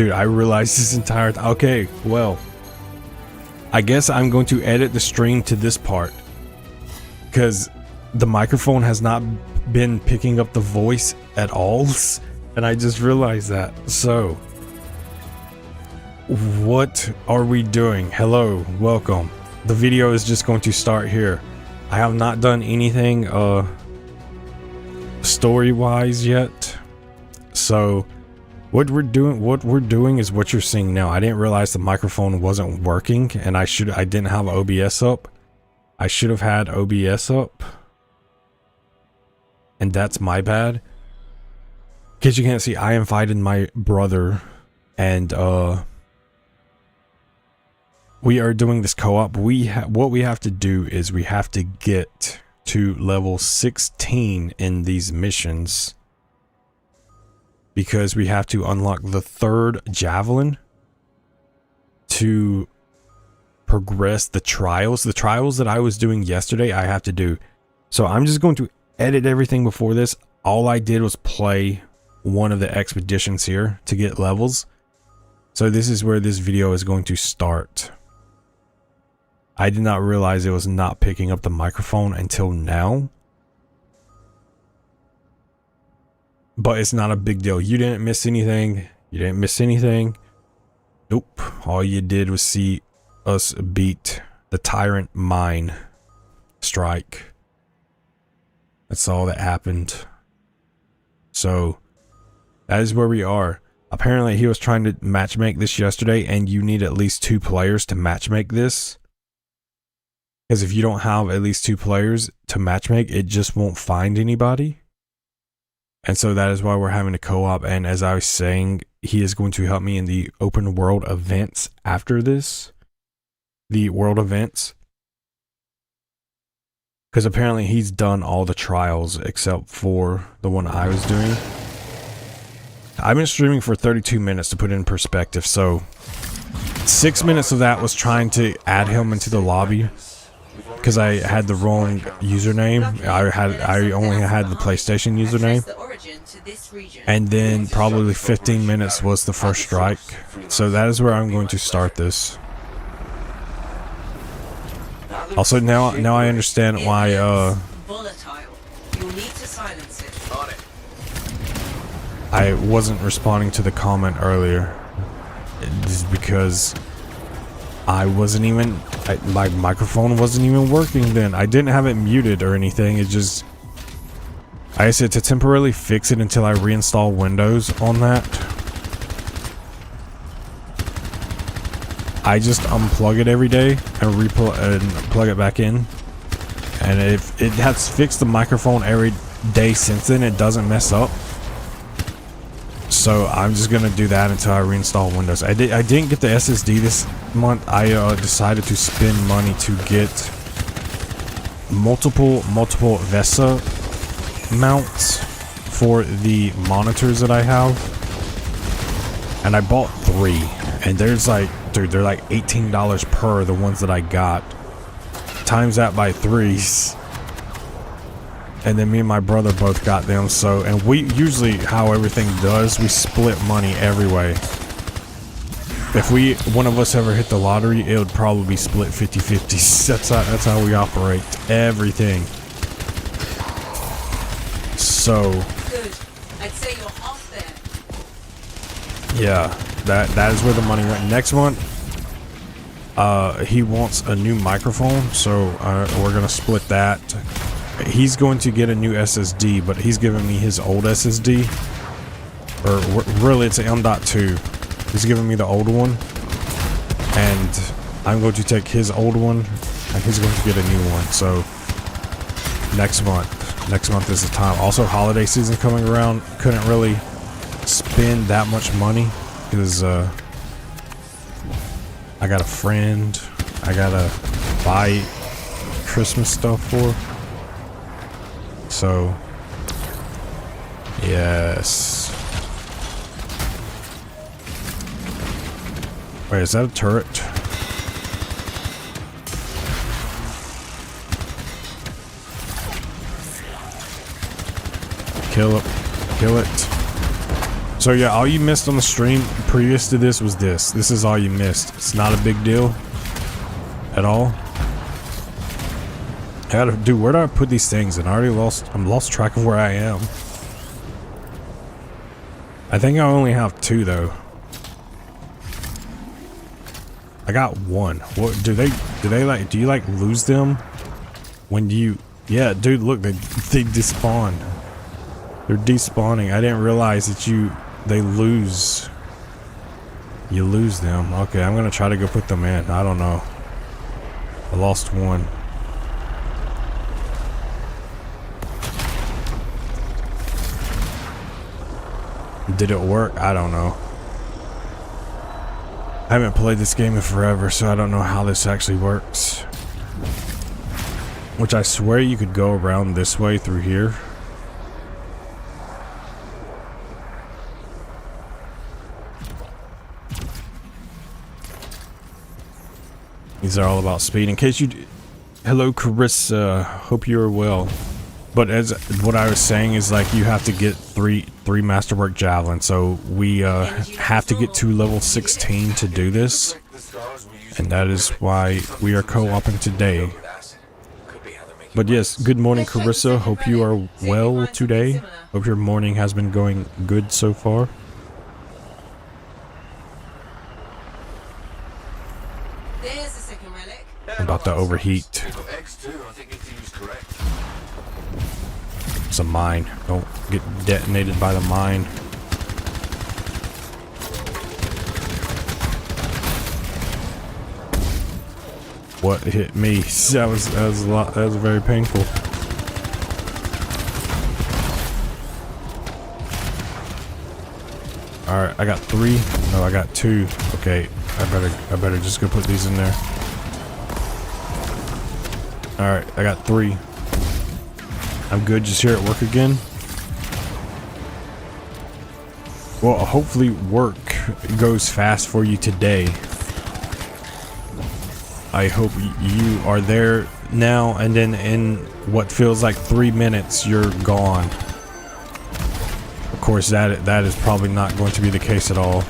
Dude, I realized this entire okay, well, I guess I'm going to edit the stream to this part because the microphone has not been picking up the voice at all, and I just realized that. So what are we doing? Hello, welcome. The video is just going to start here. I have not done anything story wise yet, so what we're doing is what you're seeing now. I didn't realize the microphone wasn't working, and I didn't have OBS up. I should have had OBS up, and that's my bad. In case you can't see, I invited my brother, and we are doing this co-op. What we have to do is we have to get to level 16 in these missions, because we have to unlock the 3rd javelin to progress the trials. The trials that I was doing yesterday, I have to do. So I'm just going to edit everything before this. All I did was play one of the expeditions here to get levels. So this is where this video is going to start. I did not realize it was not picking up the microphone until now. But it's not a big deal. You didn't miss anything. You didn't miss anything. Nope. All you did was see us beat the Tyrant Mine Strike. That's all that happened. So that is where we are. Apparently he was trying to matchmake this yesterday, and you need at least 2 players to matchmake this. Because if you don't have at least 2 players to matchmake, it just won't find anybody. And so that is why we're having a co-op. And as I was saying, he is going to help me in the open world events after this. The world events. Because apparently he's done all the trials except for the one I was doing. I've been streaming for 32 minutes to put it in perspective. So 6 minutes of that was trying to add him into the lobby, because I had the wrong username. I only had the PlayStation username. And then probably 15 minutes was the first strike. So that is where I'm going to start this. Also, now I understand why I wasn't responding to the comment earlier. It's because I wasn't even, my microphone wasn't even working then. I didn't have it muted or anything. It just, I said to temporarily fix it until I reinstall Windows on that. I just unplug it every day and plug it back in. And if it has fixed the microphone every day since then, it doesn't mess up. So I'm just gonna do that until I reinstall Windows. I didn't get the SSD this month. I decided to spend money to get multiple VESA mounts for the monitors that I have, and I bought 3. And there's like, dude, they're like $18 per, the ones that I got. Times that by 3s. And then me and my brother both got them. So, and we usually, how everything does, we split money every way. If one of us ever hit the lottery, it would probably be split 50-50. That's how we operate everything. So, good. I'd say you're off there. Yeah, that is where the money went. Next month, he wants a new microphone, so we're gonna split that. He's going to get a new SSD, but he's giving me his old SSD. Or really, it's an M.2. He's giving me the old one. And I'm going to take his old one, and he's going to get a new one. So, next month is the time. Also, holiday season coming around. Couldn't really spend that much money, because I got a friend I gotta buy Christmas stuff for. So, yes. Wait, is that a turret? Kill it. Kill it. So yeah, all you missed on the stream previous to this was this. This is all you missed. It's not a big deal at all. Dude, where do I put these things? And I'm lost track of where I am. I think I only have 2 though. I got 1. What do they like, do you like lose them when you, yeah, dude, look, they despawn. They're despawning. I didn't realize that you lose them. Okay, I'm gonna try to go put them in. I don't know. I lost 1. Did it work? I don't know. I haven't played this game in forever, so I don't know how this actually works. Which I swear you could go around this way through here. These are all about speed. In case you... Hello, Carissa. Hope you're well. But as what I was saying is, like, you have to get three masterwork javelins. So we have to get to level 16 to do this. And that is why we are co-oping today. But yes, good morning, Carissa. Hope you are well today. Hope your morning has been going good so far. I'm about to overheat. It's a mine. Don't get detonated by the mine. What hit me? That was a lot. That was very painful. All right, I got 3. No, I got 2. Okay, I better just go put these in there. All right, I got 3. I'm good. Just here at work again. Well, hopefully work goes fast for you today. I hope you are there now, and then in what feels like 3 minutes, you're gone. Of course, that is probably not going to be the case at all.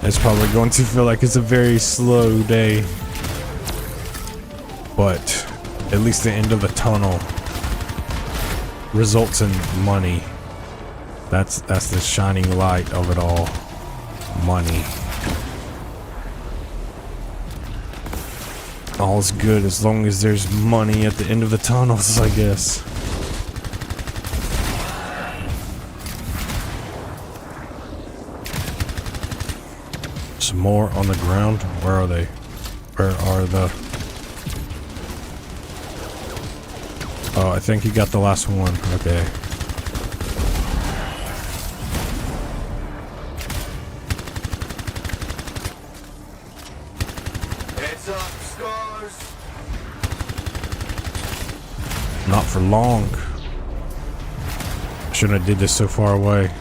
It's probably going to feel like it's a very slow day. But at least the end of the tunnel results in money. That's the shining light of it all. Money. All's good as long as there's money at the end of the tunnels, I guess. Some more on the ground. Where are they? Where are the... Oh, I think he got the last one. Okay. Heads up, scars. Not for long. Shouldn't have did this so far away.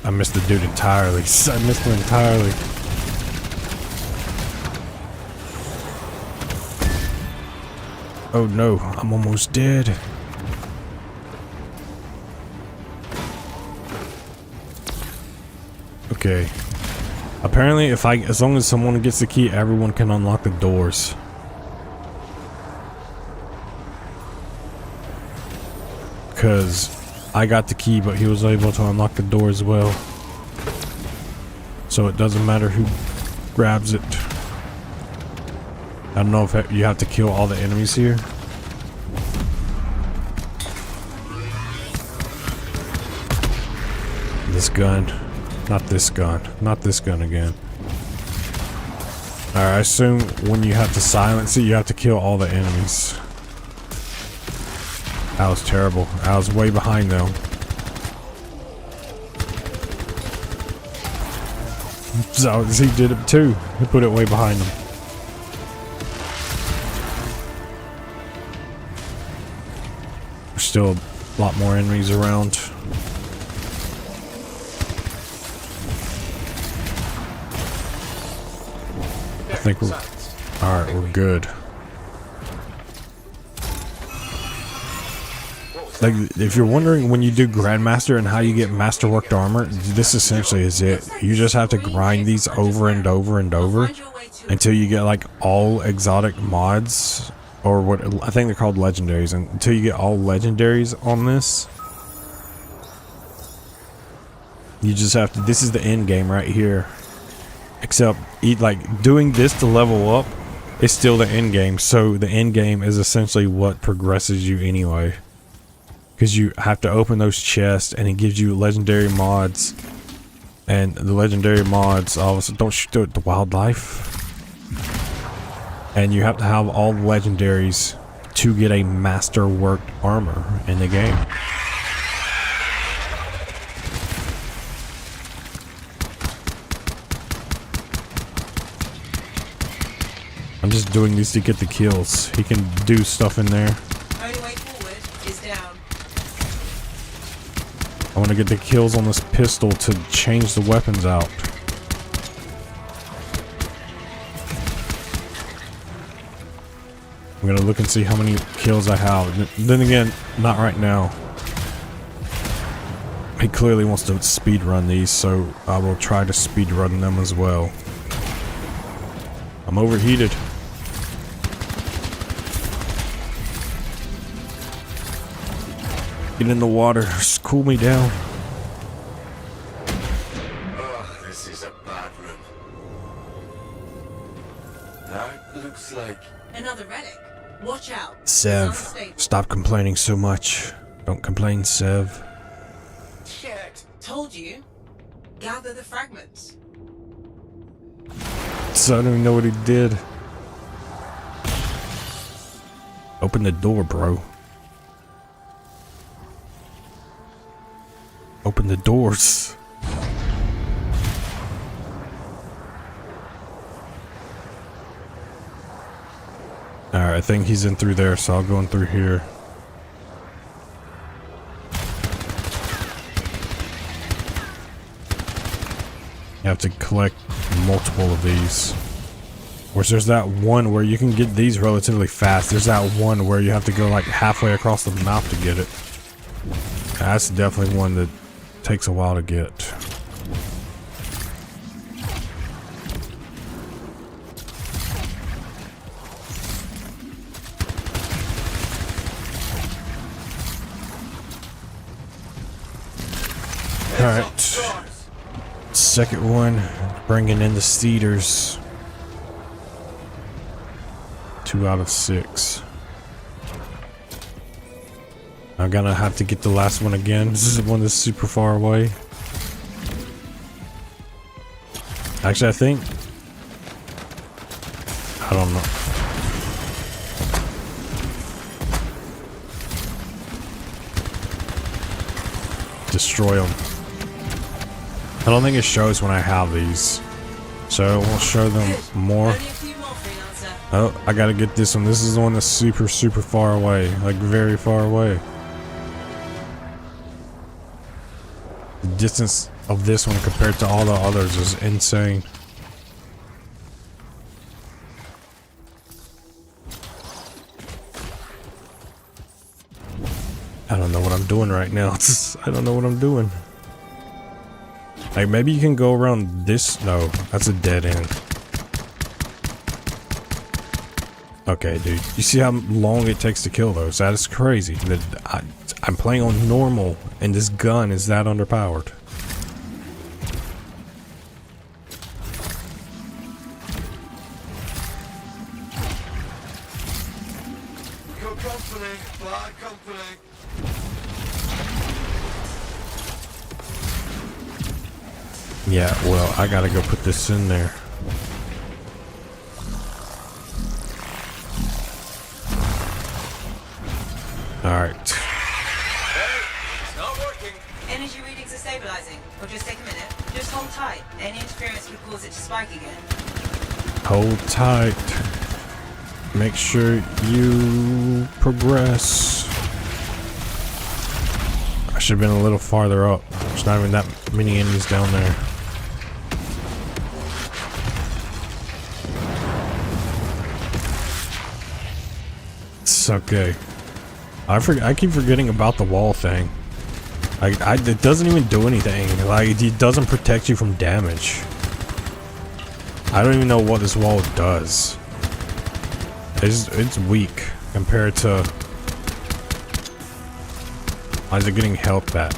I missed the dude entirely. I missed him entirely. Oh no, I'm almost dead. Okay. Apparently, as long as someone gets the key, everyone can unlock the doors. Because I got the key, but he was able to unlock the door as well. So it doesn't matter who grabs it. I don't know if you have to kill all the enemies here. This gun. Not this gun. Not this gun again. Alright, I assume when you have to silence it, you have to kill all the enemies. That was terrible. I was way behind them. So he did it too. He put it way behind them. There's still a lot more enemies around. I think we're alright, we're good. Like, if you're wondering when you do Grandmaster and how you get Masterworked armor, this essentially is it. You just have to grind these over and over and over until you get like all exotic mods, or what I think they're called legendaries, and until you get all legendaries on this. You just have to, this is the end game right here. Except, like, doing this to level up is still the end game. So the end game is essentially what progresses you anyway. Because you have to open those chests and it gives you legendary mods. And the legendary mods also don't shoot the wildlife. And you have to have all legendaries to get a masterworked armor in the game. I'm just doing these to get the kills. He can do stuff in there. Only way forward is down. I want to get the kills on this pistol to change the weapons out. I'm gonna look and see how many kills I have. Then again, not right now. He clearly wants to speed run these, so I will try to speed run them as well. I'm overheated. Get in the water, just cool me down. Oh, this is a bad room. That looks like... Another relic. Watch out. Sev, It's unstable. stop complaining so much. Don't complain, Sev. Shit. Told you. Gather the fragments. So I don't even know what he did. Open the door, bro. Open the doors. Alright, I think he's in through there, so I'll go in through here. You have to collect multiple of these. Of course, there's that one where you can get these relatively fast. There's that one where you have to go like halfway across the map to get it. That's definitely one that takes a while to get. Alright. Second one, bringing in the cedars. 2 out of 6. I'm gonna have to get the last one again. This is one that's super far away. Actually, I think... I don't know. Destroy them. I don't think it shows when I have these. So we'll show them more. Only a few more, freelancer. Oh, I gotta get this one. This is the one that's super far away. Like very far away. The distance of this one compared to all the others is insane. I don't know what I'm doing right now. I don't know what I'm doing. Like, maybe you can go around this. No, that's a dead end. Okay, dude. You see how long it takes to kill those? That is crazy. I'm playing on normal, and this gun is that underpowered. Good company, bad company. Yeah, well, I gotta go put this in there. Alright. Hey, it's not working. Energy readings are stabilizing. We'll just take a minute. Just hold tight. Any interference could cause it to spike again. Hold tight. Make sure you progress. I should have been a little farther up. There's not even that many enemies down there. It's okay. I keep forgetting about the wall thing. It doesn't even do anything. Like, it doesn't protect you from damage. I don't even know what this wall does. It's weak compared to... Why is it getting health back?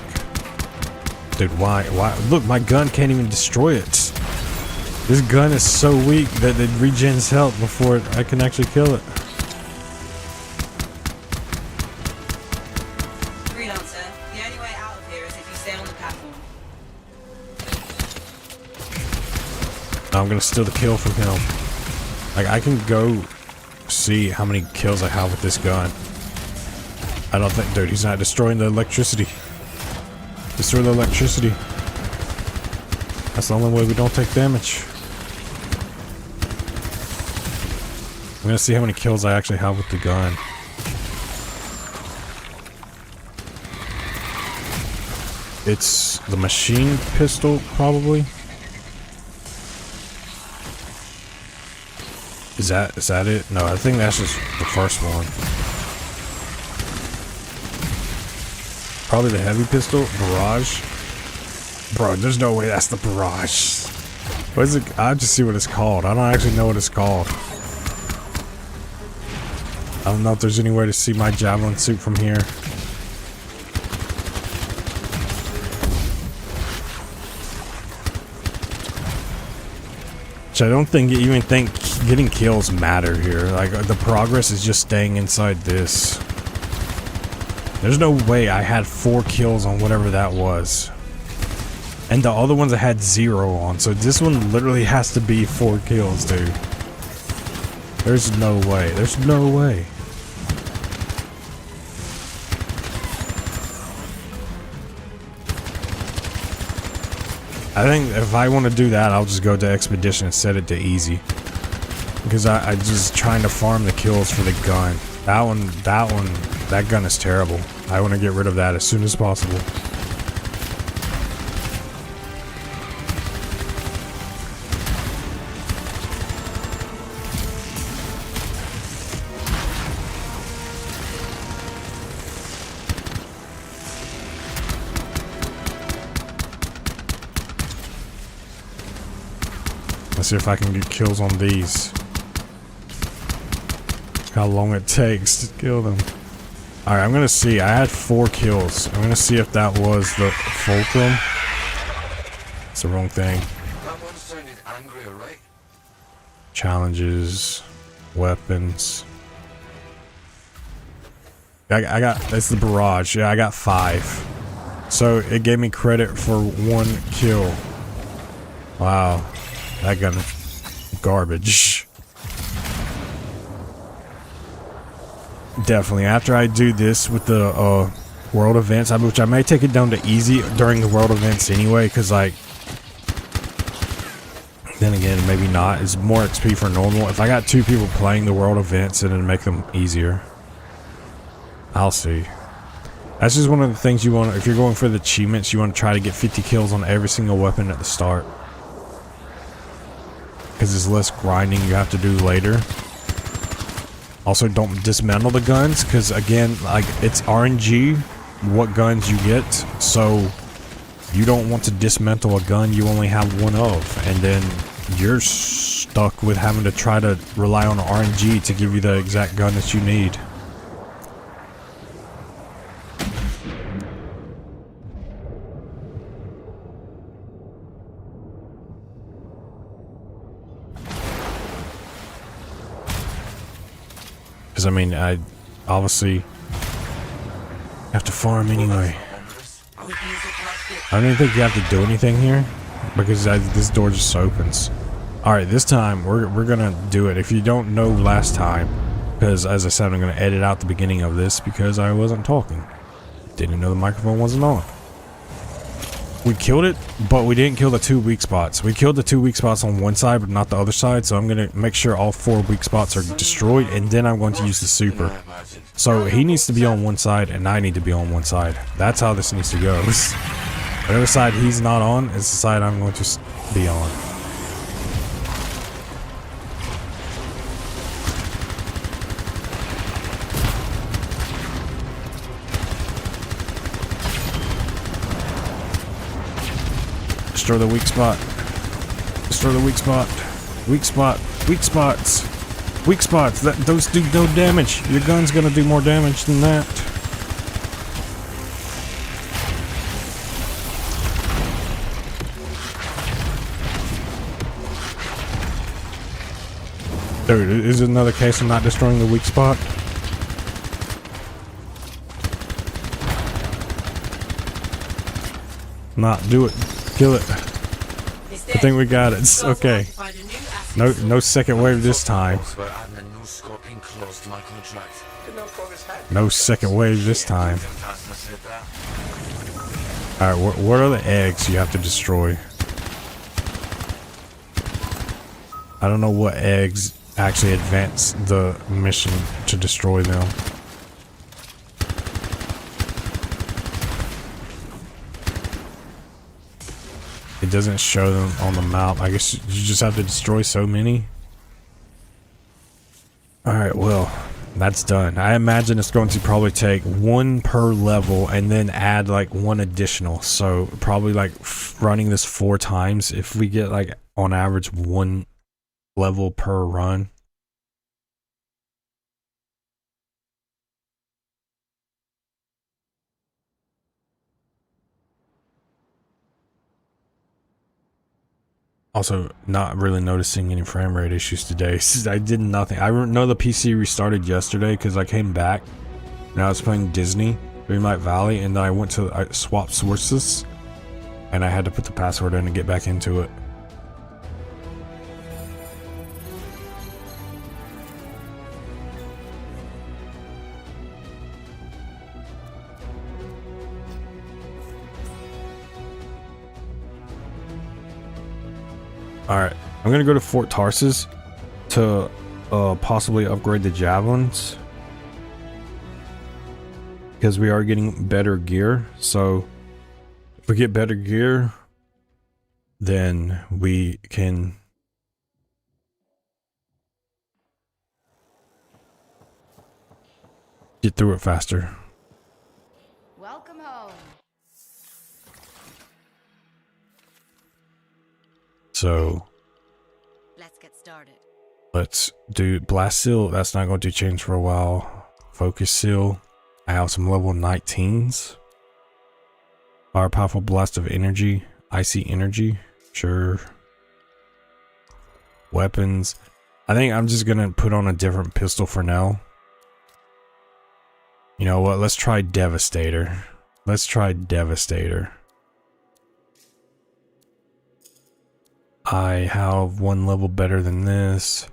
Dude, why? Look, my gun can't even destroy it. This gun is so weak that it regens health before I can actually kill it. Freelancer, the only way out of here is if you stay on the platform. I'm gonna steal the kill from him. Like, I can go see how many kills I have with this gun. I don't think, dude, he's not destroying the electricity. Destroy the electricity. That's the only way we don't take damage. I'm gonna see how many kills I actually have with the gun. It's the machine pistol, probably. Is that it? No, I think that's just the first one. Probably the heavy pistol, barrage. Bro, there's no way that's the barrage. What is it? I'll just see what it's called. I don't actually know what it's called. I don't know if there's any way to see my javelin suit from here. Which I don't think getting kills matter here. Like, the progress is just staying inside this. There's no way I had 4 kills on whatever that was. And the other ones I had 0 on. So this one literally has to be 4 kills, dude. There's no way. There's no way. I think if I want to do that, I'll just go to Expedition and set it to easy. Because I just trying to farm the kills for the gun. That gun is terrible. I want to get rid of that as soon as possible. Let's see if I can get kills on these. How long it takes to kill them. Alright, I'm gonna see. I had 4 kills. I'm gonna see if that was the fulcrum. It's the wrong thing. That one sounded angry, alright? Challenges. Weapons. I got... It's the barrage. Yeah, I got 5. So, it gave me credit for 1 kill. Wow. That gun is garbage. Definitely. After I do this with the world events, which I may take it down to easy during the world events anyway, because, like, then again, maybe not. It's more XP for normal. If I got 2 people playing the world events, it'll make them easier. I'll see. That's just one of the things you want. If you're going for the achievements, you want to try to get 50 kills on every single weapon at the start, because it's less grinding you have to do later. Also, don't dismantle the guns, because again, like, it's RNG what guns you get, so you don't want to dismantle a gun you only have 1 of, and then you're stuck with having to try to rely on RNG to give you the exact gun that you need. Because, I mean, I obviously have to farm anyway. I don't even think you have to do anything here, because this door just opens. Alright, this time, we're gonna do it. If you don't know last time, because as I said, I'm gonna edit out the beginning of this because I wasn't talking. Didn't know the microphone wasn't on. We killed it, but we didn't kill the 2 weak spots. We killed the 2 weak spots on one side, but not the other side. So I'm going to make sure all 4 weak spots are destroyed, and then I'm going to use the super. So he needs to be on one side, and I need to be on one side. That's how this needs to go. Whatever side he's not on is the side I'm going to be on. Destroy the weak spot. Destroy the weak spot. Weak spot. Weak spots. Weak spots. Those do no damage. Your gun's gonna do more damage than that. Dude, is it another case of not destroying the weak spot? Not do it. Kill it. I think we got it. It's okay. No second wave this time. No second wave this time. Alright, what are the eggs you have to destroy? I don't know what eggs actually advance the mission to destroy them. It doesn't show them on the map. I guess you just have to destroy so many. Alright, well, that's done. I imagine it's going to probably take one per level and then add like one additional. So probably like running this 4 times if we get like on average 1 level per run. Also, not really noticing any frame rate issues today. I did nothing. I know the PC restarted yesterday because I came back and I was playing Disney, Greenlight Valley, and then I swapped sources and I had to put the password in to get back into it. Alright, I'm gonna go to Fort Tarsus to possibly upgrade the javelins because we are getting better gear. So if we get better gear, then we can get through it faster. Welcome home. So Let's get started. let's do Blast Seal. That's not going to change for a while. Focus Seal. I have some level 19s. Fire Powerful Blast of Energy. Icy Energy. Sure. Weapons. I think I'm just going to put on a different pistol for now. You know what? Let's try Devastator. Let's try Devastator. I have 1 level better than this.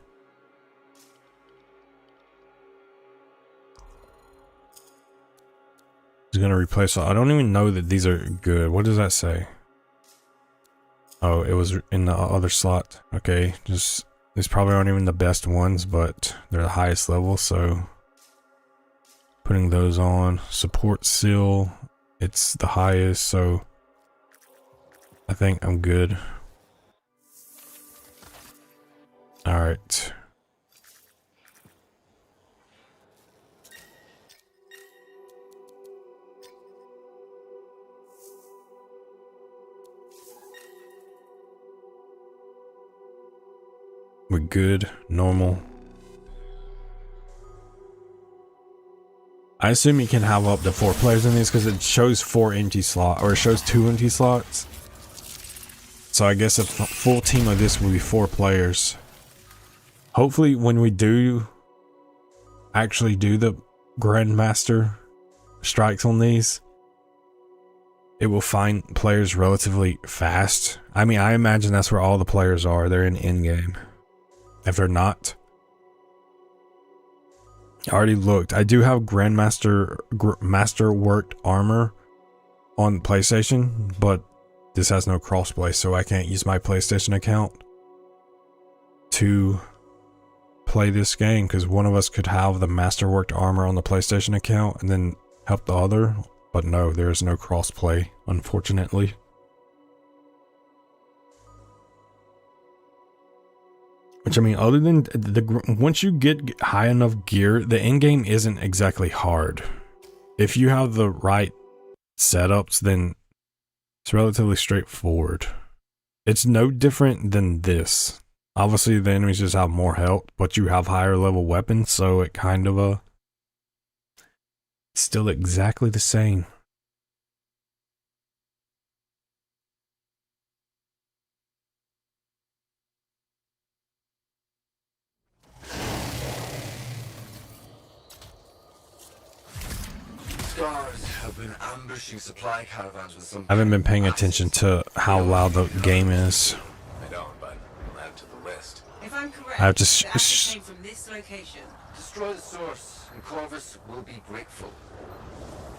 It's gonna replace. I don't even know that these are good. What does that say? Oh, it was in the other slot. Okay, these probably aren't even the best ones, but they're the highest level. So putting those on. Support Seal. It's the highest, so I think I'm good. All right. We're good. Normal. I assume you can have up to 4 players in these because it shows 4 empty slots, or it shows 2 empty slots. So I guess a full team of this will be 4 players. Hopefully when we do actually do the Grandmaster strikes on these, it will find players relatively fast. I mean, I imagine that's where all the players are. They're in in-game. If they're not, I already looked. I do have Grandmaster Masterworked armor on PlayStation, but this has no crossplay, so I can't use my PlayStation account to play this game because one of us could have the Masterworked armor on the PlayStation account and then help the other. But no, there is no crossplay, unfortunately. Which, I mean, other than once you get high enough gear, the end game isn't exactly hard. If you have the right setups, then it's relatively straightforward. It's no different than this. Obviously, the enemies just have more health, but you have higher level weapons, so it kind of it's still exactly the same. Scars have been ambushing supply caravans with some. I haven't been paying attention to how loud the game is. I don't, but I'll add to the list. If I'm correct, I have to the ashes came from this location. Destroy the source, and Corvus will be grateful.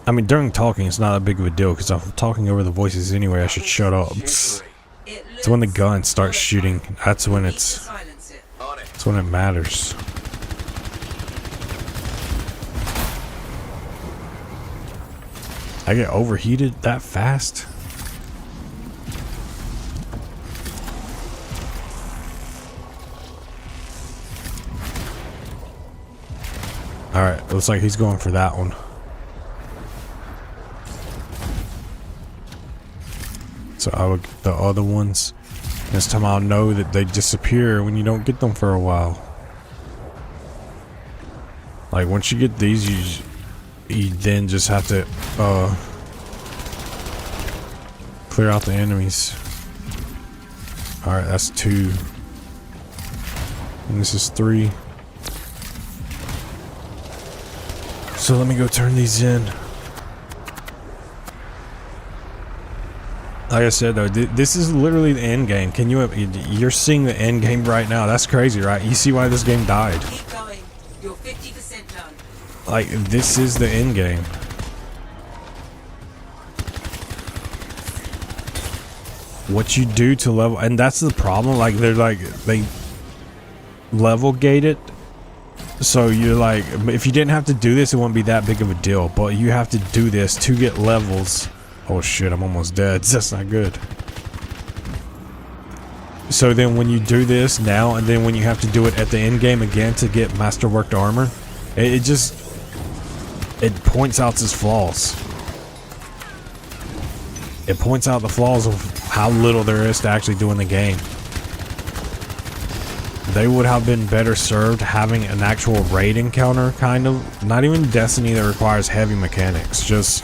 I mean, during talking, it's not that big of a deal because I'm talking over the voices anyway. I should shut up. Shapery. It's when the gun starts shooting. That's when Need to it's. silence it. On it. That's when it matters. I get overheated that fast? Alright, looks like he's going for that one. So I would get the other ones. This time I'll know that they disappear when you don't get them for a while. Like once you get these, you then just have to clear out the enemies. Alright, that's 2. And this is 3. So let me go turn these in. Like I said though, this is literally the end game. Can you're seeing the end game right now. That's crazy, right? You see why this game died. Keep going. You're 50% done. Like, this is the end game. What you do to level, and that's the problem. Like, they level gate it. So you're like, if you didn't have to do this, it wouldn't be that big of a deal. But you have to do this to get levels. Oh shit, I'm almost dead. That's not good. So then when you do this now, and then when you have to do it at the end game again to get masterworked armor, it points out its flaws. It points out the flaws of how little there is to actually do in the game. They would have been better served having an actual raid encounter, kind of. Not even Destiny that requires heavy mechanics, just...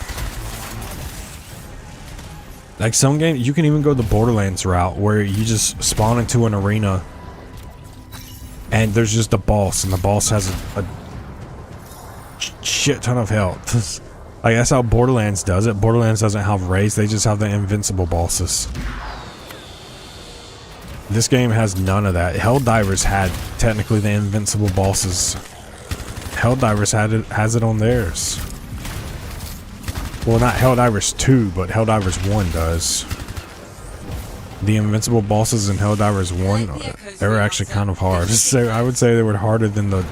Like some games, you can even go the Borderlands route where you just spawn into an arena and there's just a boss, and the boss has a shit ton of health. Like that's how Borderlands does it. Borderlands doesn't have raids, they just have the invincible bosses. This game has none of that. Helldivers had technically the invincible bosses. Helldivers has it on theirs. Well, not Helldivers 2, but Helldivers 1 does. The invincible bosses in Helldivers 1, they were actually kind of hard. So I would say they were harder than the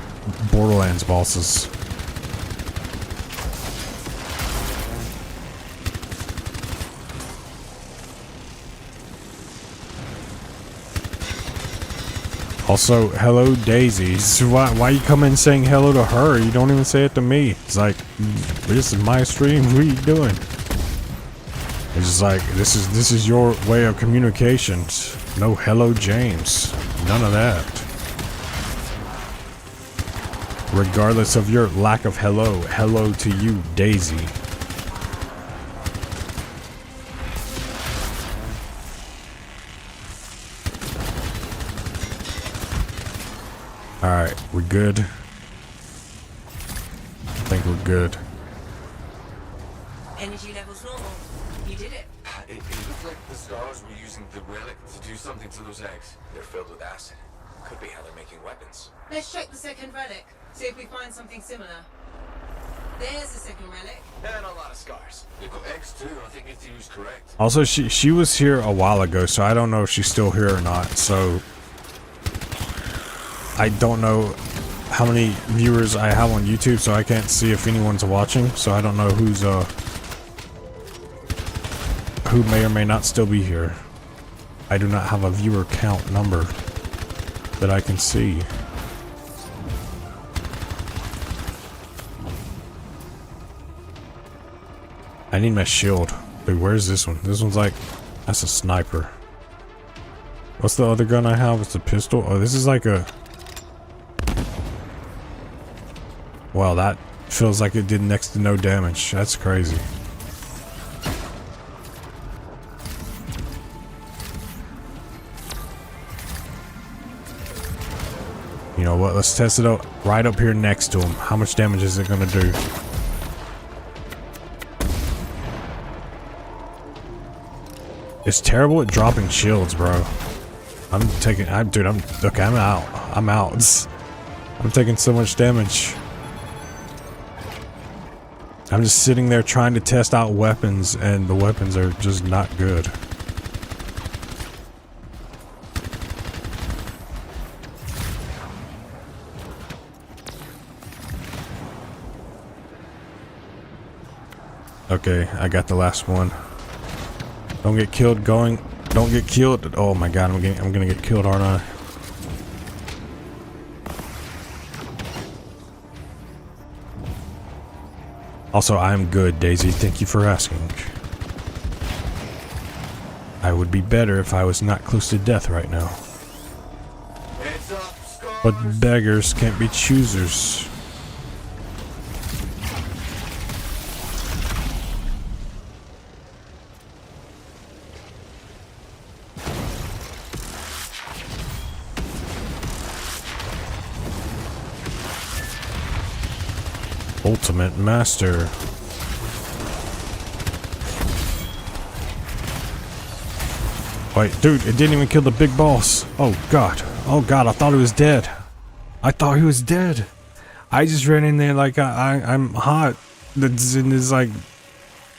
Borderlands bosses. Also, hello Daisy. Why you come in saying hello to her? You don't even say it to me. It's like, this is my stream. What are you doing? It's just like, this is your way of communication. No hello James. None of that. Regardless of your lack of hello to you, Daisy. Alright, we're good. I think we're good. Energy levels normal. You did it. It looked like the scars were using the relic to do something to those eggs. They're filled with acid. Could be how they're making weapons. Let's check the second relic. See if we find something similar. There's the second relic. And a lot of scars. They've got eggs too. I think if he was correct. Also, she was here a while ago, so I don't know if she's still here or not. So I don't know how many viewers I have on YouTube, so I can't see if anyone's watching. So I don't know who's who may or may not still be here. I do not have a viewer count number that I can see. I need my shield. Wait, where's this one? This one's like, that's a sniper. What's the other gun I have? It's a pistol. Oh, this is like a... Wow, that feels like it did next to no damage. That's crazy. You know what? Let's test it out right up here next to him. How much damage is it gonna do? It's terrible at dropping shields, bro. I'm out. I'm out. I'm taking so much damage. I'm just sitting there trying to test out weapons, and the weapons are just not good. Okay, I got the last one. Don't get killed going. Don't get killed. Oh my god, I'm gonna get killed, aren't I? Also, I'm good, Daisy. Thank you for asking. I would be better if I was not close to death right now. Heads up, Scars. But beggars can't be choosers. Ultimate Master. Wait, dude, it didn't even kill the big boss. Oh god. Oh god, I thought he was dead. I thought he was dead. I just ran in there like I'm hot. It's like,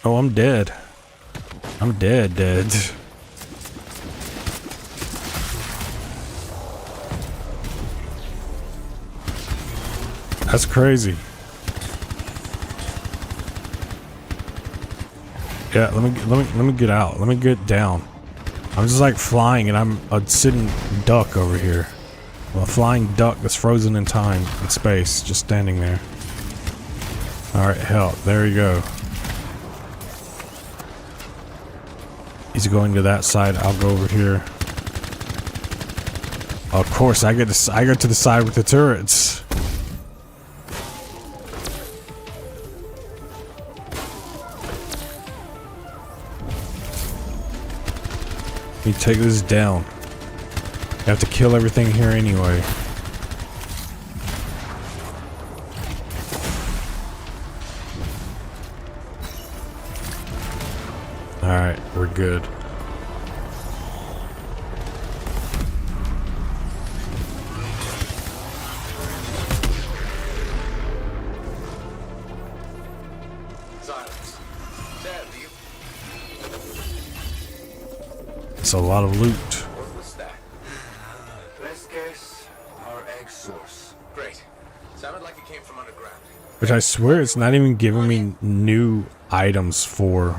oh, I'm dead. I'm dead. That's crazy. Yeah, let me get out. Let me get down. I'm just like flying, and I'm a sitting duck over here. Well, a flying duck that's frozen in time and space, just standing there. All right, hell, there you go. He's going to that side. I'll go over here. Of course, I go to the side with the turrets. You take this down. You have to kill everything here anyway. Alright, we're good. Silence. Dad, do you... It's a lot of loot. What was that? Let's guess our egg source. Great. Sounded like it came from underground. Which I swear it's not even giving me new items for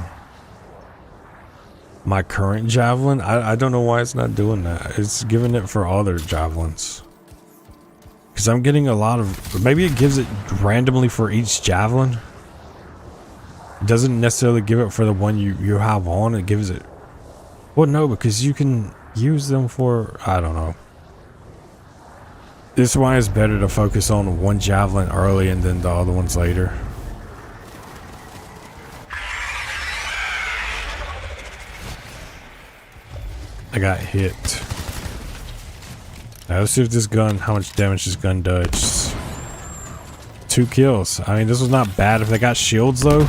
my current javelin. I don't know why it's not doing that. It's giving it for other javelins. Because I'm getting a lot of... Maybe it gives it randomly for each javelin. It doesn't necessarily give it for the one you have on. It gives it... Well, no, because you can use them for... I don't know. This is why it's better to focus on one javelin early and then the other ones later. I got hit. Now let's see if this gun, how much damage this gun does. 2 kills. I mean, this was not bad. If they got shields though,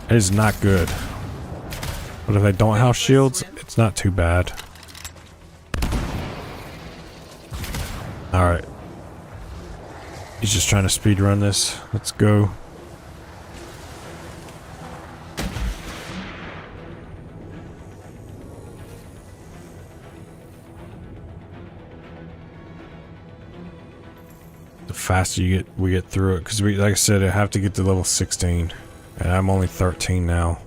it is not good. But if they don't have shields, it's not too bad. Alright. He's just trying to speed run this. Let's go. The faster we get through it, because like I said, I have to get to level 16, and I'm only 13 now.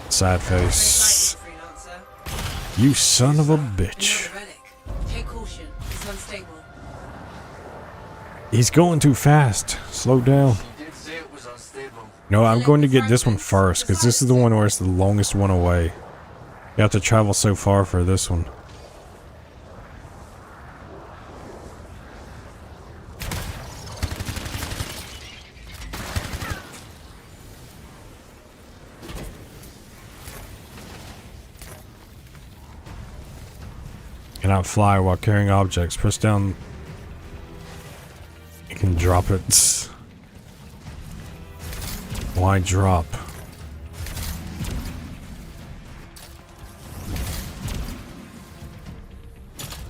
Sad face. You son of a bitch. Take caution. It's unstable. He's going too fast. Slow down. You did say it was unstable. No, I'm going to get this one first, because this is the one where it's the longest one away. You have to travel so far for this one. Cannot fly while carrying objects. Press down. You can drop it. Why drop?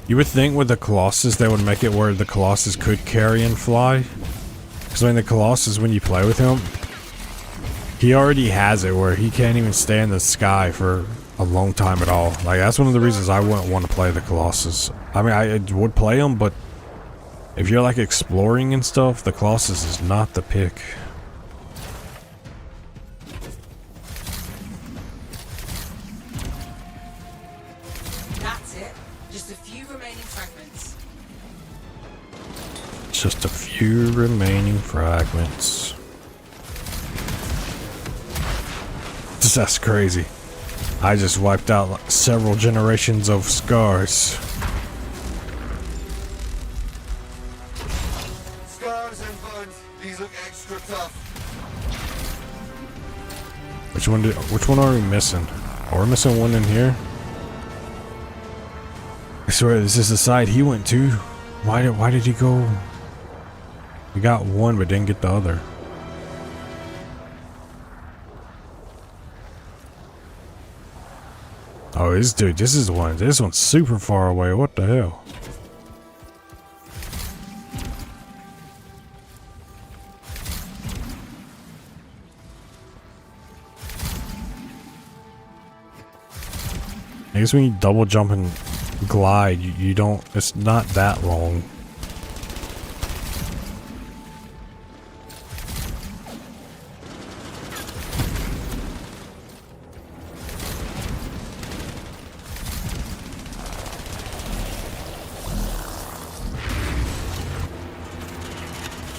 You would think with the Colossus they would make it where the Colossus could carry and fly. Because I mean the Colossus, when you play with him, he already has it where he can't even stay in the sky for a long time at all. Like, that's one of the reasons I wouldn't want to play the Colossus. I mean, I would play him, but if you're like exploring and stuff, the Colossus is not the pick. That's it. Just a few remaining fragments. Just a few remaining fragments. That's crazy. I just wiped out like several generations of scars. Scars and bugs. These look extra tough. Which one are we missing? Oh, we're missing one in here. I swear this is the side he went to. Why did he go? We got one but didn't get the other. Oh, this dude, this is the one. This one's super far away. What the hell? I guess when you double jump and glide, you don't, it's not that long.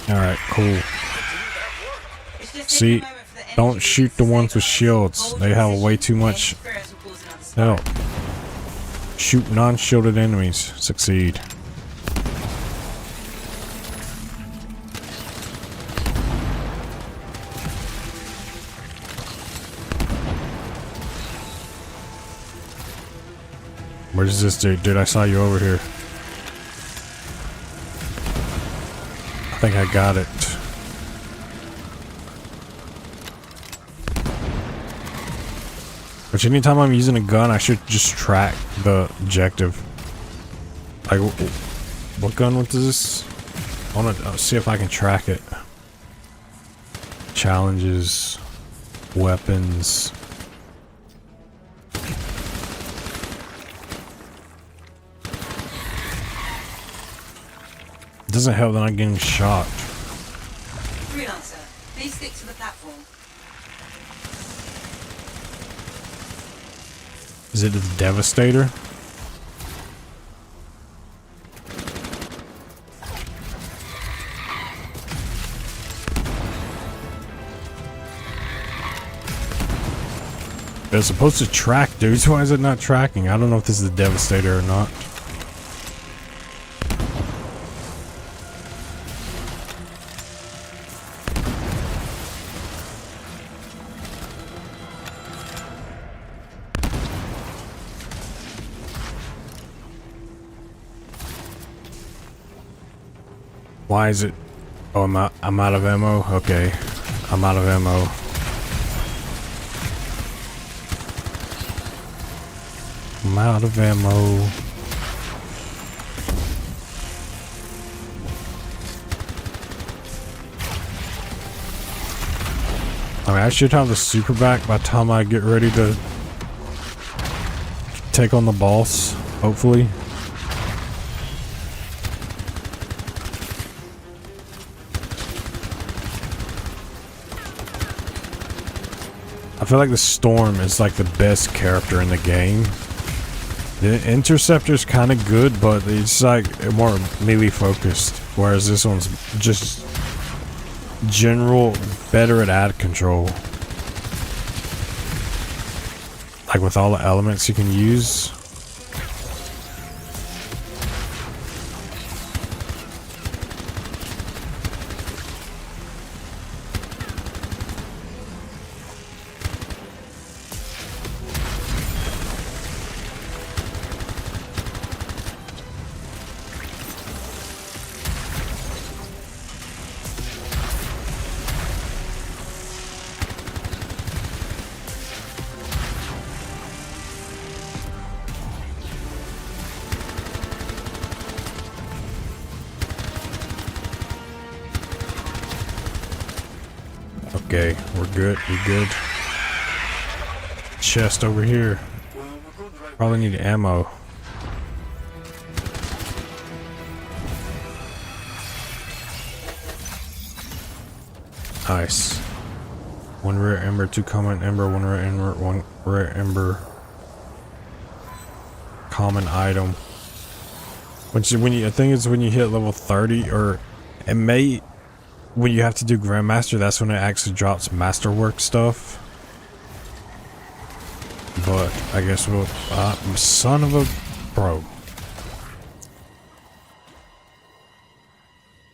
Alright, cool. It's just See, taking a moment for the don't energy shoot to the ones with stabilize. shields. Hold They your have position. way too much Any interference will cause another spike. help. Shoot non-shielded enemies. Succeed. Where's this dude? Dude, I saw you over here. I think I got it. Which anytime I'm using a gun, I should just track the objective. Like, what gun was this? I want to see if I can track it. Challenges, weapons. It doesn't help that I'm getting shot. Freelancer, please stick to the platform. Is it the Devastator? It's supposed to track dudes. Why is it not tracking? I don't know if this is the Devastator or not. Why is it? Oh, I'm out of ammo. Okay, I'm out of ammo. I'm out of ammo. I mean, I should have the super back by the time I get ready to take on the boss, hopefully. I feel like the Storm is like the best character in the game. The Interceptor's kind of good, but it's like more melee focused, whereas this one's just general, better at ad control. Like with all the elements you can use. Okay, we're good, we're good. Chest over here. Probably need ammo. Nice. One rare ember, two common ember, one rare ember, one rare ember. Common item. I think it's when you hit level 30, or it may, when you have to do Grandmaster, that's when it actually drops Masterwork stuff. But I guess we'll, son of a bro.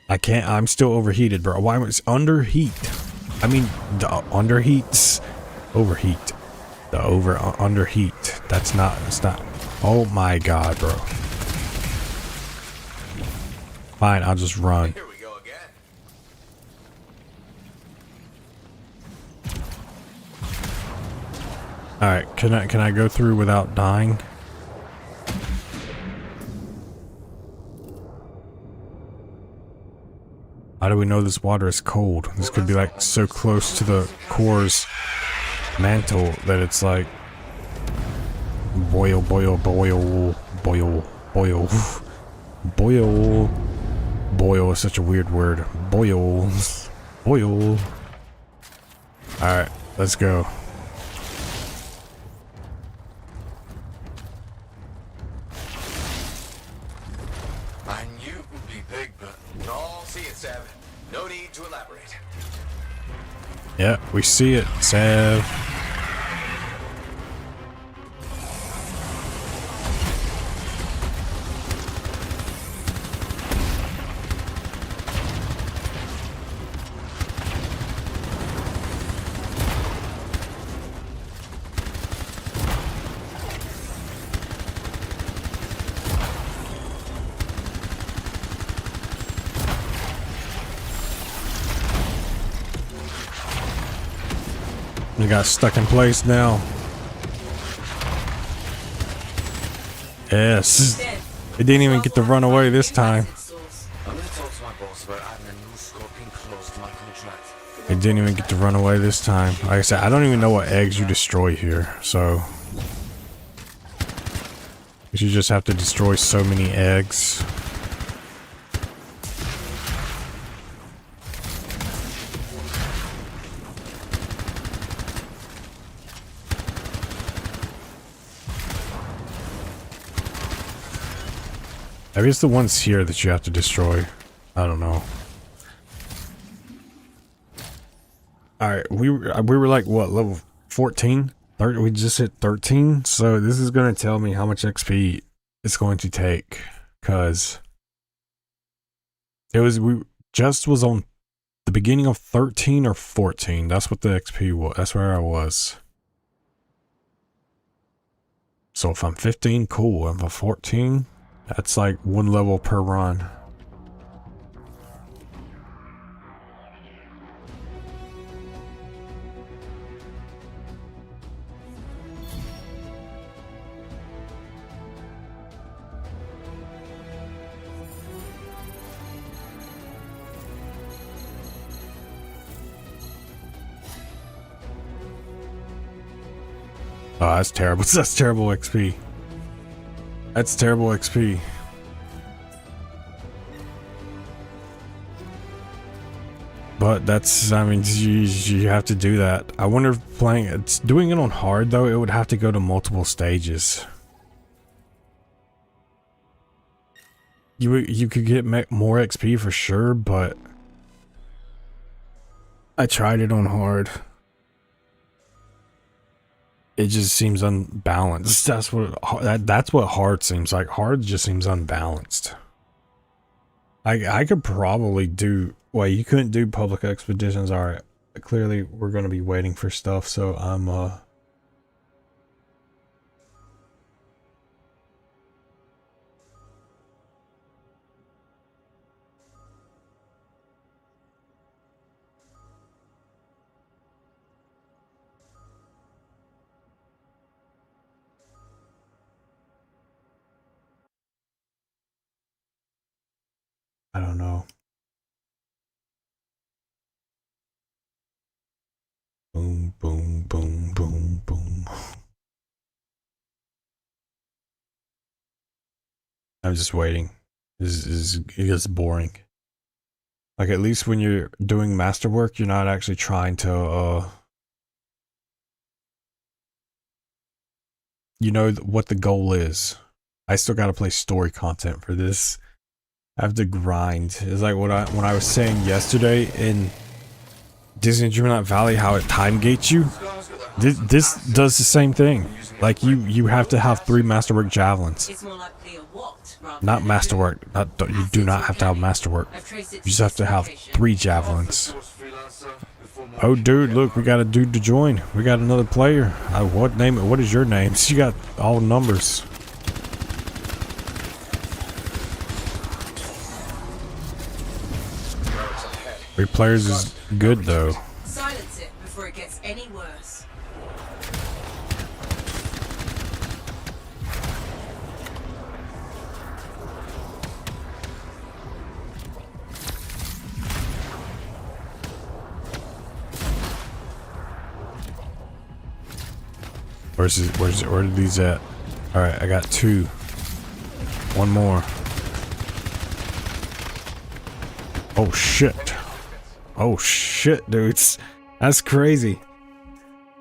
I can't, I'm still overheated, bro. Why was underheat? I mean, the underheats, overheat. The underheat. That's not, it's not. Oh my god, bro. Fine, I'll just run. Here we go again. Alright, can I go through without dying? How do we know this water is cold? This could be like so close to the core's mantle that it's like boil, boil, boil, boil, boil, boil. Boil is such a weird word. Boil, boil. Alright, let's go. I knew it would be big, but no, see it, Sav. No need to elaborate. Yeah, we see it, Sav. We got stuck in place now. Yes. It didn't even get to run away this time. I'm gonna talk to my boss about adding a new Scorpion clause to my contract. It didn't even get to run away this time. Like I said, I don't even know what eggs you destroy here, so you just have to destroy so many eggs. Maybe it's the ones here that you have to destroy. I don't know. Alright, we were like, what, level 14? 30, we just hit 13? So this is going to tell me how much XP it's going to take. Because we just was on the beginning of 13 or 14. That's what the XP was. That's where I was. So if I'm 15, cool. If I'm 14... that's like one level per run. Oh, that's terrible. That's terrible XP. That's terrible XP. But that's, I mean, you have to do that. I wonder if doing it on hard though, it would have to go to multiple stages. You could get more XP for sure, but I tried it on hard. it just seems unbalanced. That's what hard seems like. Hard just seems unbalanced. I could probably do. Wait, you couldn't do public expeditions. All right. Clearly, we're going to be waiting for stuff. So I'm I don't know. Boom, boom, boom, boom, boom. I'm just waiting. It gets boring. Like, at least when you're doing masterwork, you're not actually trying to, you know what the goal is. I still gotta play story content for this. I have to grind. It's like when I was saying yesterday in Disney Dreamlight Valley, how it time gates you. This does the same thing. Like, you have to have 3 masterwork javelins. It's more likely a what, rather Not than masterwork. You do not have to have masterwork. I've traced it You just have to have location. 3 javelins. Oh, dude, look, we got a dude to join. We got another player. What is your name? You got all numbers. Three players is good, though. Silence it before it gets any worse. Where are these at? Alright, I got 2. One more. Oh shit. Oh shit, dudes. That's crazy.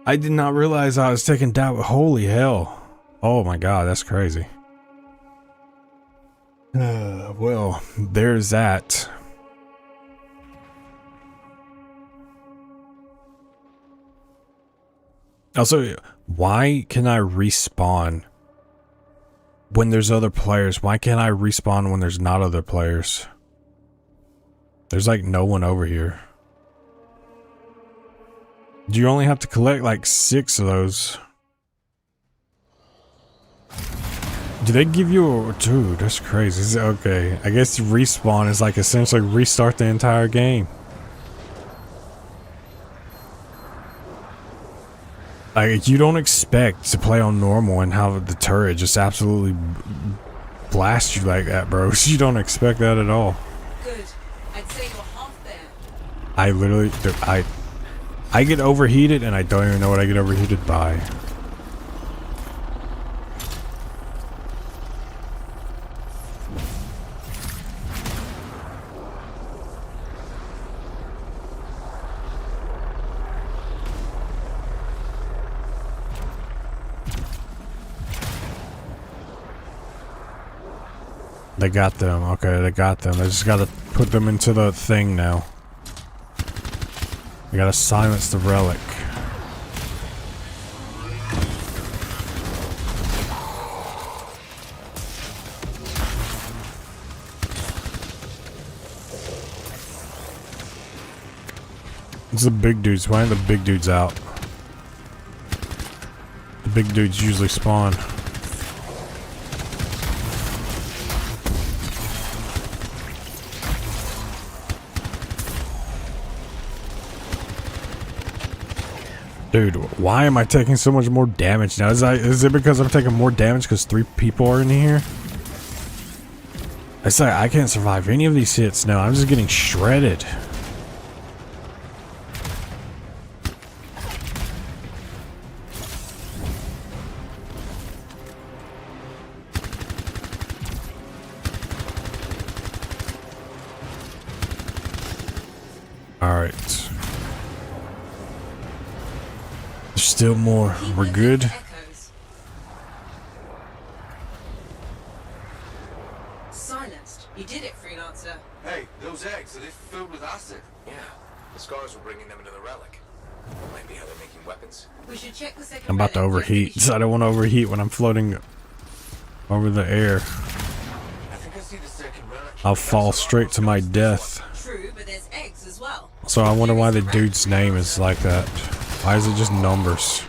I did not realize I was taking down. Holy hell. Oh my god, that's crazy. Well, there's that. Also, why can I respawn when there's other players? Why can't I respawn when there's not other players? There's like no one over here. Do you only have to collect like 6 of those? Do they give you a... Dude, that's crazy. Okay, I guess respawn is like essentially restart the entire game. Like, you don't expect to play on normal and have the turret just absolutely blast you like that, bro. You don't expect that at all. Good. I'd say you're half there. I literally... I get overheated and I don't even know what I get overheated by. They got them. Okay, they got them. They just gotta put them into the thing now. We gotta silence the relic. It's the big dudes. Why aren't the big dudes out? The big dudes usually spawn. Dude, why am I taking so much more damage now? Is it because I'm taking more damage because 3 people are in here? It's like I can't survive any of these hits now. I'm just getting shredded. Alright. There's still more. We're good. Echoes. Silenced. You did it, freelancer. Hey, those eggs, are they filled with acid? Yeah, the scars were bringing them into the relic. Might be how they're making weapons. We should check the second I'm about to relic just be overheat, so I don't want to overheat when I'm floating over the air. I think I see the second relic. I'll fall straight to my death. True, but there's eggs as well. So I wonder why the dude's name is like that. Why is it just numbers?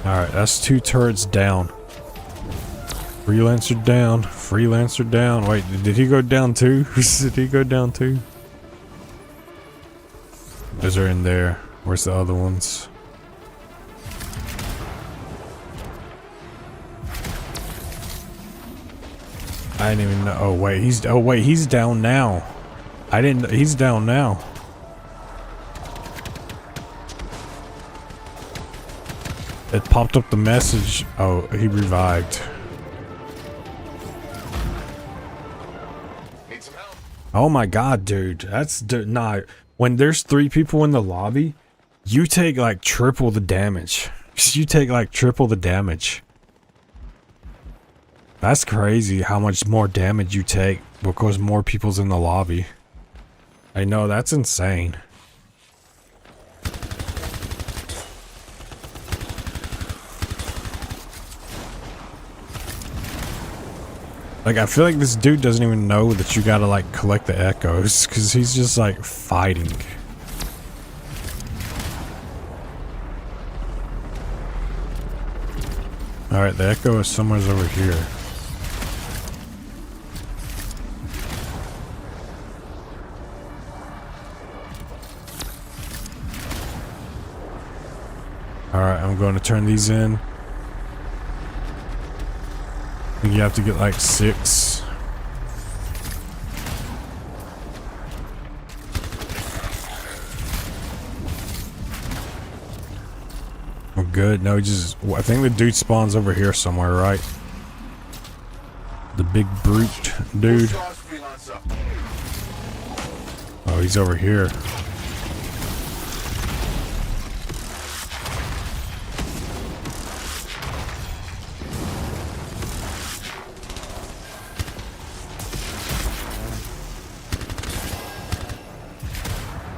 Alright, that's 2 turrets down. Freelancer down. Freelancer down. Wait, did he go down too? Did he go down too? Those are in there. Where's the other ones? I didn't even know. Oh wait, he's down now. I didn't. He's down now. It popped up the message. Oh, he revived. Need some help? Oh my god, dude. That's nah. When there's 3 people in the lobby, you take like triple the damage. You take like triple the damage. That's crazy how much more damage you take because more people's in the lobby. I know, that's insane. Like, I feel like this dude doesn't even know that you gotta like collect the echoes because he's just like fighting. Alright, the echo is somewhere over here. Alright, I'm going to turn these in. I think you have to get like 6. We're good. No, just I think the dude spawns over here somewhere, right? The big brute dude. Stars freelancer. Oh, he's over here.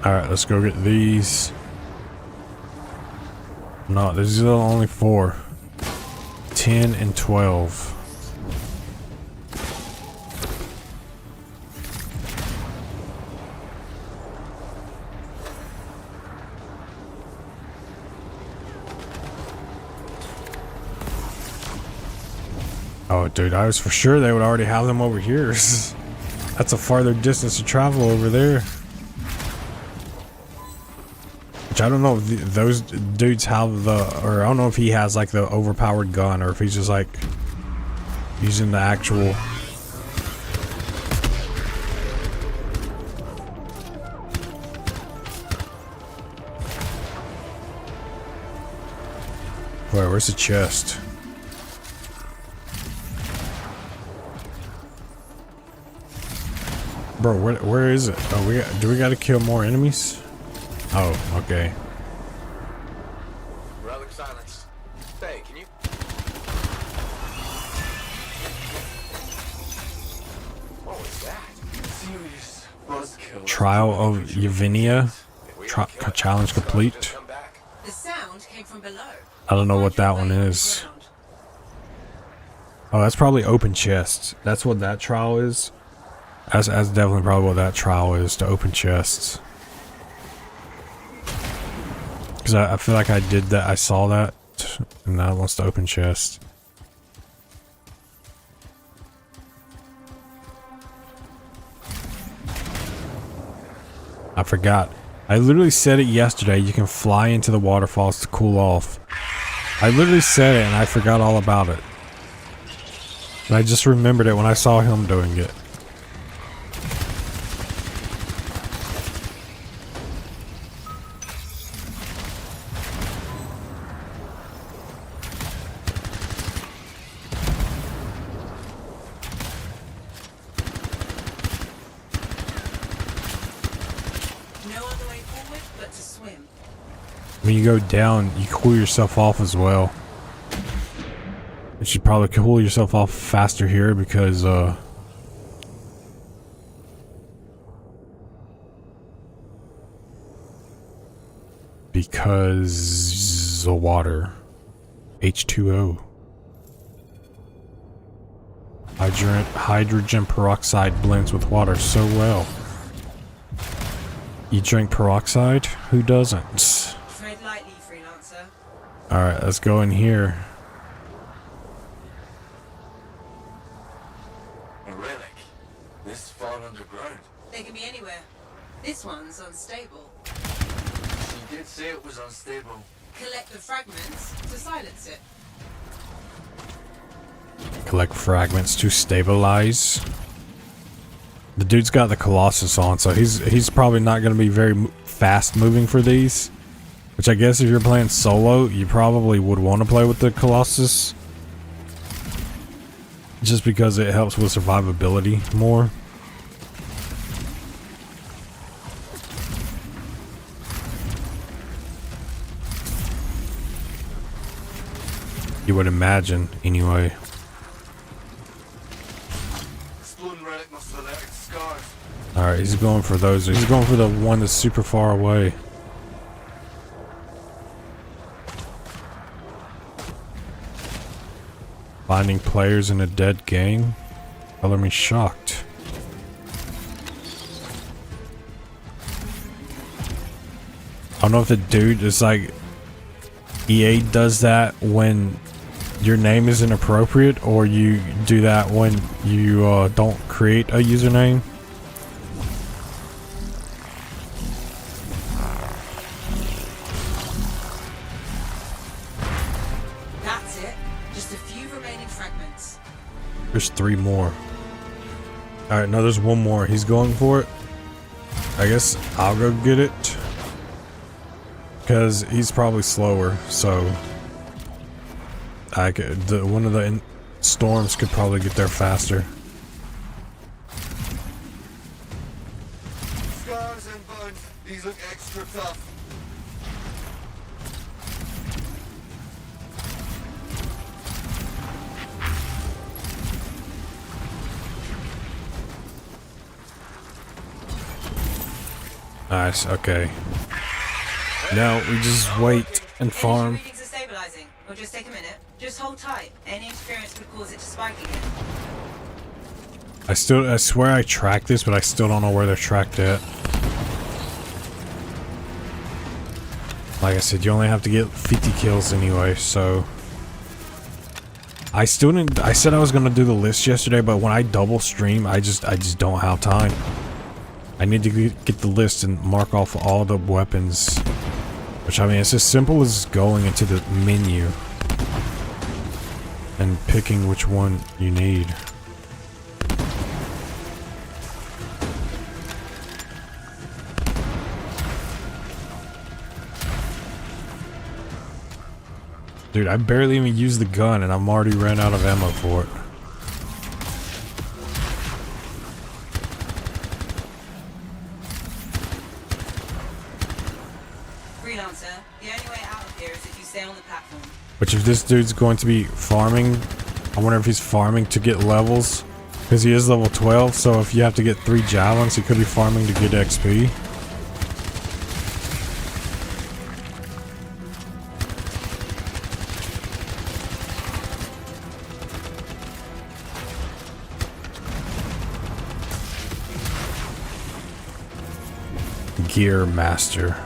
Alright, let's go get these. No, there's only 4. 10 and 12. Oh, dude, I was for sure they would already have them over here. That's a farther distance to travel over there. Which I don't know if those dudes have the, or I don't know if he has like the overpowered gun or if he's just like using the actual. Where's the chest? Bro, where is it? Oh, do we gotta kill more enemies? Oh, okay. Relic silence. Hey, can you? What was that? Serious buzzkill. Trial of Yavinia. Challenge complete. Come back. The sound came from below. I don't know what that one is. Oh, that's probably open chests. That's what that trial is. That's definitely probably what that trial is, to open chests. Because I feel like I did that, I saw that, and now it wants to open chest. I forgot. I literally said it yesterday, you can fly into the waterfalls to cool off. I literally said it and I forgot all about it. And I just remembered it when I saw him doing it. When you go down, you cool yourself off as well. You should probably cool yourself off faster here because the water. H2O. Hydrogen peroxide blends with water so well. You drink peroxide? Who doesn't? Tread lightly, freelancer. Alright, let's go in here. A relic. This far underground. They can be anywhere. This one's unstable. She did say it was unstable. Collect the fragments to silence it. Collect fragments to stabilize. The dude's got the Colossus on, so he's probably not going to be very fast moving for these. Which I guess if you're playing solo, you probably would want to play with the Colossus. Just because it helps with survivability more. You would imagine, anyway. Exploding relic must have alerted scars. Alright, he's going for those. He's going for the one that's super far away. Finding players in a dead game? Color me shocked. I don't know if the dude is like... EA does that when your name is inappropriate, or you do that when you don't create a username. That's it. Just a few remaining fragments. There's 3 more. Alright, no, there's 1 more. He's going for it. I guess I'll go get it. Because he's probably slower, so... one of the storms could probably get there faster. Scars and bones. These look extra tough. Nice, okay. Now we just wait and farm. Energy readings are stabilizing. It'll just take a minute. Just hold tight. Any interference could cause it to spike again. I swear I tracked this, but I still don't know where they're tracked at. Like I said, you only have to get 50 kills anyway, so... I still didn't... I said I was gonna do the list yesterday, but when I double stream, I just don't have time. I need to get the list and mark off all the weapons. Which, I mean, it's as simple as going into the menu and picking which one you need. Dude, I barely even used the gun and I'm already ran out of ammo for it. Freelancer, the only way out of here is if you stay on the platform. Which if this dude's going to be farming, I wonder if he's farming to get levels. Because he is level 12, so if you have to get 3 javelins, he could be farming to get XP. Gear Master.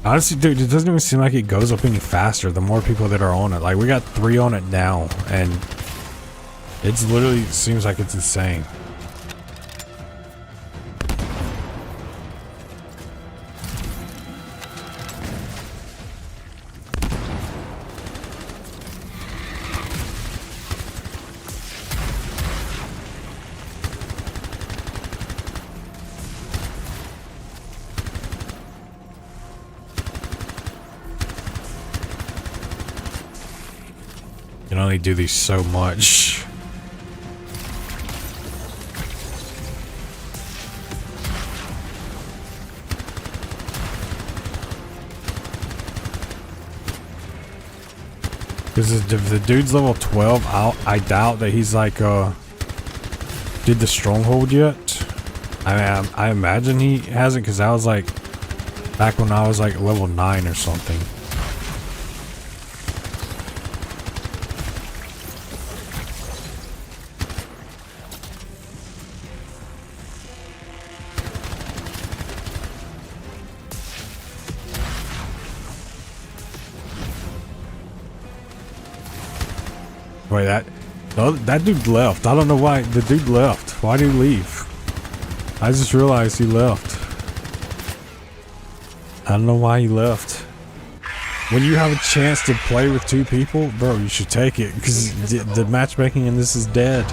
Honestly, dude, it doesn't even seem like it goes up any faster the more people that are on it. Like, we got 3 on it now, and it's literally seems like it's insane. You can only do these so much. Because if the dude's level 12, I doubt that he's like, did the stronghold yet? I imagine he hasn't, because I was like, back when I was like level 9 or something. Wait, that dude left. I don't know why the dude left. Why did he leave? I just realized he left. I don't know why he left. When you have a chance to play with 2 people, bro, you should take it, because the matchmaking in this is dead.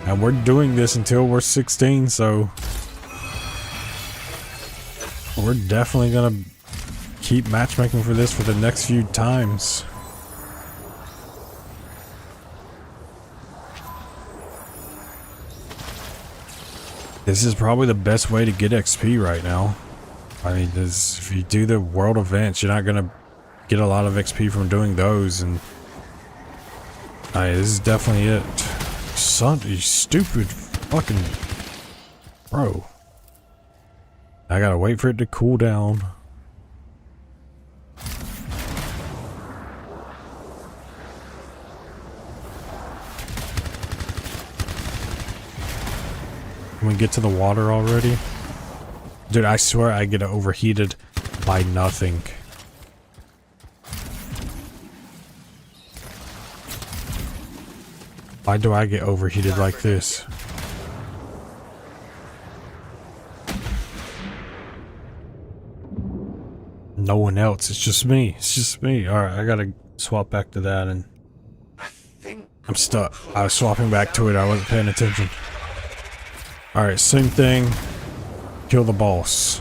And we're doing this until we're 16, so we're definitely gonna keep matchmaking for this for the next few times. This is probably the best way to get XP right now. I mean, if you do the world events, you're not gonna get a lot of XP from doing those, and this is definitely it. Son, you stupid fucking bro. I gotta wait for it to cool down. Can we get to the water already? Dude, I swear I get overheated by nothing. Why do I get overheated like this? No one else. It's just me. It's just me. Alright, I gotta swap back to that, and I'm stuck. I was swapping back to it. I wasn't paying attention. Alright, same thing. Kill the boss.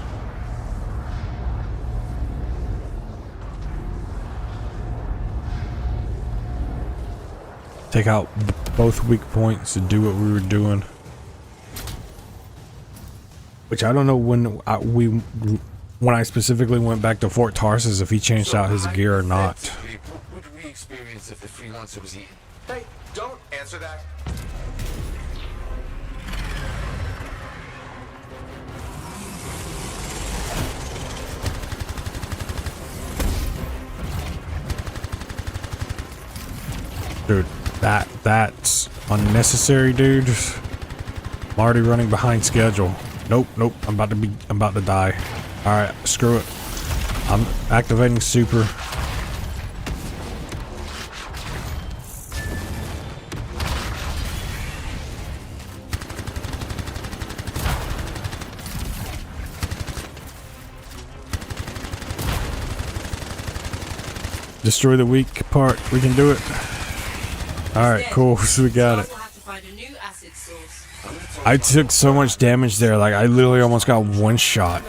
Take out both weak points and do what we were doing. Which I don't know when I specifically went back to Fort Tarsus if he changed out his gear or not. What would we experience if the freelancer was eaten? Hey, don't answer that. Dude, that's unnecessary, dude. I'm already running behind schedule. Nope, I'm about to die. Alright, screw it. I'm activating super. Destroy the weak part. We can do it. Alright, cool. So we got it. I took so much damage there. Like, I literally almost got one shot.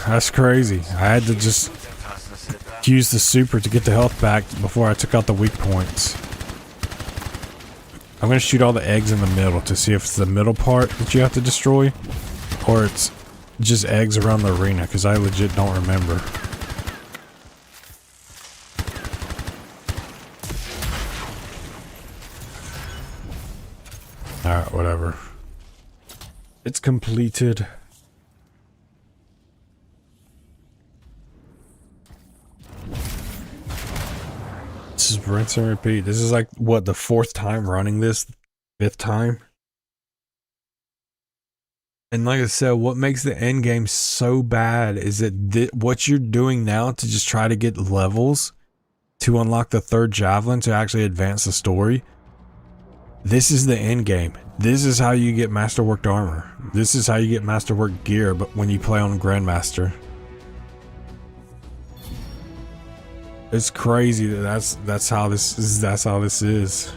That's crazy. I had to just use the super to get the health back before I took out the weak points. I'm going to shoot all the eggs in the middle to see if it's the middle part that you have to destroy, or it's just eggs around the arena, because I legit don't remember. Alright, whatever. It's completed. This is rinse and repeat. This is like, what, the 4th time running this? 5th time? And like I said, what makes the end game so bad is that what you're doing now to just try to get levels to unlock the 3rd javelin to actually advance the story. This is the end game. This is how you get masterworked armor. This is how you get masterwork gear, but when you play on Grandmaster. It's crazy that that's how this is.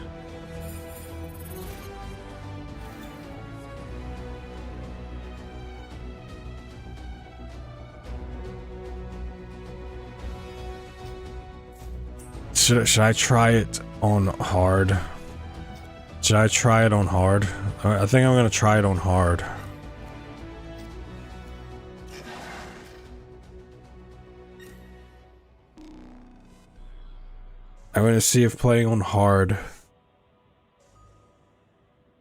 Should I try it on hard? Should I try it on hard? I think I'm gonna try it on hard. I'm going to see if playing on hard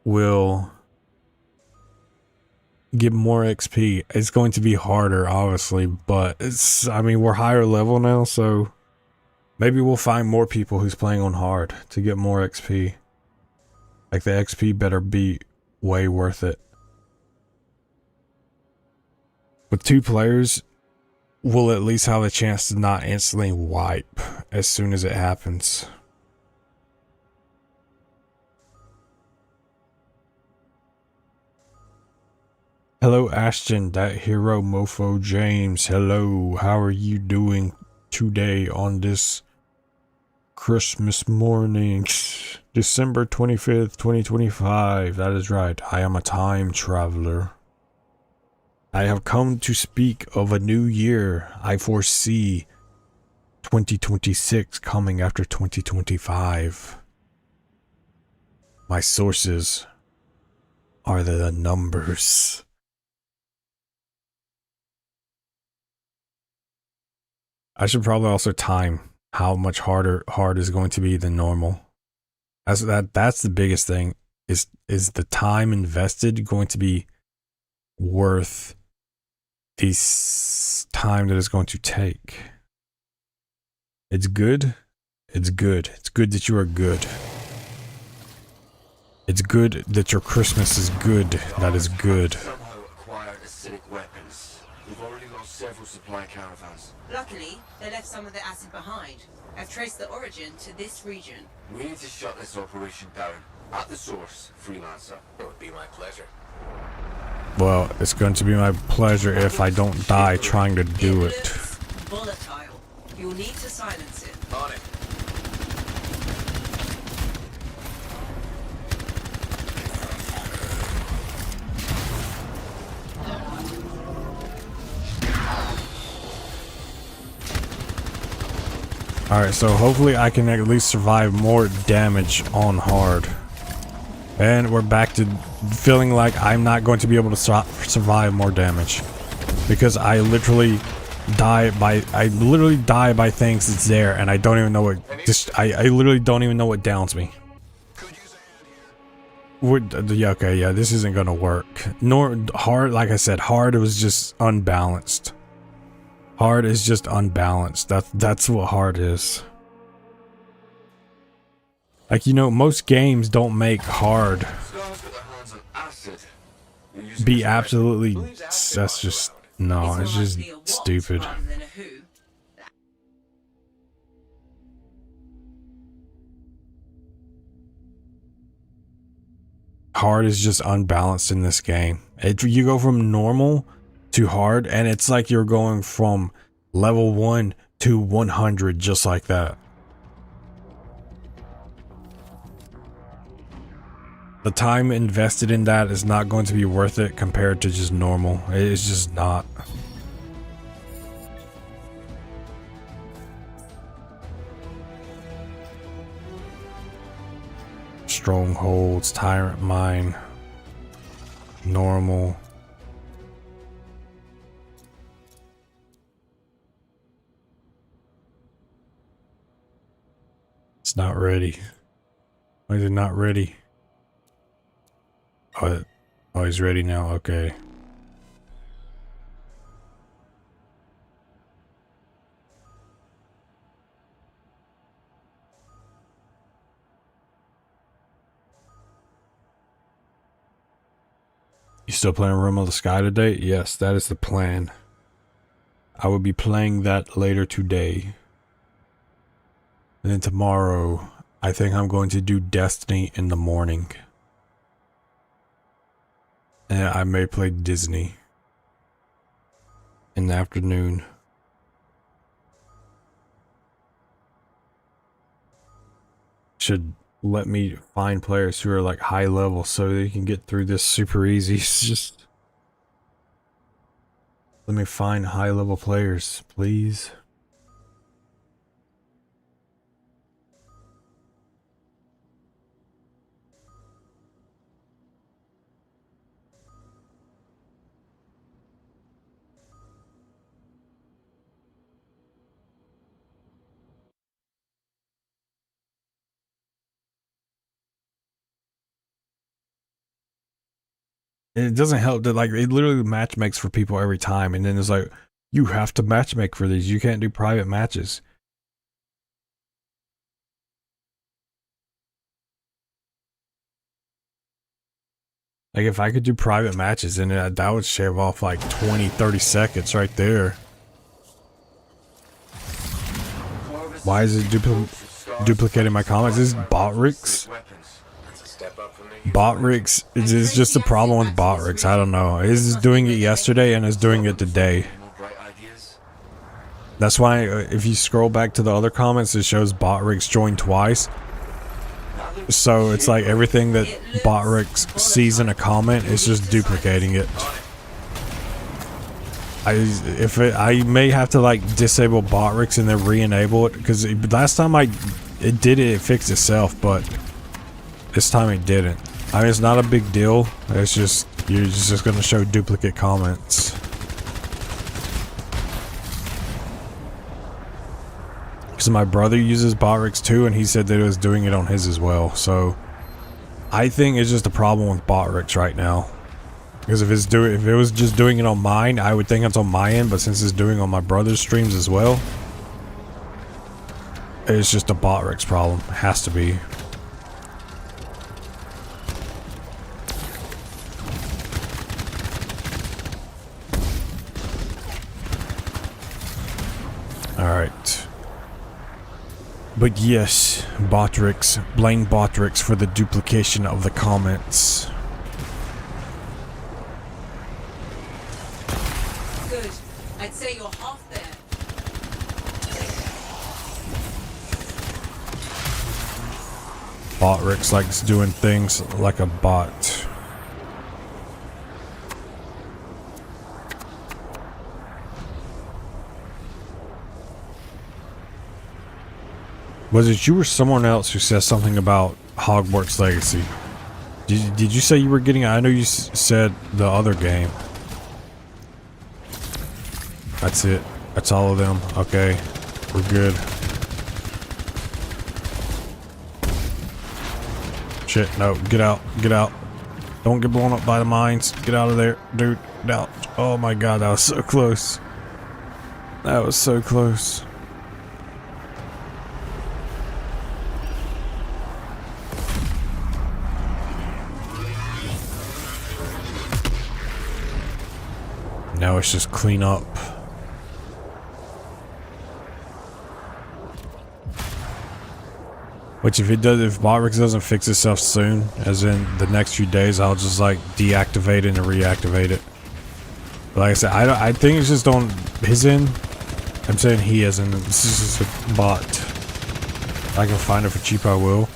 will give more XP. It's going to be harder, obviously, but I mean, we're higher level now, so maybe we'll find more people who's playing on hard to get more XP. Like, the XP better be way worth it. With 2 players, we'll at least have a chance to not instantly wipe as soon as it happens. Hello, Ashton, that hero mofo James. Hello, how are you doing today on this Christmas morning? December 25th, 2025. That is right. I am a time traveler. I have come to speak of a new year. I foresee 2026 coming after 2025. My sources are the numbers. I should probably also time how much hard is going to be than normal. That's the biggest thing. Is the time invested going to be worth the time that it's going to take? It's good. It's good. It's good that you are good. It's good that your Christmas is good. That is good. Somehow acquired acidic weapons. We've already lost several supply caravans. Luckily, they left some of the acid behind. I've traced the origin to this region. We need to shut this operation down. At the source, Freelancer. It would be my pleasure. Well, it's going to be my pleasure if I don't die trying to do it. looks volatile. You'll need to silence it. On it. Alright, so hopefully I can at least survive more damage on hard. And we're back to feeling like I'm not going to be able to survive more damage. Because I literally die by things that's there, and I don't even know what I literally don't even know what downs me. Yeah, this isn't gonna work. Nor hard, like I said, hard was just unbalanced. Hard is just unbalanced. That's what hard is. Like, you know, most games don't make hard Scar's got their hands on acid. be absolutely. That's just no. It's just stupid. Rather than a who. Hard is just unbalanced in this game. You go from normal to hard, and it's like you're going from level 1 to 100 just like that. The time invested in that is not going to be worth it compared to just normal. It's just not. Strongholds, Tyrant Mine, normal. It's not ready. Why is it not ready? Oh, he's ready now. Okay. You still playing Realm of the Sky today? Yes, that is the plan. I will be playing that later today. And then tomorrow, I think I'm going to do Destiny in the morning. And I may play Disney in the afternoon. Should let me find players who are like high level so they can get through this super easy. It's just let me find high level players, please. It doesn't help that like it literally match makes for people every time, and then it's like you have to match make for these. You can't do private matches. Like if I could do private matches, then that would shave off like 20-30 seconds right there. Why is it duplicating my comments? This is Botrix. Botrix is just a problem with Botrix. I don't know. It's doing it yesterday and it's doing it today. That's why if you scroll back to the other comments, it shows Botrix joined twice. So it's like everything that Botrix sees in a comment is just duplicating it. I may have to like disable Botrix and then re-enable it, because last time it did it fixed itself, but this time it didn't. I mean, it's not a big deal. It's just you're just gonna show duplicate comments. Because my brother uses Botrix too, and he said that it was doing it on his as well. So I think it's just a problem with Botrix right now. Because if it was just doing it on mine, I would think it's on my end. But since it's doing it on my brother's streams as well, it's just a Botrix problem. It has to be. Alright. But yes, Botrix. Blame Botrix for the duplication of the comments. Good. I'd say you're half there. Botrix likes doing things like a bot. Was it you or someone else who said something about Hogwarts Legacy? Did you say you were getting? I know you said the other game. That's it. That's all of them. Okay, we're good. Shit, no, get out, get out. Don't get blown up by the mines. Get out of there, dude. Get out. Oh my god, that was so close. That was so close. Now it's just clean up. Which if Botrix doesn't fix itself soon, as in the next few days, I'll just like deactivate it and reactivate it. But like I said, I think it's just on his end. I'm saying he isn't. This is just a bot. If I can find it for cheap, I will.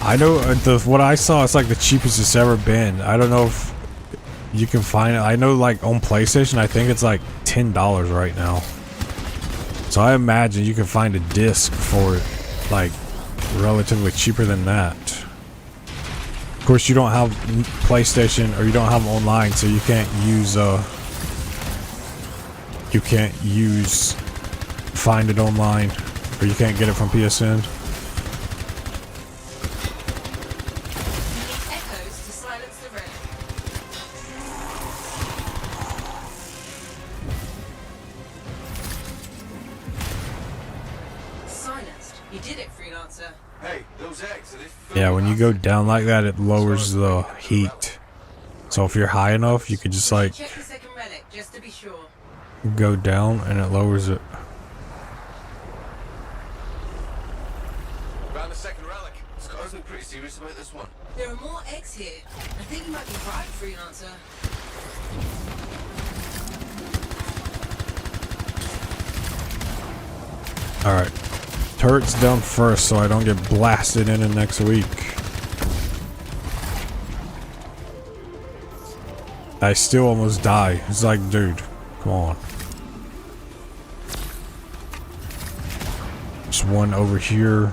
I know what I saw, it's like the cheapest it's ever been. I don't know if you can find it. I know like on PlayStation, I think it's like $10 right now. So I imagine you can find a disc for it like relatively cheaper than that. Of course, you don't have PlayStation or you don't have online, so you can't use find it online, or you can't get it from PSN. Echoes to silence the relic. Silenced. You did it, freelancer. Hey, those eggs, are they Yeah, when you go down like that, it lowers the heat. So if you're high enough, you could just like Check the second relic, just to be sure. go down and it lowers it. Found the second relic. Scars look pretty serious about this one. There are more eggs here. I think you might be right, freelancer. Alright. Turret's down first so I don't get blasted in it next week. I still almost die. It's like, dude, come on. There's one over here.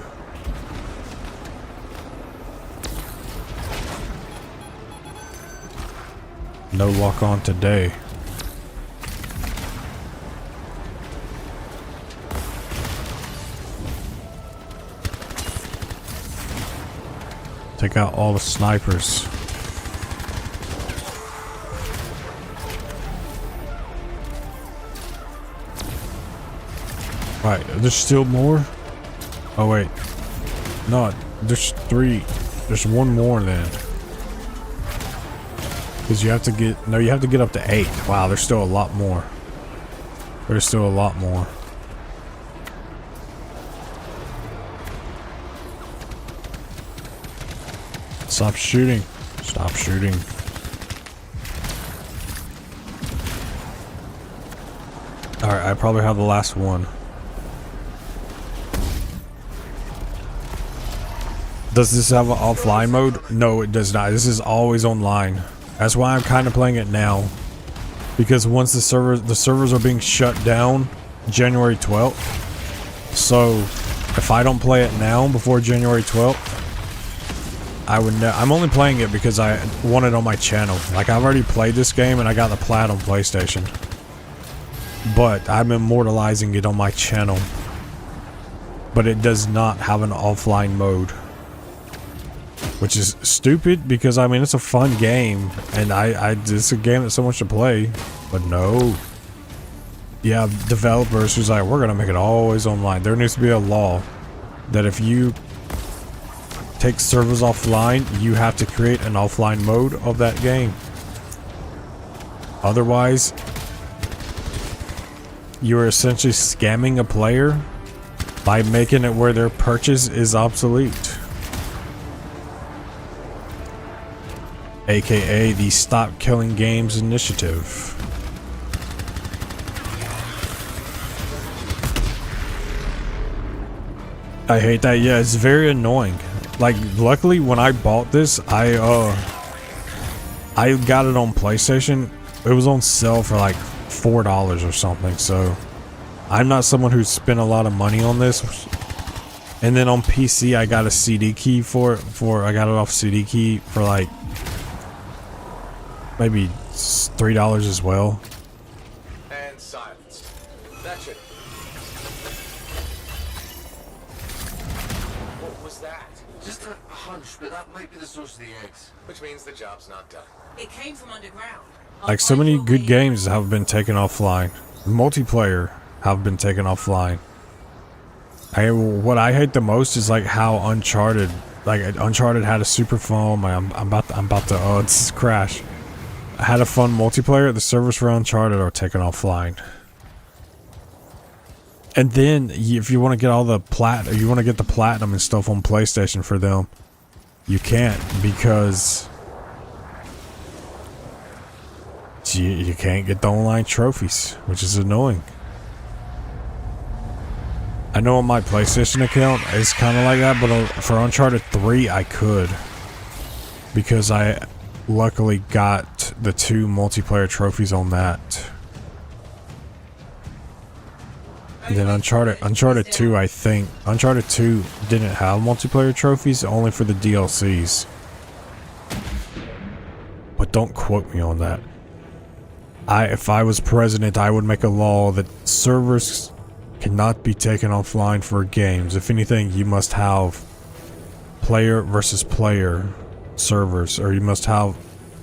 No luck on today. Take out all the snipers. Right, there's still more? Oh wait. No, there's 3. There's one more then. Because you have to get, no, you have to get up to 8. Wow, there's still a lot more. There's still a lot more. Stop shooting. Stop shooting. Alright, I probably have the last one. Does this have an offline mode? No, it does not. This is always online. That's why I'm kind of playing it now. Because once the servers are being shut down January 12th. So if I don't play it now before January 12th, I'm only playing it because I want it on my channel. Like, I've already played this game and I got the plat on PlayStation. But I'm immortalizing it on my channel. But it does not have an offline mode. Which is stupid because, I mean, it's a fun game. And it's a game that someone should play. But no. Yeah, developers who's like, we're going to make it always online. There needs to be a law that if you take servers offline, you have to create an offline mode of that game. Otherwise, you are essentially scamming a player by making it where their purchase is obsolete. AKA the Stop Killing Games initiative. I hate that. Yeah, it's very annoying. Like, luckily when I bought this, I got it on PlayStation. It was on sale for like $4 or something. So I'm not someone who spent a lot of money on this. And then on PC, I got a CD key for it. I got it off CD key for like maybe $3 as well. And silence. That's it. What was that? Just a hunch, but that might be the source of the eggs. Which means the job's not done. It came from underground. Like, so many good games have been taken offline. Multiplayer have been taken offline. What I hate the most is like how Uncharted had a super fun. I'm about to it's crash. I had a fun multiplayer. The servers for Uncharted are taken offline. And then if you want to get all the you want to get the platinum and stuff on PlayStation for them, you can't because you can't get the online trophies, which is annoying. I know on my PlayStation account it's kind of like that, but for Uncharted 3 I could, because I luckily got the 2 multiplayer trophies on that. And then Uncharted 2, I think Uncharted 2 didn't have multiplayer trophies, only for the DLCs. But don't quote me on that. If I was president, I would make a law that servers cannot be taken offline for games. If anything, you must have player versus player servers, or you must have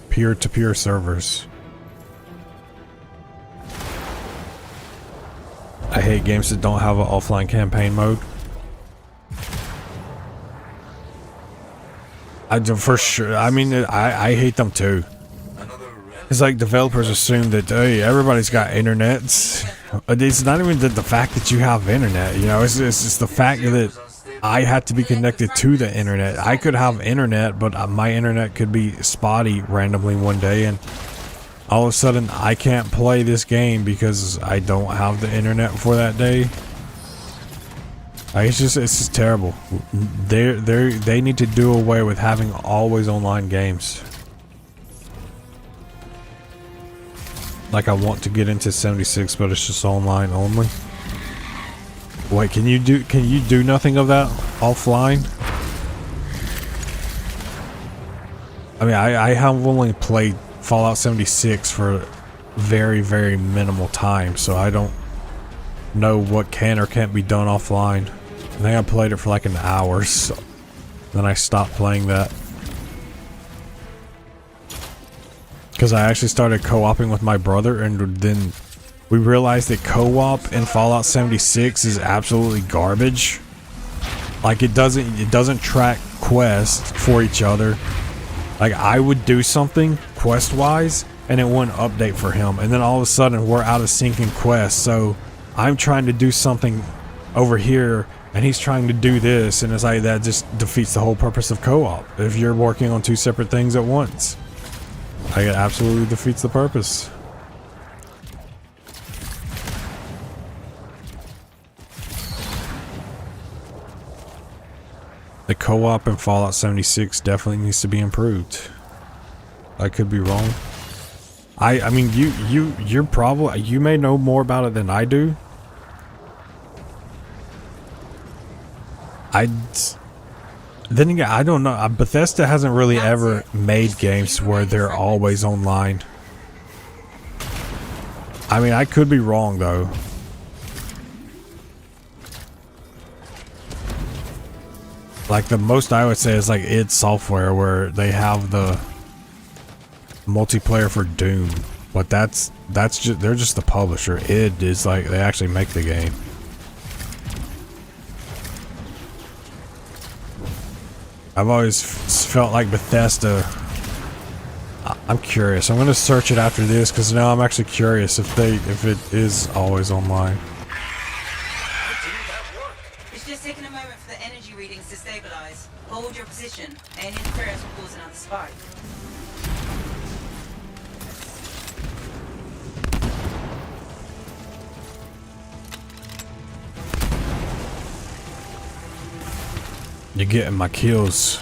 peer-to-peer servers. I hate games that don't have an offline campaign mode. For sure. I mean, I hate them too. It's like developers assume that, hey, everybody's got internets. It's not even the fact that you have internet, you know, it's just the fact that I had to be connected to the internet. I could have internet, but my internet could be spotty randomly one day, and all of a sudden I can't play this game because I don't have the internet for that day. It's just terrible. They need to do away with having always online games. Like, I want to get into 76, but it's just online only. Wait, can you do nothing of that offline? I mean, I have only played Fallout 76 for very, very minimal time, so I don't know what can or can't be done offline. I think I played it for like an hour, so then I stopped playing that. Because I actually started co-oping with my brother, and then we realized that co-op in Fallout 76 is absolutely garbage. Like it doesn't track quests for each other. Like I would do something quest wise and it wouldn't update for him, and then all of a sudden we're out of sync in quests. So I'm trying to do something over here and he's trying to do this, and it's like that just defeats the whole purpose of co-op if you're working on two separate things at once. Like it absolutely defeats the purpose. The co-op in Fallout 76 definitely needs to be improved. I could be wrong. I mean you're probably, you may know more about it than I do. Then again, I don't know. Bethesda hasn't really ever made games where they're always online. I mean, I could be wrong though. Like the most I would say is like id Software, where they have the multiplayer for Doom, but that's just, they're just the publisher. Id is like they actually make the game. I've always felt like Bethesda. I'm curious. I'm gonna search it after this because now I'm actually curious if it is always online. It's just taking a moment for the energy readings to stabilize. Hold your position. Any interference will cause another spike. You're getting my kills.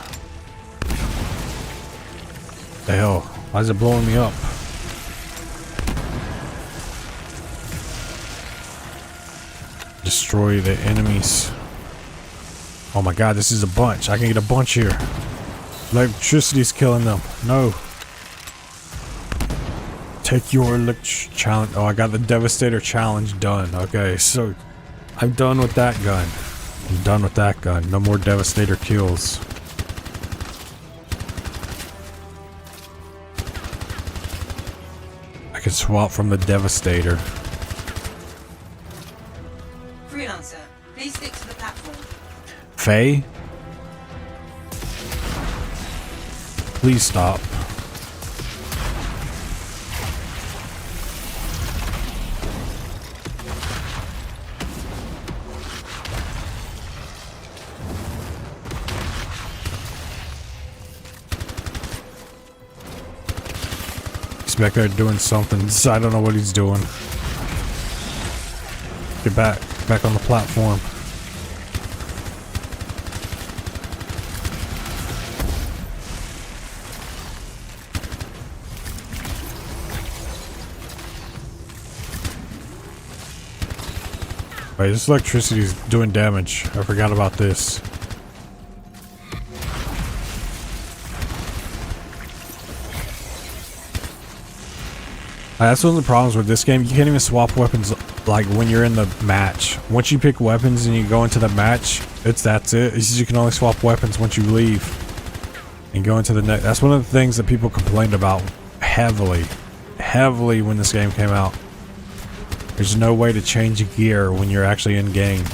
The hell? Why is it blowing me up? Destroy the enemies. Oh my god, this is a bunch. I can get a bunch here. Electricity's killing them. No. Take your challenge. Oh, I got the Devastator challenge done. Okay, so I'm done with that gun. I'm done with that gun. No more Devastator kills. I can swap from the Devastator. Freelancer, please stick to the platform. Faye? Please stop. He's back there doing something. I don't know what he's doing. Get back on the platform. Wait, this electricity is doing damage. I forgot about this. That's one of the problems with this game. You can't even swap weapons like when you're in the match. Once you pick weapons and you go into the match, that's it. It's just you can only swap weapons once you leave and go into the next. That's one of the things that people complained about heavily when this game came out. There's no way to change gear when you're actually in game.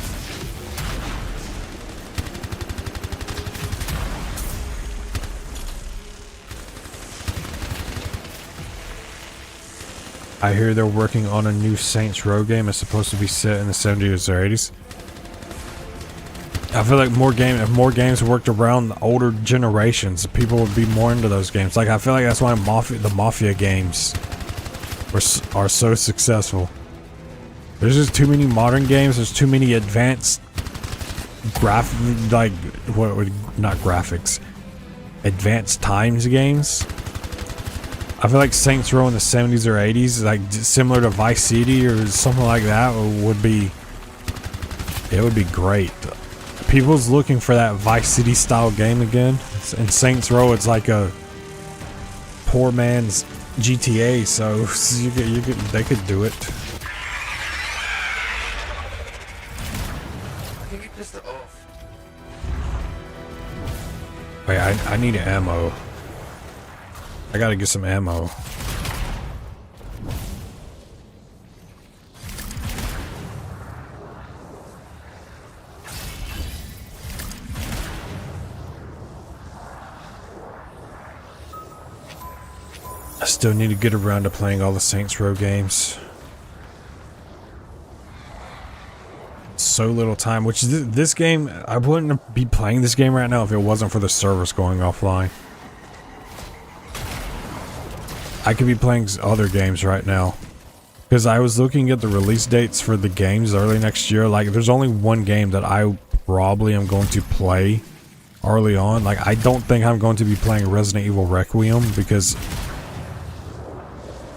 I hear they're working on a new Saints Row game. It's supposed to be set in the 70s or 80s. I feel like if more games worked around the older generations, people would be more into those games. Like I feel like that's why the Mafia games are so successful. There's just too many modern games. There's too many advanced not graphics, advanced times games. I feel like Saints Row in the 70s or 80s, like similar to Vice City or something like that, would be great. People's looking for that Vice City style game again. In Saints Row, it's like a poor man's GTA, so they could do it. Wait, I need ammo. I gotta get some ammo. still need to get around to playing all the Saints Row games. So little time, which this game, I wouldn't be playing this game right now if it wasn't for the servers going offline. I could be playing other games right now. Because I was looking at the release dates for the games early next year. Like, there's only one game that I probably am going to play early on. Like, I don't think I'm going to be playing Resident Evil Requiem, because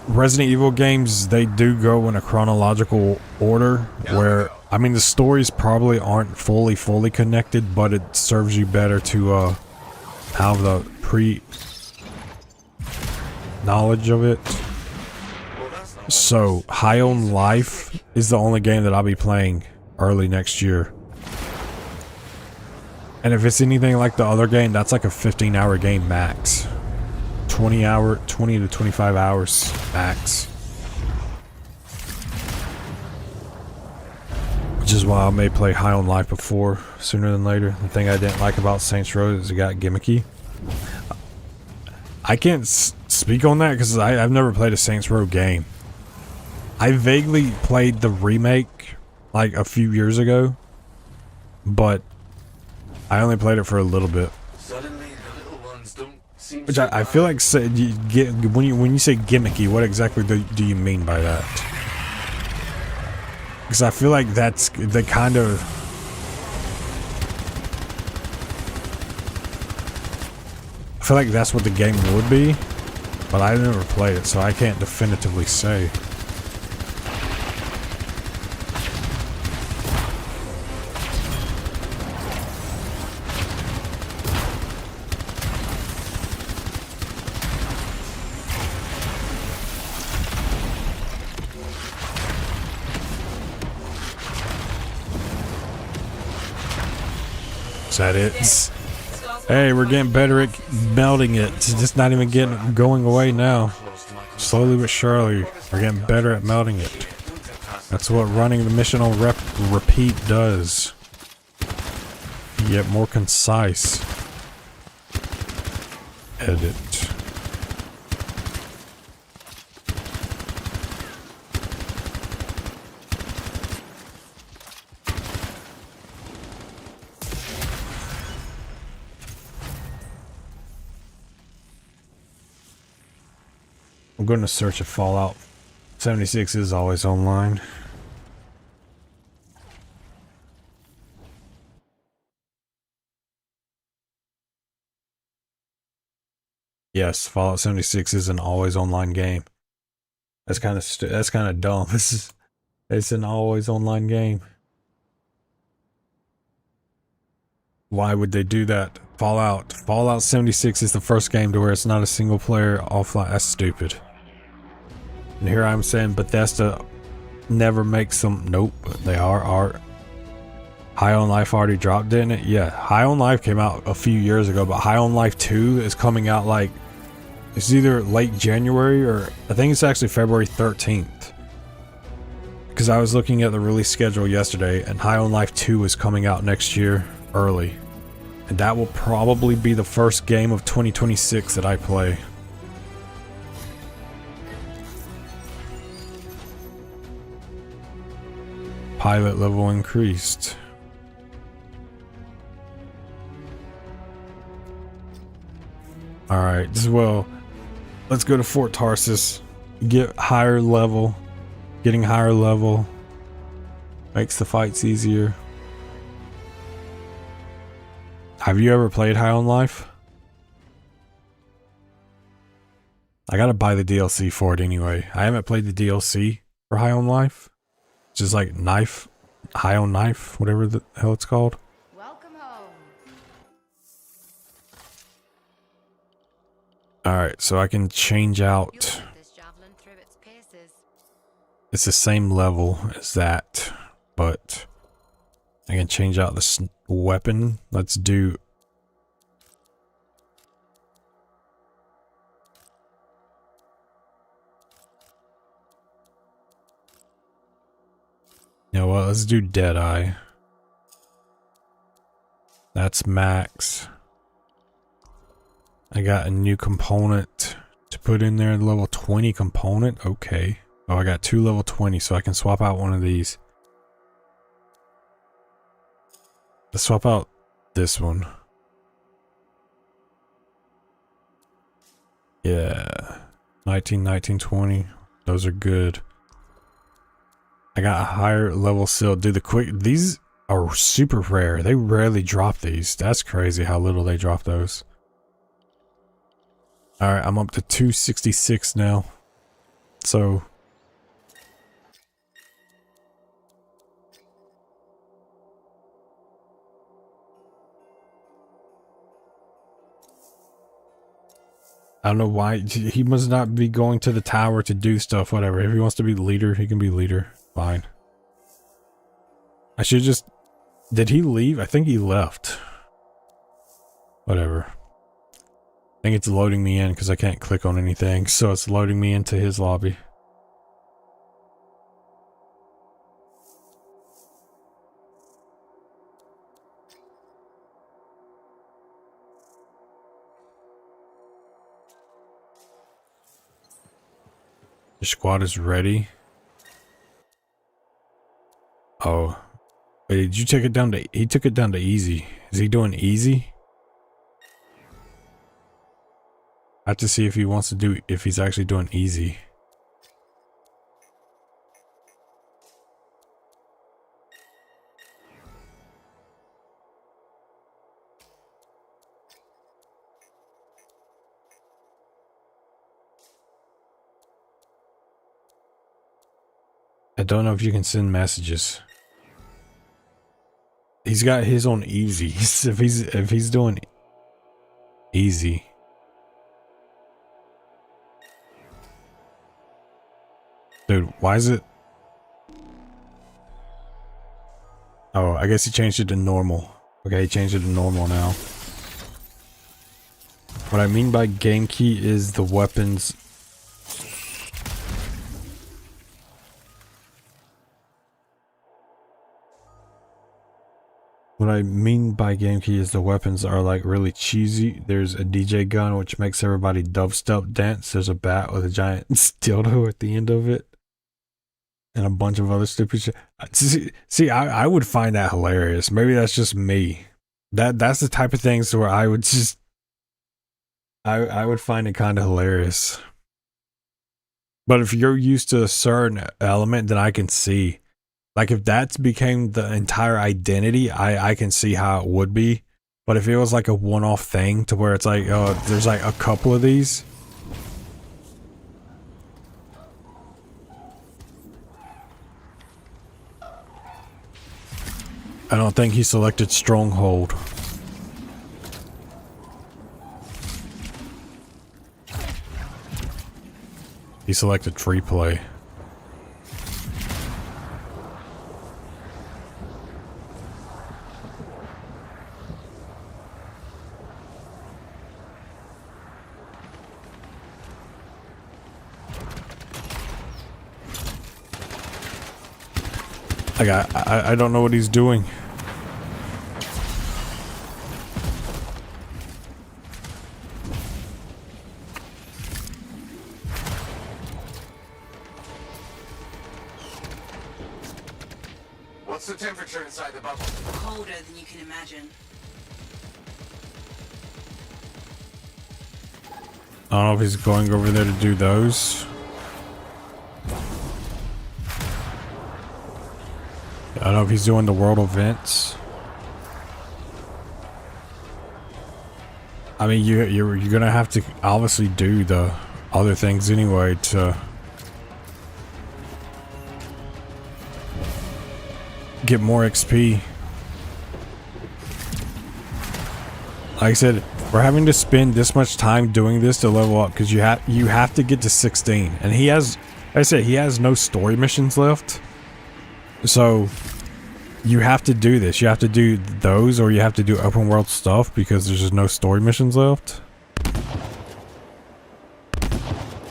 Resident Evil games, they do go in a chronological order where, I mean, the stories probably aren't fully connected, but it serves you better to have the knowledge of it. So, High on Life is the only game that I'll be playing early next year. And if it's anything like the other game, that's like a 15-hour game max. 20 to 25 hours max. Which is why I may play High on Life before, sooner than later. The thing I didn't like about Saints Row is it got gimmicky. I can't speak on that because I've never played a Saints Row game. I vaguely played the remake like a few years ago, but I only played it for a little bit. Suddenly, the little ones don't seem Which I feel like when you say gimmicky, what exactly do you mean by that? Because I feel like that's the kind of... I feel like that's what the game would be, but I never played it, so I can't definitively say. Is that it? Hey, we're getting better at melting it. It's just not even going away now. Slowly but surely, we're getting better at melting it. That's what running the mission on repeat does. You get more concise. Edit. I'm going to search if Fallout 76 is always online. Yes, Fallout 76 is an always online game. That's kind of dumb. It's an always online game. Why would they do that? Fallout 76 is the first game to where it's not a single player offline. That's stupid. And here I'm saying Bethesda never makes them. Nope, they are. High on Life already dropped, didn't it? Yeah, High on Life came out a few years ago, but High on Life 2 is coming out like, it's either late January or I think it's actually February 13th. Because I was looking at the release schedule yesterday, and High on Life 2 is coming out next year early. And that will probably be the first game of 2026 that I play. Pilot level increased. Alright, well, let's go to Fort Tarsus. Get higher level. Getting higher level makes the fights easier. Have you ever played High on Life? I gotta buy the DLC for it anyway. I haven't played the DLC for High on Life. Which is like High on Knife, whatever the hell it's called. Welcome home. Alright, so I can change out. This javelin through its paces. It's the same level as that, but I can change out this weapon. Let's do... You know what, let's do Deadeye. That's max. I got a new component to put in there the level 20 component. Okay. Oh, I got 2 level 20, so I can swap out one of these. Let's swap out this one. Yeah. 19, 19, 20. Those are good. I got a higher level seal. Dude, these are super rare. They rarely drop these. That's crazy how little they drop those. Alright, I'm up to 266 now. So I don't know why. He must not be going to the tower to do stuff, whatever. If he wants to be leader, he can be leader. Fine. I should just... Did he leave? I think he left. Whatever. I think it's loading me in because I can't click on anything. So it's loading me into his lobby. The squad is ready. Oh. Wait, did you take it down to... He took it down to easy. Is he doing easy? I have to see if he wants to do... If he's actually doing easy. I don't know if you can send messages. He's got his on easy. If he's doing easy. Dude, why is it? Oh, I guess he changed it to normal. Okay, he changed it to normal now. What I mean by game key is the weapons. What I mean by game key is the weapons are like really cheesy. There's a DJ gun which makes everybody dubstep dance. There's a bat with a giant dildo at the end of it. And a bunch of other stupid shit. See, I would find that hilarious. Maybe that's just me. That's the type of things where I would just... I would find it kind of hilarious. But if you're used to a certain element, then I can see. Like, if that became the entire identity, I can see how it would be. But if it was like a one-off thing to where it's like, oh, there's like a couple of these. I don't think he selected Stronghold. He selected Free Play. I don't know what he's doing. What's the temperature inside the bubble? Colder than you can imagine. I don't know if he's going over there to do those. I don't know if he's doing the world events. I mean, you're gonna have to obviously do the other things anyway to get more XP. Like I said, we're having to spend this much time doing this to level up because you have to get to 16, and he has, like I said, he has no story missions left. So you have to do this. You have to do those, or you have to do open world stuff because there's just no story missions left.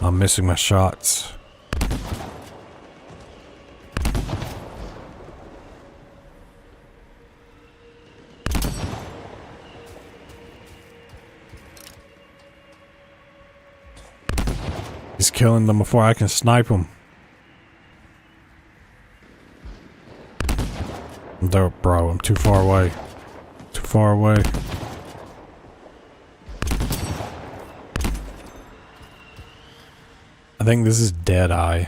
I'm missing my shots. killing them before I can snipe them. No, bro, I'm too far away. Too far away. I think this is Deadeye.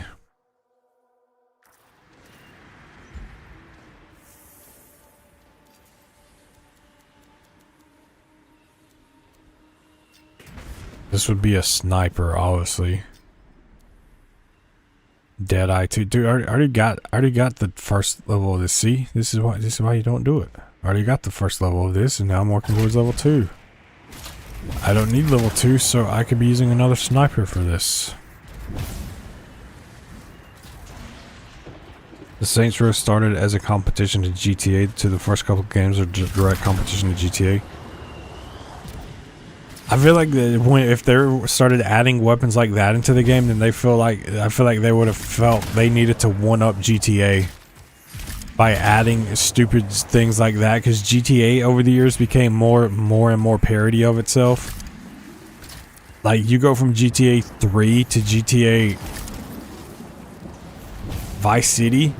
This would be a sniper, obviously. Deadeye 2. Dude, I already got the first level of this. See? This is why you don't do it. I already got the first level of this, and now I'm working towards level 2. I don't need level 2, so I could be using another sniper for this. The Saints Row started as a competition to GTA, to the first couple games are direct competition to GTA. I feel like if they started adding weapons like that into the game, then I feel like they would have felt they needed to one up GTA by adding stupid things like that, because GTA over the years became more and more parody of itself. Like, you go from GTA 3 to GTA Vice City,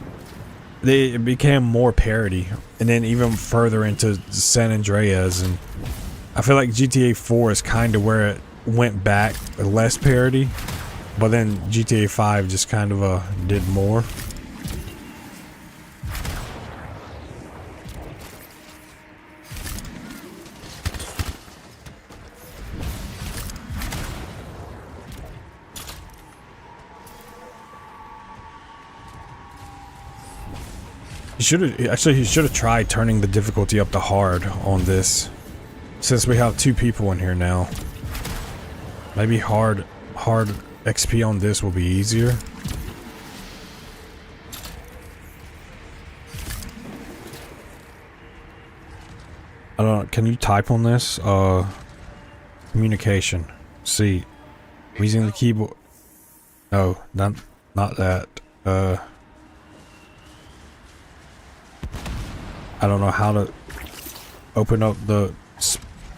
it became more parody, and then even further into San Andreas, and I feel like GTA 4 is kind of where it went back, less parody, but then GTA 5 just kind of did more. He should have tried turning the difficulty up to hard on this. Since we have 2 people in here now, maybe hard XP on this will be easier. I don't know, can you type on this? Communication. See, using the keyboard. No, not that. I don't know how to open up the.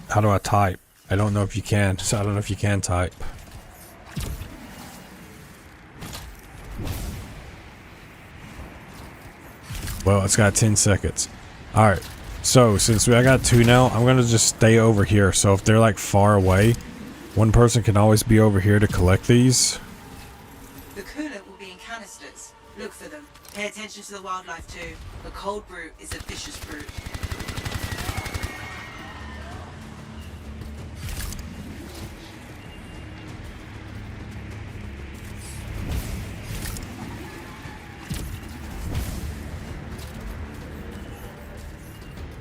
How do I type? I don't know if you can. So I don't know if you can type. Well, it's got 10 seconds. Alright. So, since I got 2 now, I'm gonna just stay over here. So if they're like far away, one person can always be over here to collect these. The coolant will be in canisters. Look for them. Pay attention to the wildlife too. A cold brute is a vicious brute.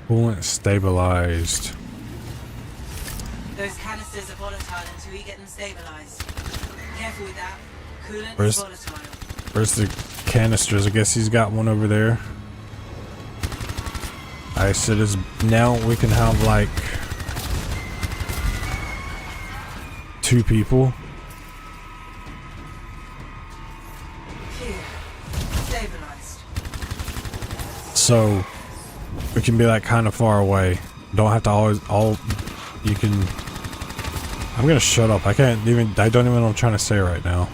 Coolant stabilized. Those canisters are volatile until you get them stabilized. Careful with that. Coolant Where's- is volatile. Where's the canisters? I guess he's got one over there. I said now we can have like 2 people. Here. Stabilized. So we can be like kind of far away. Don't have to always you can. I'm gonna shut up. I don't even know what I'm trying to say right now.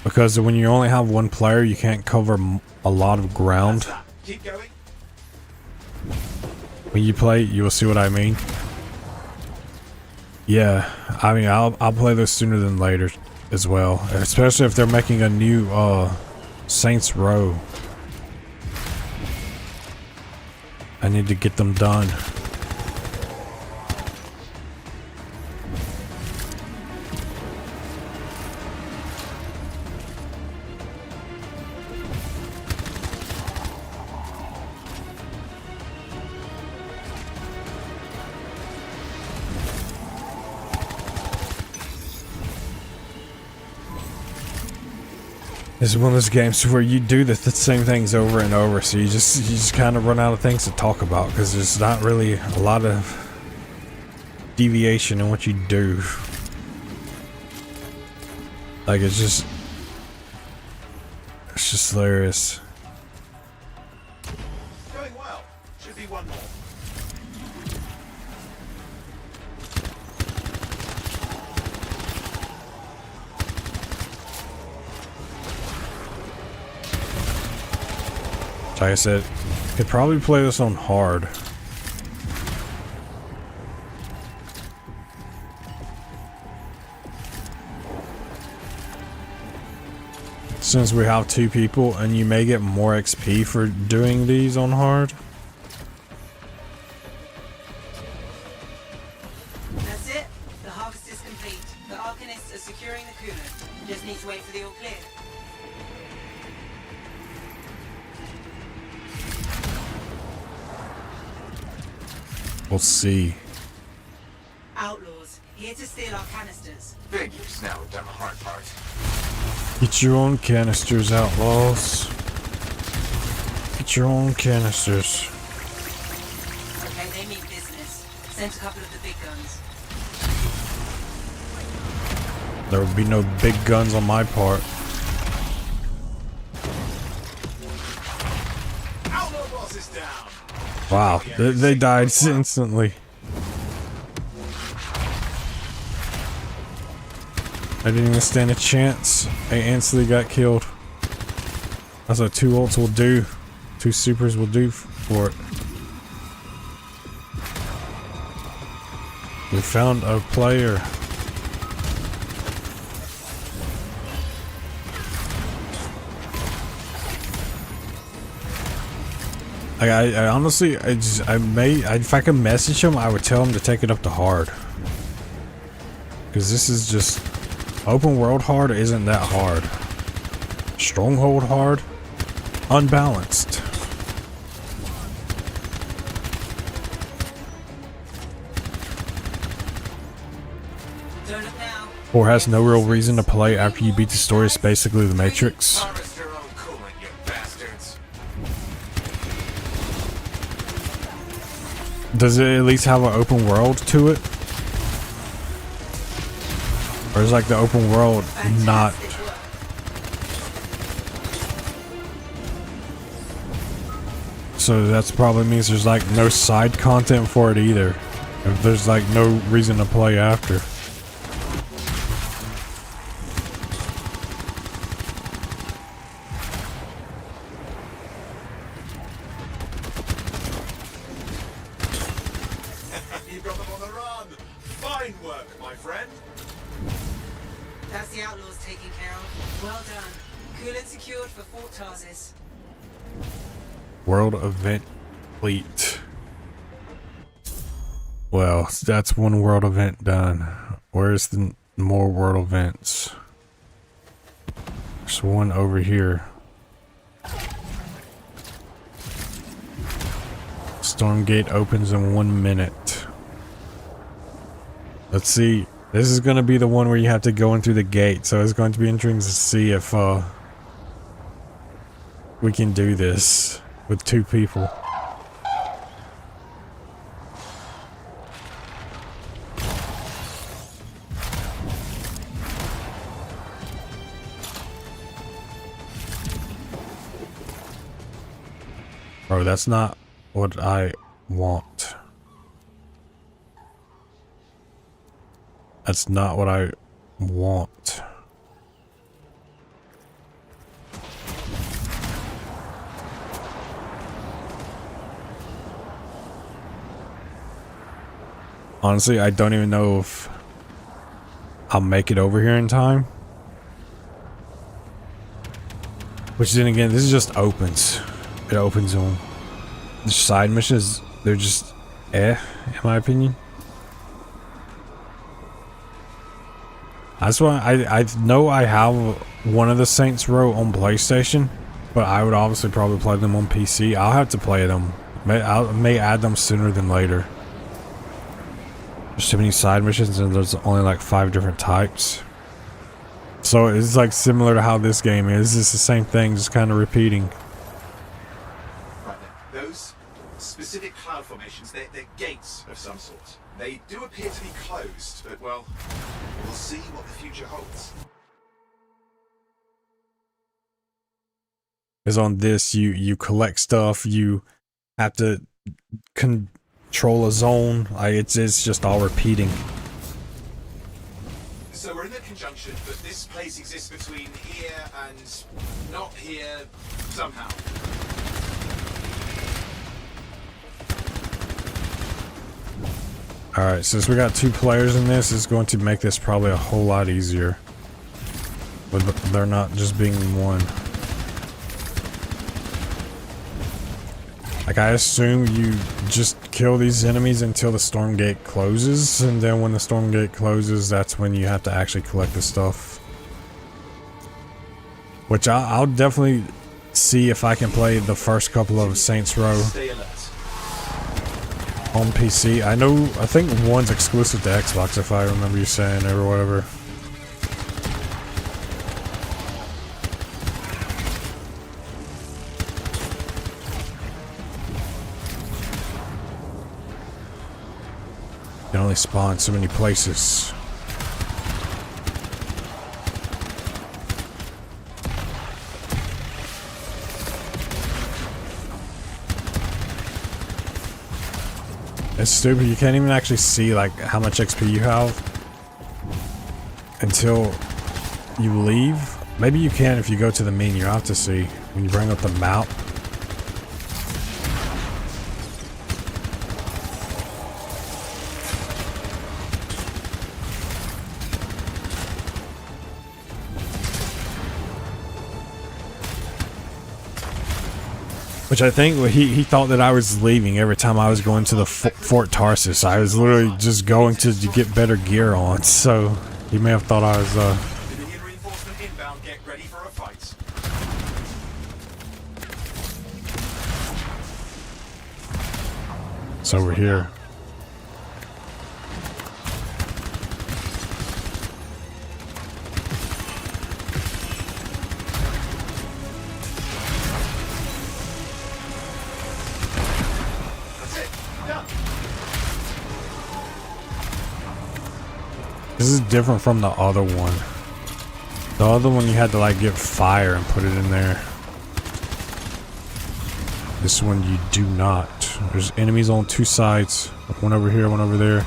Because when you only have 1 player, you can't cover a lot of ground. Keep going. When you play, you will see what I mean. Yeah, I mean, I'll play this sooner than later as well. Especially if they're making a new Saints Row. I need to get them done. This is one of those games where you do the same things over and over, so you just kind of run out of things to talk about because there's not really a lot of deviation in what you do. Like, it's just hilarious. Going well. Should be one more. Like I said, could probably play this on hard. Since we have 2 people, and you may get more XP for doing these on hard. That's it. The harvest is complete. The Arcanists are securing the cooler. Just need to wait for the all clear. We'll see. Outlaws, here to steal our canisters. Figures, now we've done the hard part. Get your own canisters, outlaws. Get your own canisters. Okay, they mean business. Sent a couple of the big guns. There would be no big guns on my part. Outlaw boss is down. Wow, they died instantly. I didn't even stand a chance. I instantly got killed. That's what 2 ults will do. 2 supers will do for it. We found a player. I honestly, if I could message him, I would tell him to take it up to hard. Because this is just, open world hard isn't that hard. Stronghold hard, unbalanced. Don't look now. Or has no real reason to play after you beat the story. It's basically the Matrix. Harvest your own coolant, you bastards. Does it at least have an open world to it? Or is like the open world not? Fantastic work. So that's probably means there's like no side content for it either. If there's like no reason to play after. You've got them on the run. Fine work, my friend. That's the outlaws taken care of. Well done. Coolant secured for Fort Tarsis. World event complete. Well, that's one world event done. Where's the more world events? There's one over here. Stormgate opens in 1 minute. Let's see. This is going to be the one where you have to go in through the gate. So it's going to be interesting to see if we can do this with 2 people. Bro, that's not what I want. That's not what I want. Honestly, I don't even know if I'll make it over here in time. Which then again, this is just opens. It opens them. The side missions, they're just in my opinion. That's why I know I have one of the Saints Row on PlayStation, but I would obviously probably play them on PC. I'll have to play them. I may add them sooner than later. There's too many side missions and there's only like 5 different types. So it's like similar to how this game is. It's the same thing, just kind of repeating. Right then. Those specific cloud formations, they're gates of some sort. They do appear to be closed, but well, we'll see what the future holds. is on this. You collect stuff. You have to control a zone. It's just all repeating. So we're in the conjunction, but this place exists between here and not here somehow. Alright, since we got 2 players in this, it's going to make this probably a whole lot easier. With they're not just being one. Like, I assume you just kill these enemies until the storm gate closes, and then when the storm gate closes, that's when you have to actually collect the stuff. Which I'll definitely see if I can play the first couple of Saints Row Stay alert. on PC. I think one's exclusive to Xbox, if I remember you saying, or whatever. You can only spawn so many places. It's stupid. You can't even actually see like how much XP you have until you leave. Maybe you can if you go to the menu. I'll have to see when you bring up the map. Which I think he thought that I was leaving every time I was going to the Fort Tarsus. I was literally just going to get better gear on, so he may have thought I was Dominion reinforcement inbound. Get ready for a fight. it's over here. That's it. Done. This is different from the other one. The other one you had to like get fire and put it in there. This one you do not. There's enemies on 2 sides. One over here, one over there.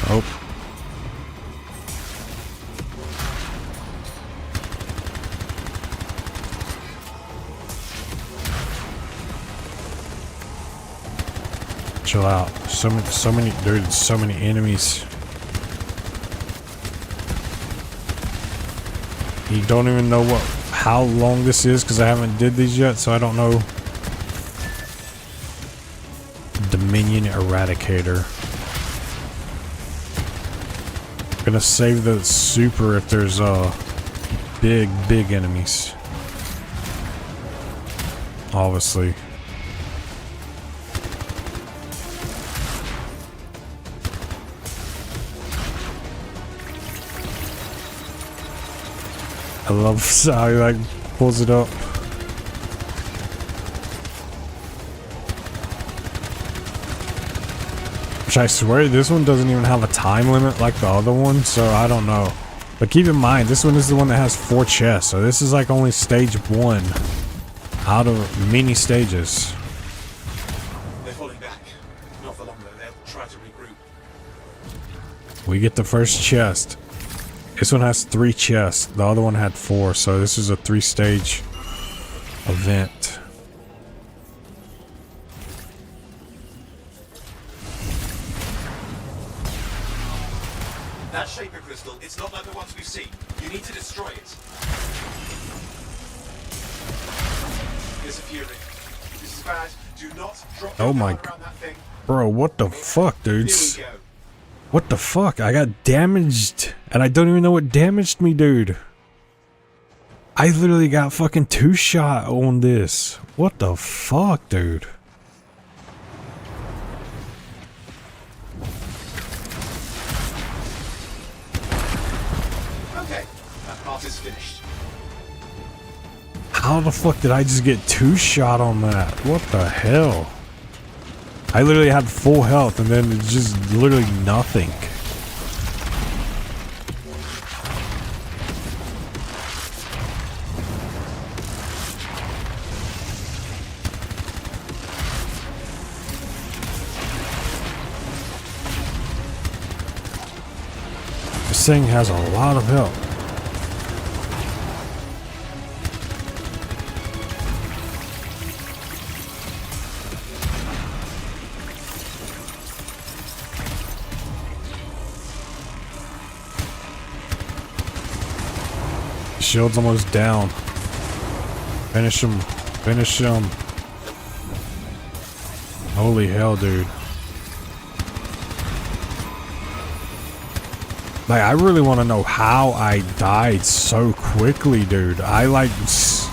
Oh. Chill out. So many, dude, so many enemies. You don't even know how long this is because I haven't did these yet, so I don't know. Dominion Eradicator. Gonna save the super if there's big enemies. Obviously. I love how he like pulls it up. Which I swear this one doesn't even have a time limit like the other one, so I don't know. But keep in mind, this one is the one that has 4 chests, so this is like only stage 1 out of many stages. They're falling back. Not for long though. They'll try to regroup. We get the first chest. This one has 3 chests. The other one had 4, so this is a 3-stage event. That Shaper crystal, it's not like the ones we've seen. You need to destroy it. Disappearing. This is bad. Do not drop your Oh my guard around that thing. Bro, what the fuck, Here dudes? we go. What the fuck? I got damaged, and I don't even know what damaged me, dude. I literally got fucking 2-shot on this. What the fuck, dude? Okay, that part is finished. How the fuck did I just get 2-shot on that? What the hell? I literally had full health and then it's just literally nothing. This thing has a lot of help. Shield's almost down. Finish him. Finish him. Holy hell, dude. Like, I really want to know how I died so quickly, dude. I was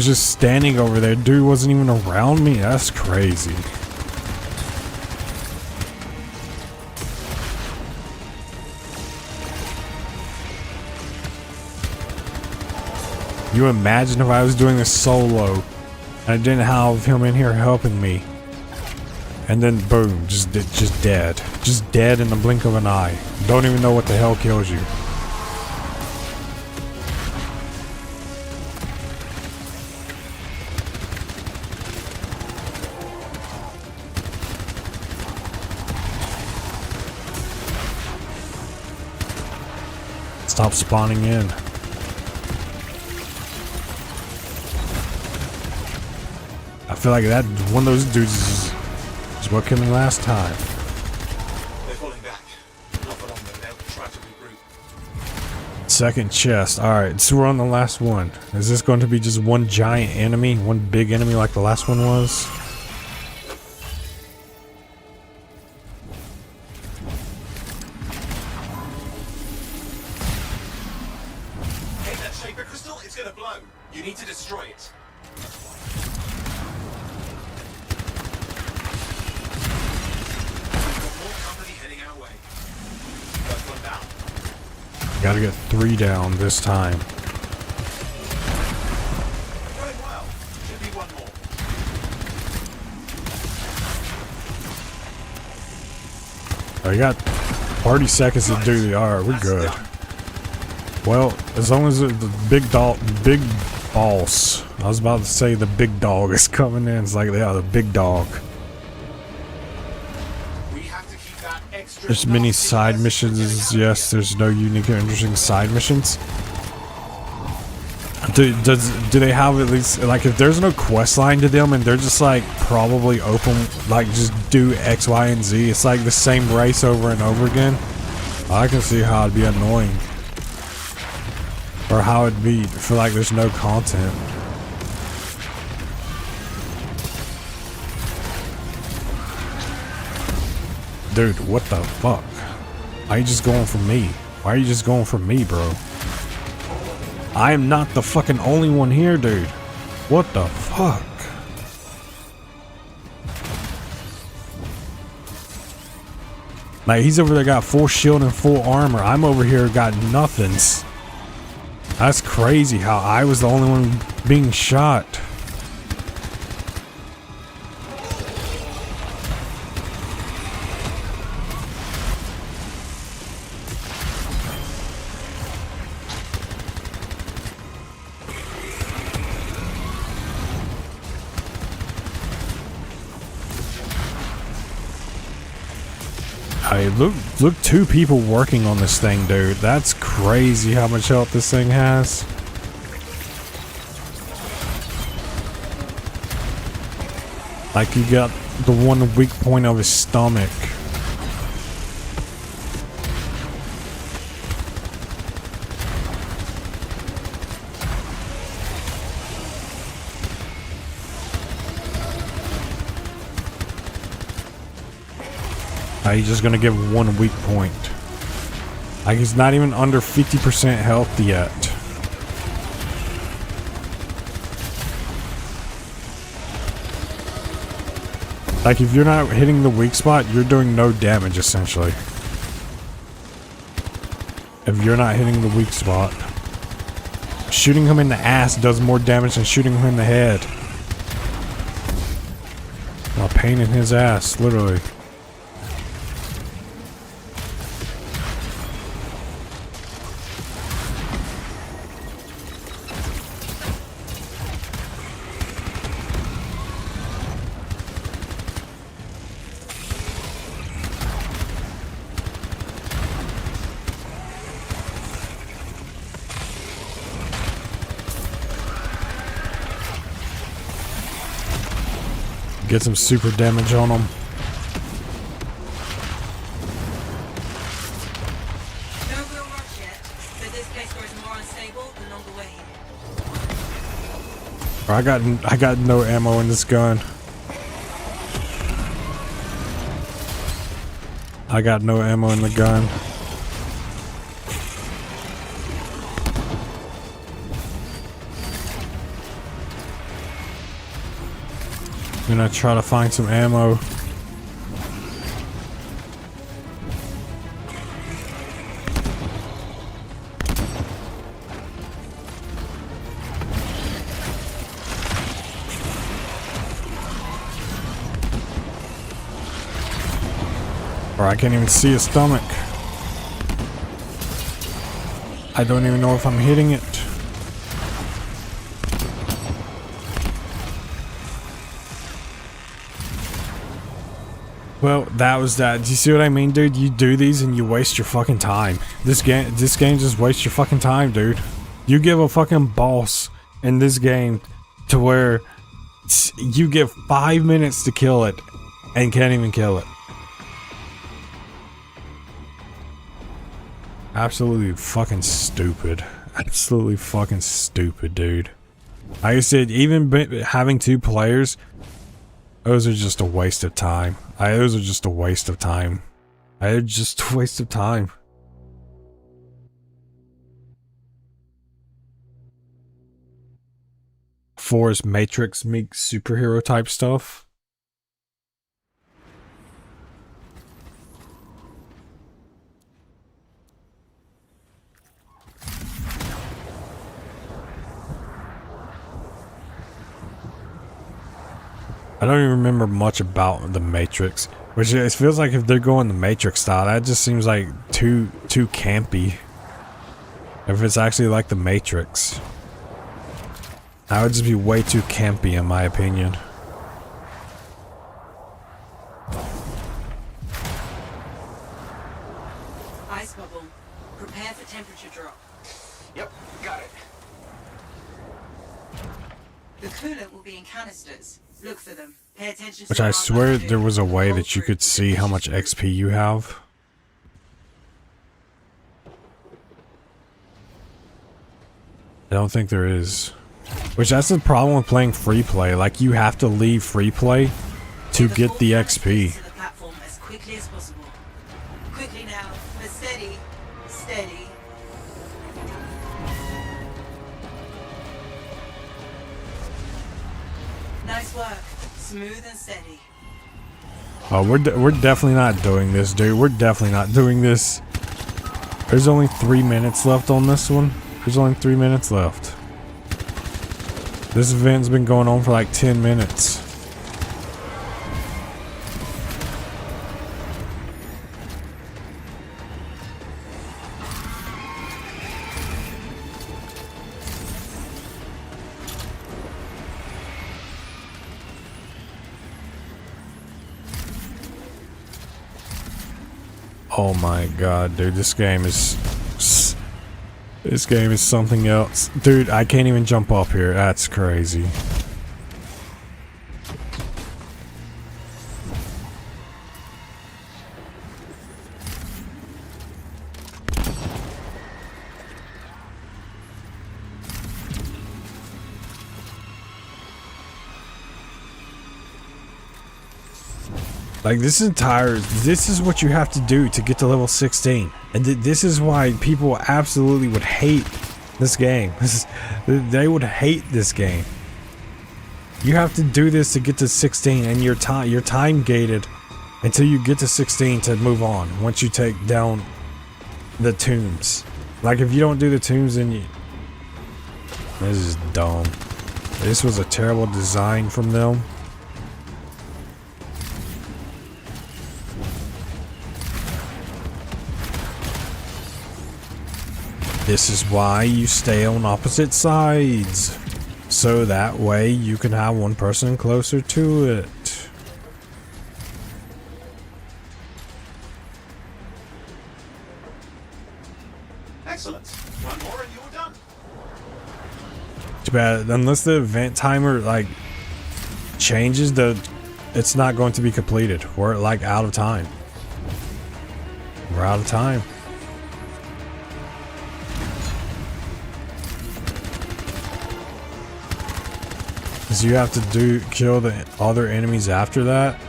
just standing over there. Dude wasn't even around me. That's crazy. You imagine if I was doing this solo and I didn't have him in here helping me, and then boom, just dead, just dead in the blink of an eye. Don't even know what the hell kills you. Stop spawning in. I feel like that one of those dudes is what killed me last time. They're falling back. Not for long, though. They'll try to regroup. Second chest. Alright, so we're on the last one. Is this going to be just one giant enemy? One big enemy like the last one was? Hey, that shaper crystal, it's gonna blow. You need to destroy it. Gotta get 3 down this time. Going well. Should be one more. Oh, you got 30 seconds to do the R. We're good. Well, as long as the big boss. I was about to say the big dog is coming in. It's like, yeah, the big dog. There's many side missions. Yes, there's no unique or interesting side missions. Do they have at least, like, if there's no quest line to them and they're just like probably open, like just do X, Y, and Z, it's like the same race over and over again. I can see how it'd be annoying, or how it'd be feel like there's no content. Dude, what the fuck? Why are you just going for me? Why are you just going for me, bro? I am not the fucking only one here, dude. What the fuck? Like, he's over there got full shield and full armor. I'm over here got nothings. That's crazy how I was the only one being shot. Hey, look, 2 people working on this thing, dude. That's crazy how much health this thing has. Like, you got the one weak point of his stomach. He's just gonna give 1 weak point. Like, he's not even under 50% health yet. Like, if you're not hitting the weak spot, you're doing no damage, essentially. If you're not hitting the weak spot. Shooting him in the ass does more damage than shooting him in the head. A pain in his ass, literally. Get some super damage on them. No real rush yet, but this place grows more unstable the longer we're here. I got no ammo in this gun. I got no ammo in the gun. I'm gonna try to find some ammo. Or I can't even see his stomach. I don't even know if I'm hitting it. Well, that was that. Do you see what I mean, dude? You do these and you waste your fucking time. This game just wastes your fucking time, dude. You give a fucking boss in this game to where you get 5 minutes to kill it and can't even kill it. Absolutely fucking stupid. Absolutely fucking stupid, dude. Like I said, even having 2 players, those are just a waste of time. Those are just a waste of time. They're just a waste of time. Force Matrix meets superhero type stuff. I don't even remember much about the Matrix, which it feels like if they're going the Matrix style, that just seems like too campy. If it's actually like the Matrix, that would just be way too campy in my opinion. Ice bubble. Prepare for temperature drop. Yep, got it. The coolant will be in canisters. Look for them. Pay attention to Which the I swear wildlife too. there was a way The that you cold could brew is see a how much vicious XP you have. I don't think there is. Which that's the problem with playing free play. Like you have to leave free play to get the XP. To the platform as quickly as possible. Quickly now, but steady, steady. Nice work, smooth and steady. Oh, we're definitely not doing this, dude. We're definitely not doing this. There's only 3 minutes left on this one. There's only 3 minutes left. This event's been going on for like 10 minutes. Oh my god, dude, this game is something else. Dude, I can't even jump up here. That's crazy. Like this is what you have to do to get to level 16. And this is why people absolutely would hate this game. They would hate this game. You have to do this to get to 16 and you're time gated until you get to 16 to move on once you take down the tombs. Like if you don't do the tombs then this is dumb. This was a terrible design from them. This is why you stay on opposite sides, so that way you can have one person closer to it. Excellent. One more and you're done. Too bad, unless the event timer like changes, the it's not going to be completed. We're like out of time. We're out of time. Because you have to kill the other enemies after that.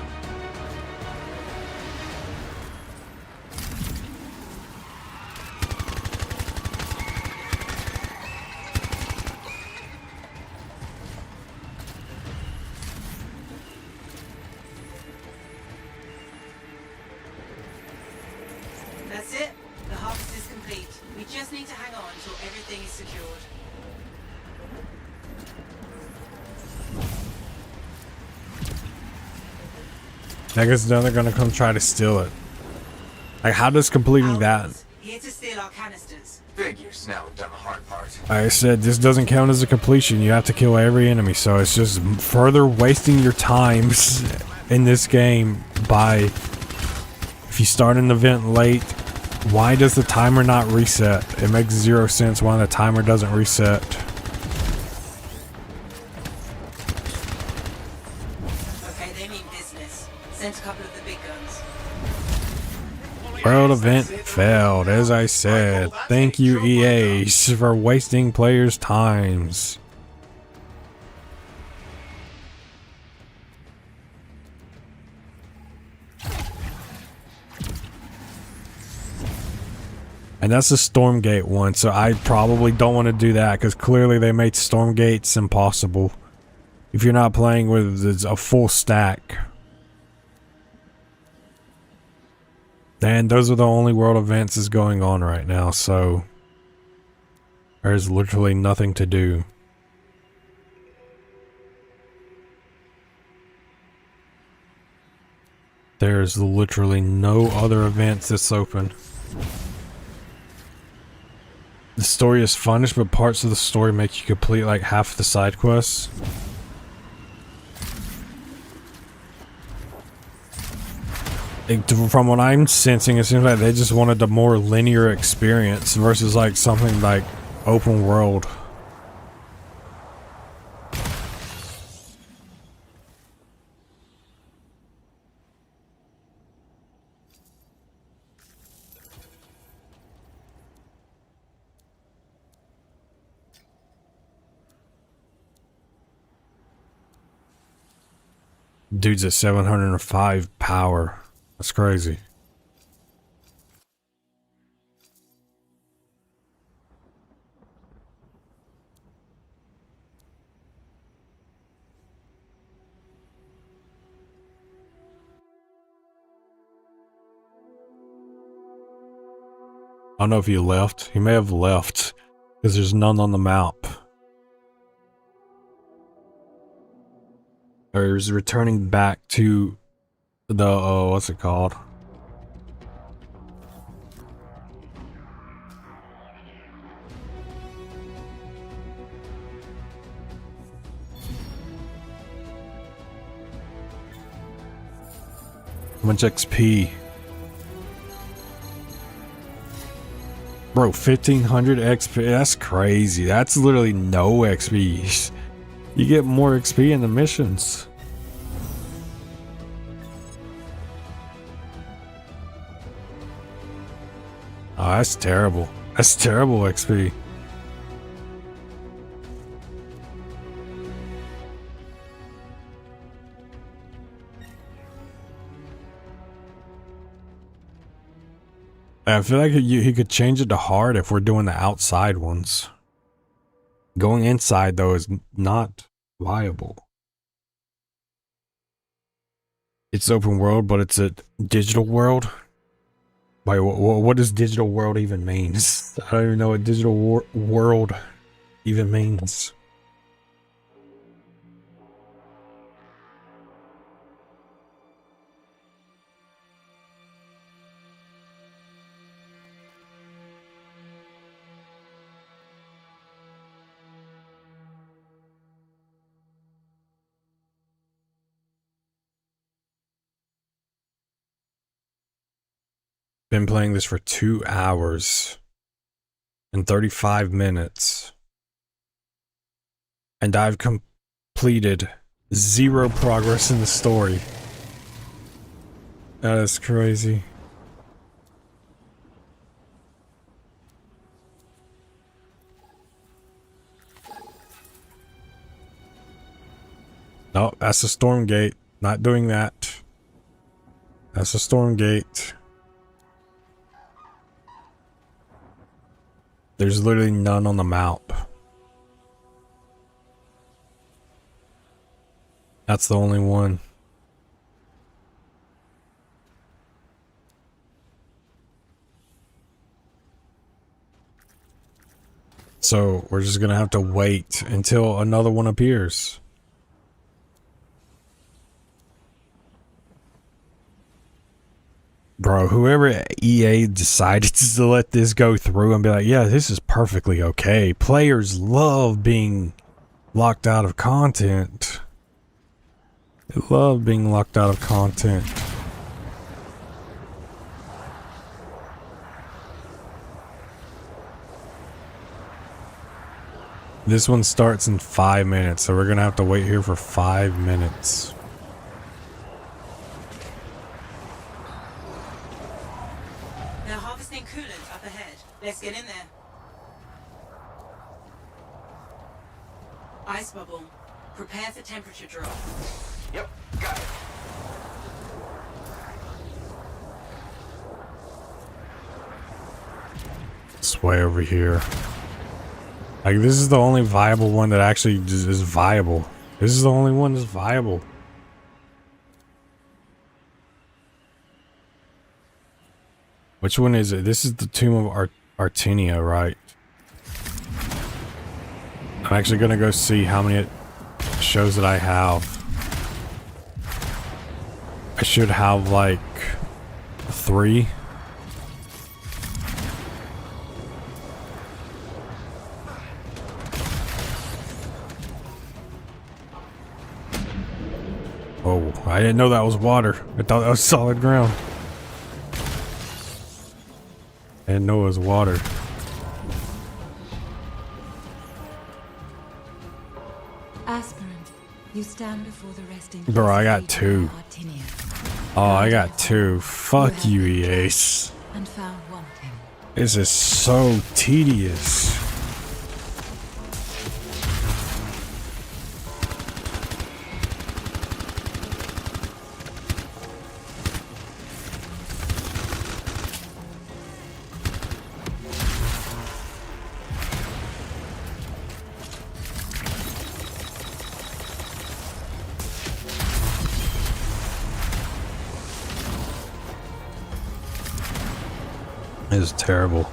That's it. The harvest is complete. We just need to hang on until everything is secured. I guess now they're gonna come try to steal it. Like, how does completing that? Outlaws, here to steal our canisters. Figures. Now we've done the hard part. I said this doesn't count as a completion. You have to kill every enemy, so it's just further wasting your times in this game by, if you start an event late, why does the timer not reset? It makes zero sense why the timer doesn't reset. Okay, they mean business. Sent a couple of the big guns. World event failed, as I said. Thank you, EA, for wasting players' times. And that's the Stormgate one, so I probably don't want to do that because clearly they made Stormgates impossible if you're not playing with a full stack. And those are the only world events that's going on right now, so there's literally nothing to do. There's literally no other events that's open. The story is fun, but parts of the story make you complete like half the side quests. From what I'm sensing, it seems like they just wanted a more linear experience versus like something like open world. Dude's at 705 power. That's crazy. I don't know if he left. He may have left because there's none on the map. Or is returning back to the what's it called? How much XP? Bro, 1500 XP, that's crazy. That's literally no XP. You get more XP in the missions. Oh, that's terrible. That's terrible XP. I feel like he could change it to hard if we're doing the outside ones. Going inside, though, is not viable. It's open world, but it's a digital world. Wait, what does digital world even means? I don't even know what digital world even means. Been playing this for 2 hours and 35 minutes. And I've completed 0 progress in the story. That is crazy. No, that's the storm gate. Not doing that. That's the storm gate. There's literally none on the map. That's the only one. So we're just gonna have to wait until another one appears. Bro, whoever EA decided to let this go through and be like, yeah, this is perfectly okay. Players love being locked out of content. They love being locked out of content. This one starts in 5 minutes, so we're gonna have to wait here for 5 minutes. They're harvesting coolant up ahead. Let's get in there. Ice bubble. Prepare for temperature drop. Yep, got it. It's way over here. Like, this is the only viable one that actually is viable. This is the only one that's viable. Which one is it? This is the Tomb of Artenia, right? I'm actually gonna go see how many it shows that I have. I should have like 3. Oh, I didn't know that was water. I thought that was solid ground. I didn't know it was water. Aspirant, you stand before the resting. Bro, I got 2. Oh, I got 2. Fuck you, EAs. And found wanting. This is so tedious. Is terrible.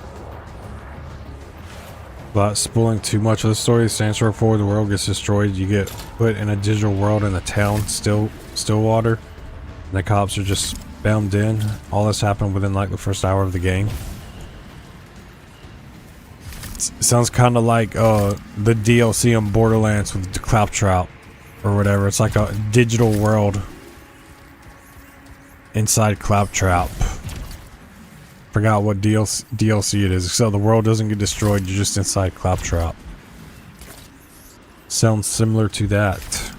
Without spoiling too much of the story, Sandstorm Forward, the world gets destroyed. You get put in a digital world in the town, Stillwater. And the cops are just bound in. All this happened within like the first hour of the game. It sounds kind of like the DLC on Borderlands with the Claptrap or whatever. It's like a digital world inside Claptrap. Forgot what DLC it is. So the world doesn't get destroyed, you're just inside Claptrap. Sounds similar to that.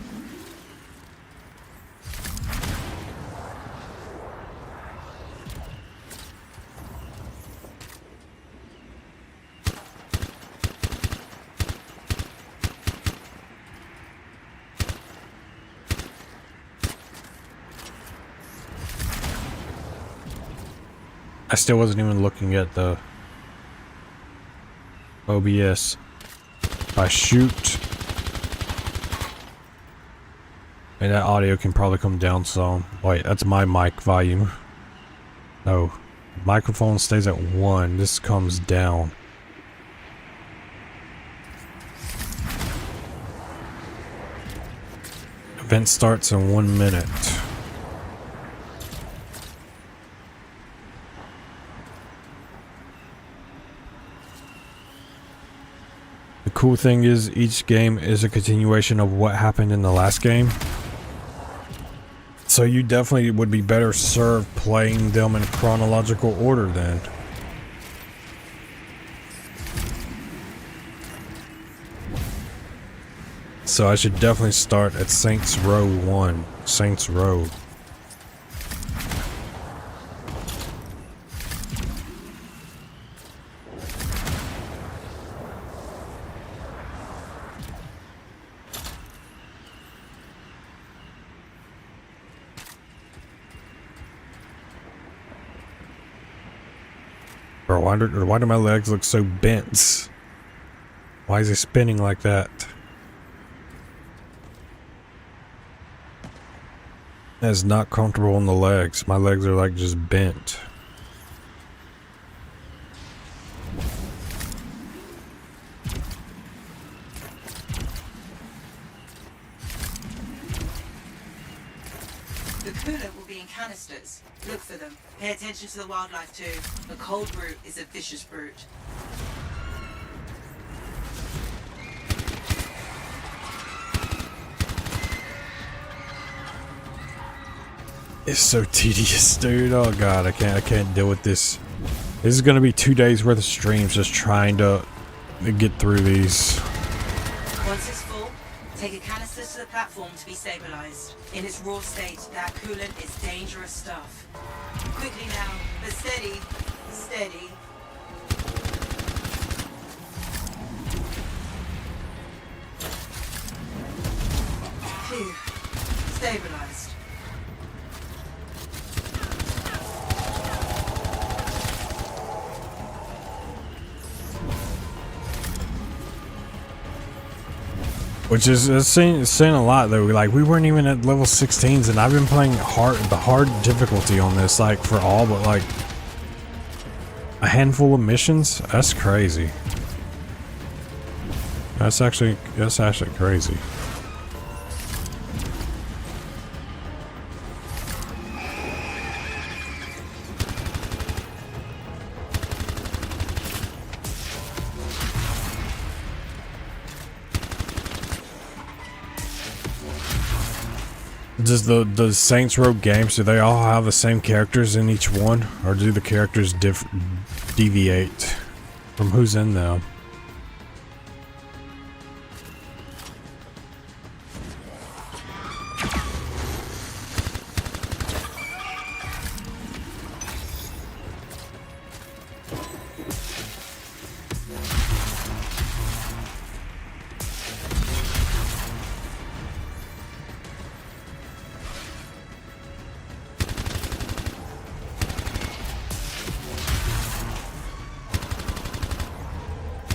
I still wasn't even looking at the OBS. If I shoot, and that audio can probably come down some. Wait, that's my mic volume. No, microphone stays at 1. This comes down. Event starts in 1 minute. The cool thing is each game is a continuation of what happened in the last game. So you definitely would be better served playing them in chronological order then. So I should definitely start at Saints Row 1. Saints Row. Bro, why do my legs look so bent? Why is it spinning like that? That's not comfortable on the legs. My legs are like just bent. The coolant will be in canisters. Look for them. Pay attention to the wildlife too. The cold brute is a vicious brute. It's so tedious, dude. Oh god, I can't deal with this. This is gonna be 2 days worth of streams just trying to get through these. Once it's full, take a canister to the platform to be stabilized. In its raw state, that coolant is dangerous stuff. Quickly now, but steady. Steady. Phew. Stabilized. Which is saying a lot though. Like we weren't even at level 16s, and I've been playing the hard difficulty on this, like for all but like a handful of missions. That's crazy. That's actually crazy. Does the Saints Row games, do they all have the same characters in each one, or do the characters deviate from who's in them?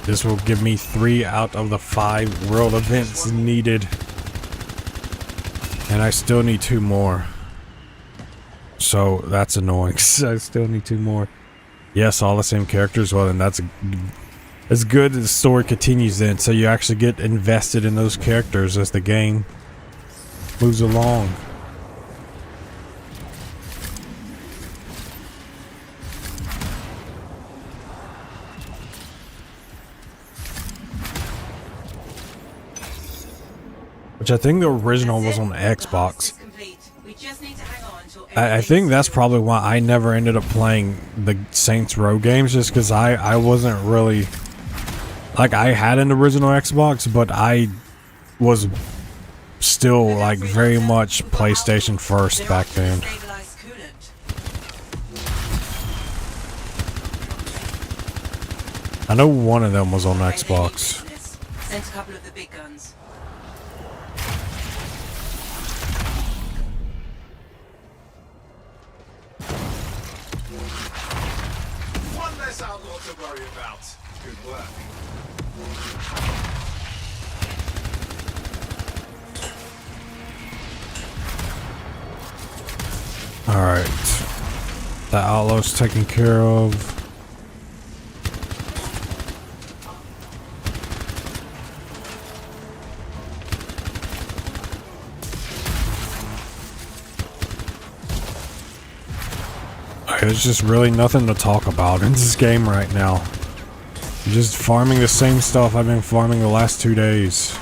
This will give me 3 out of the 5 world events needed. And I still need 2 more. So that's annoying. I still need 2 more. Yes, all the same characters. Well, then that's good as the story continues then. So you actually get invested in those characters as the game moves along. Which I think the original was on the Xbox. I think that's probably why I never ended up playing the Saints Row games, just because I wasn't really... Like, I had an original Xbox, but I was still, like, very much PlayStation first back then. I know one of them was on Xbox. Sent a couple of the big guns. One less outlaw to worry about. Good work. Alright. The outlaw's taken care of. There's just really nothing to talk about in this game right now. I'm just farming the same stuff I've been farming the last 2 days.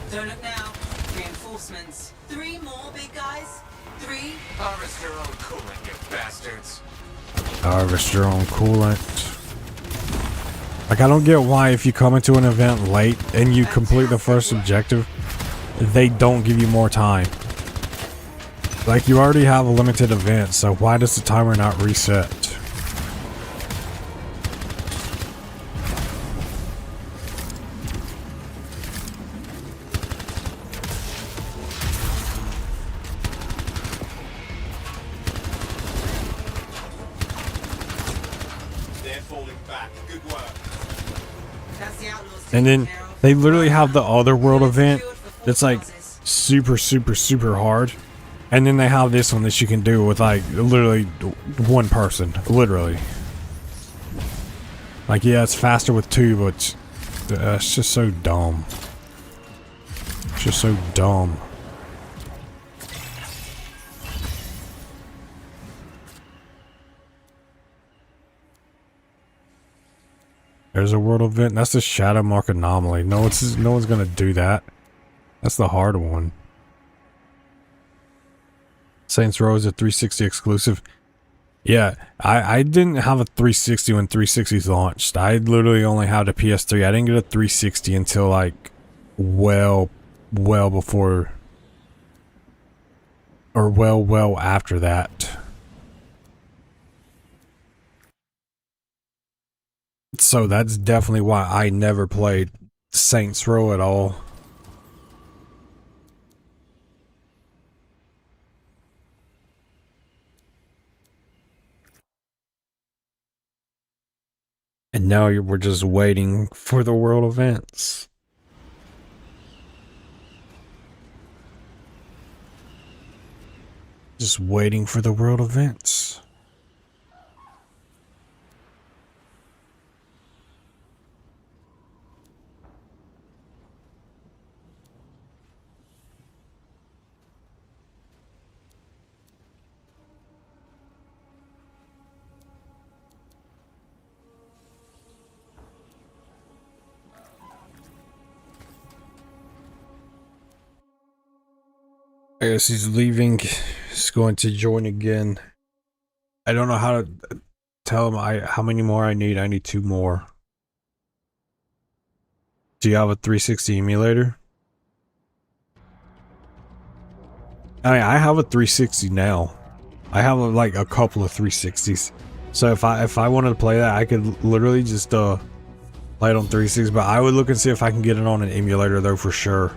Don't look now. Reinforcements. 3 more big guys. 3. Harvest your own coolant, you bastards. Harvest your own coolant. Like, I don't get why if you come into an event late and you complete the first objective, they don't give you more time. Like, you already have a limited event, so why does the timer not reset? back. Good work. That's the outlaws And taken then care of. they literally have the other world Units event secured for that's like houses. super hard. And then they have this one that you can do with like literally one person. Literally. Like, yeah, it's faster with two, but it's just so dumb. It's just so dumb. There's a world event. That's the Shadow Mark Anomaly. No one's gonna do that. That's the hard one. Saints Row is a 360 exclusive. Yeah, I didn't have a 360 when 360s launched. I literally only had a PS3. I didn't get a 360 until like well before, or well after that. So that's definitely why I never played Saints Row at all. And now we're just waiting for the world events. Just waiting for the world events. I guess he's leaving. He's going to join again. I don't know how to tell him how many more I need. I need 2 more. Do you have a 360 emulator? I mean, I have a 360 now. I have like a couple of 360s. So if I wanted to play that, I could literally just play it on 360. But I would look and see if I can get it on an emulator though, for sure.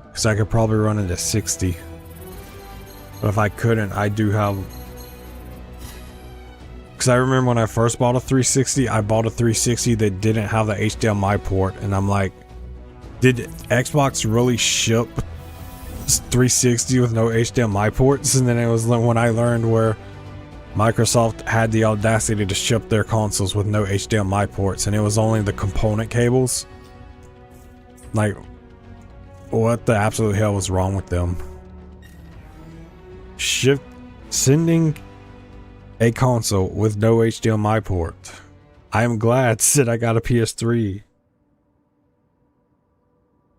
Because I could probably run it at 60. But if I couldn't, I do have... Because I remember when I first bought a 360, I bought a 360 that didn't have the HDMI port. And I'm like, did Xbox really ship 360 with no HDMI ports? And then it was when I learned where Microsoft had the audacity to ship their consoles with no HDMI ports. And it was only the component cables. Like, what the absolute hell was wrong with them? Sending a console with no HDMI port. I am glad that I got a PS3.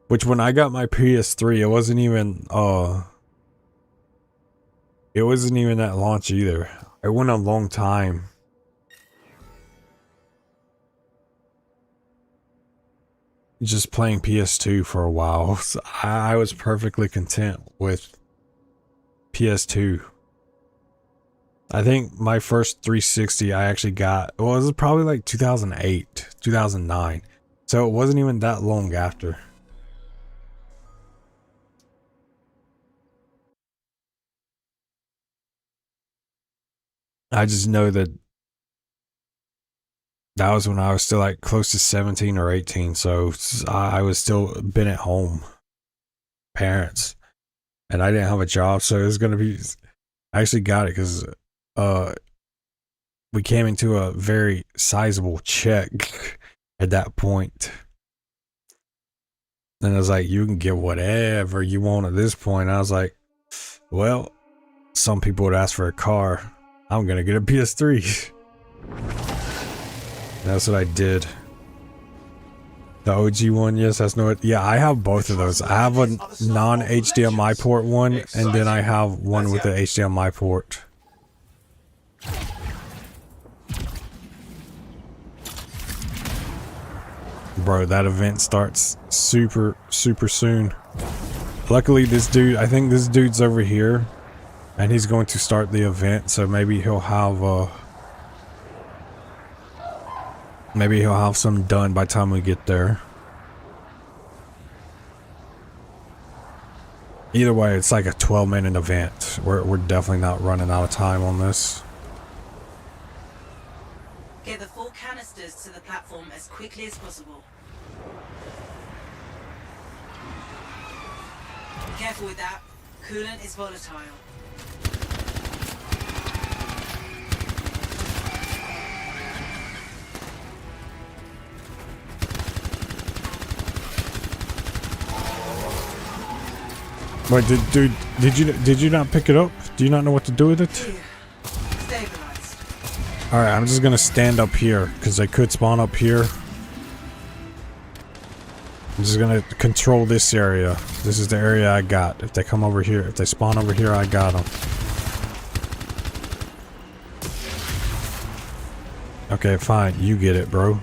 Which when I got my PS3, it wasn't even that launch either. It went a long time. Just playing PS2 for a while. So I was perfectly content with PS2. I think my first 360 I actually got, well, it was probably like 2008, 2009. So it wasn't even that long after. I just know that that was when I was still like close to 17 or 18. So I was still been at home, parents, and I didn't have a job. So it was going to be, I actually got it because we came into a very sizable check at that point. And I was like, you can get whatever you want at this point. I was like, well, some people would ask for a car. I'm going to get a PS3. That's what I did. The OG one, yes, that's no. Yeah, I have both of those. I have a non-HDMI port one, and then I have one with the HDMI port. Bro, that event starts super soon. Luckily, this dude, I think this dude's over here, and he's going to start the event, so maybe he'll have some done by the time we get there. Either way, it's like a 12-minute event. We're definitely not running out of time on this. Get the full canister canisters to the platform as quickly as possible. Careful with that. Coolant is volatile. Wait, did you not pick it up? Do you not know what to do with it? Stabilized. All right, I'm just gonna stand up here because they could spawn up here. I'm just gonna control this area. This is the area I got. If they come over here, if they spawn over here, I got them. Okay, fine. You get it, bro.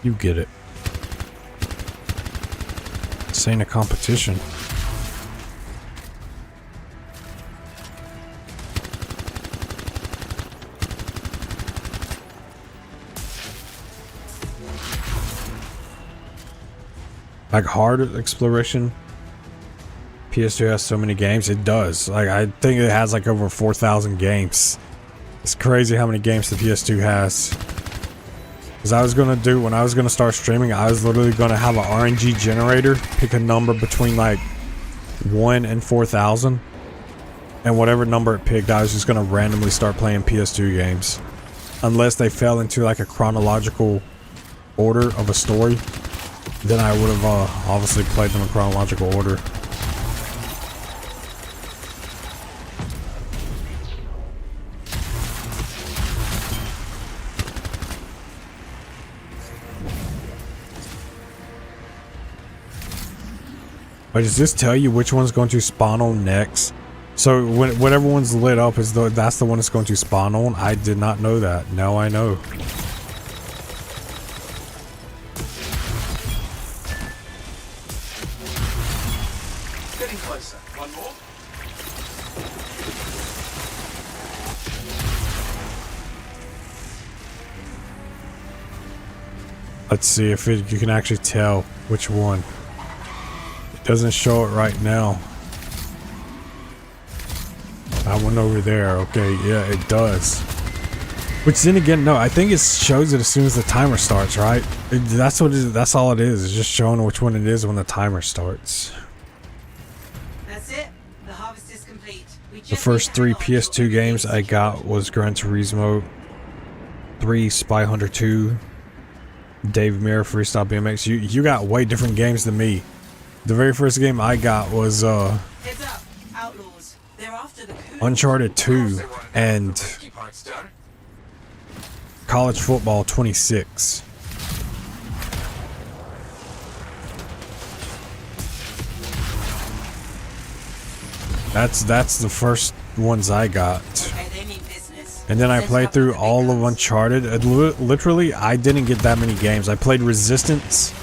You get it. This ain't a competition. Like hard exploration, PS2 has so many games. It does. Like I think it has like over 4,000 games. It's crazy how many games the PS2 has. Because I was gonna do, when I was gonna start streaming, I was literally gonna have an RNG generator, pick a number between like 1 and 4,000, and whatever number it picked, I was just gonna randomly start playing PS2 games, unless they fell into like a chronological order of a story. Then I would have obviously played them in chronological order. But does this tell you which one's going to spawn on next? So whatever one's lit up is that's the one it's going to spawn on? I did not know that. Now I know. Getting closer. One more. Let's see if you can actually tell which one. It doesn't show it right now. That one over there. Okay, yeah, it does. Which then again, no, I think it shows it as soon as the timer starts, right? That's what it is. That's all it is. It's just showing which one it is when the timer starts. That's it. The harvest is complete. The first 3 PS2 games I got was Gran Turismo 3, Spy Hunter 2, Dave Mirra Freestyle BMX. You got way different games than me. The very first game I got was Heads up, outlaws. They're after the coolant. Uncharted 2 and College Football 26. That's the first ones I got. Okay, they mean business. And then I Send played up through the big all of guns. Uncharted. Literally, I didn't get that many games. I played Resistance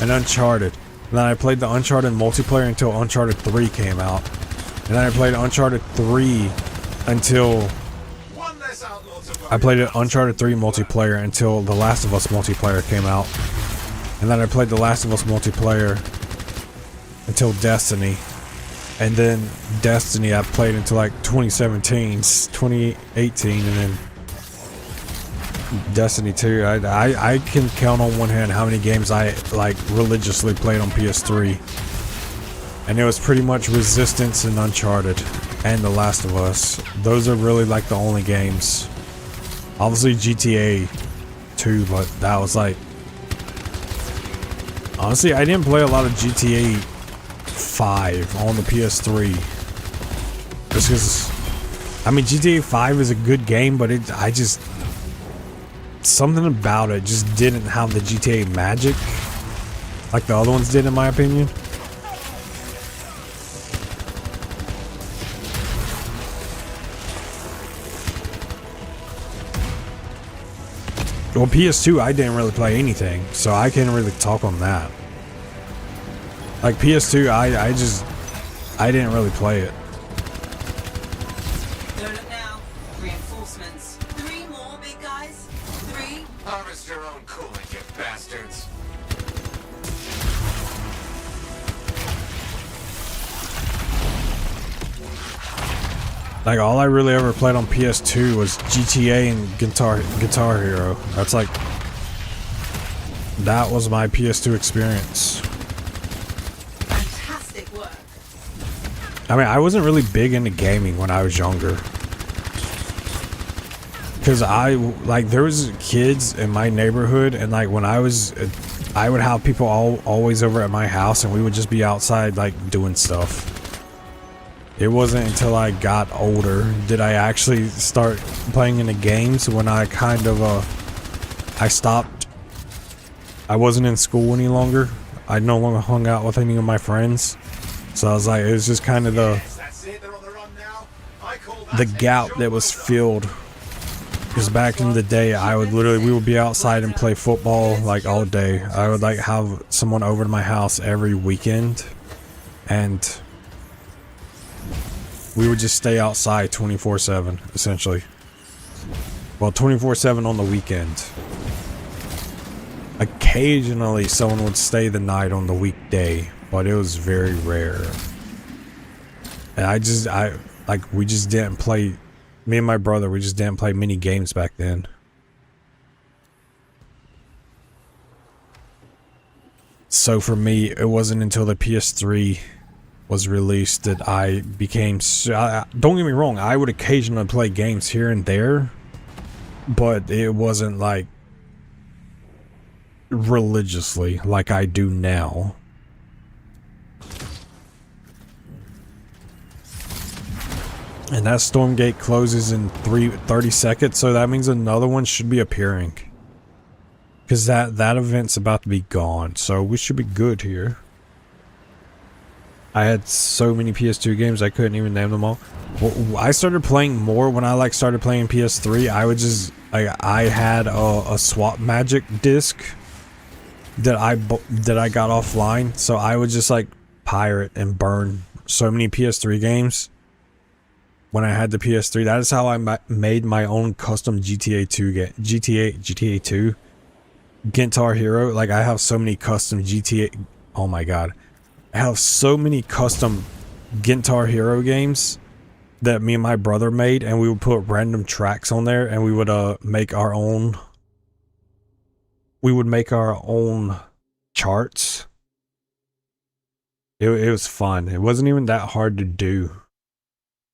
and Uncharted. And then I played the Uncharted multiplayer until Uncharted 3 came out. And then I played Uncharted 3 until... One less outlaw to worry. I played it Uncharted 3 multiplayer until The Last of Us multiplayer came out. And then I played The Last of Us multiplayer until Destiny. And then Destiny I played until like 2017, 2018, and then Destiny 2. I can count on one hand how many games I like religiously played on PS3. And it was pretty much Resistance and Uncharted and The Last of Us. Those are really like the only games. Obviously GTA 2, but that was like... Honestly, I didn't play a lot of GTA 5 on the PS3. Just because... I mean, GTA 5 is a good game, but I just... Something about it just didn't have the GTA magic like the other ones did, in my opinion. Well, PS2, I didn't really play anything, so I can't really talk on that. Like PS2, I didn't really play it. Don't look now. Reinforcements. 3 more, big guys. 3. Harvest your own coolant, you bastards. Like all I really ever played on PS2 was GTA and Guitar Hero. That's like that was my PS2 experience. Fantastic work. I mean, I wasn't really big into gaming when I was younger. Because there was kids in my neighborhood, and like when I would have people always over at my house, and we would just be outside like doing stuff. It wasn't until I got older did I actually start playing in the games when I kind of, I stopped. I wasn't in school any longer. I no longer hung out with any of my friends. So I was like, it was just kind of the gap that was filled. Because back in the day, we would be outside and play football like all day. I would like have someone over to my house every weekend, and we would just stay outside 24/7, essentially. Well, 24/7 on the weekend. Occasionally, someone would stay the night on the weekday, but it was very rare. And we just didn't play. Me and my brother, we just didn't play many games back then. So for me, it wasn't until the PS3 was released that I became... don't get me wrong, I would occasionally play games here and there, but it wasn't like religiously like I do now. And that Stormgate closes in 30 seconds, so that means another one should be appearing. Because that event's about to be gone, so we should be good here. I had so many PS2 games, I couldn't even name them all. Well, I started playing more when I started playing PS3. I had a Swap Magic disc that I got offline, so I would just like pirate and burn so many PS3 games. When I had the PS3, that is how I made my own custom GTA 2 GTA 2 Guitar Hero. Like, I have so many custom GTA. Oh my god, I have so many custom Guitar Hero games that me and my brother made, and we would put random tracks on there, and we would make our own. We would make our own charts. It was fun. It wasn't even that hard to do.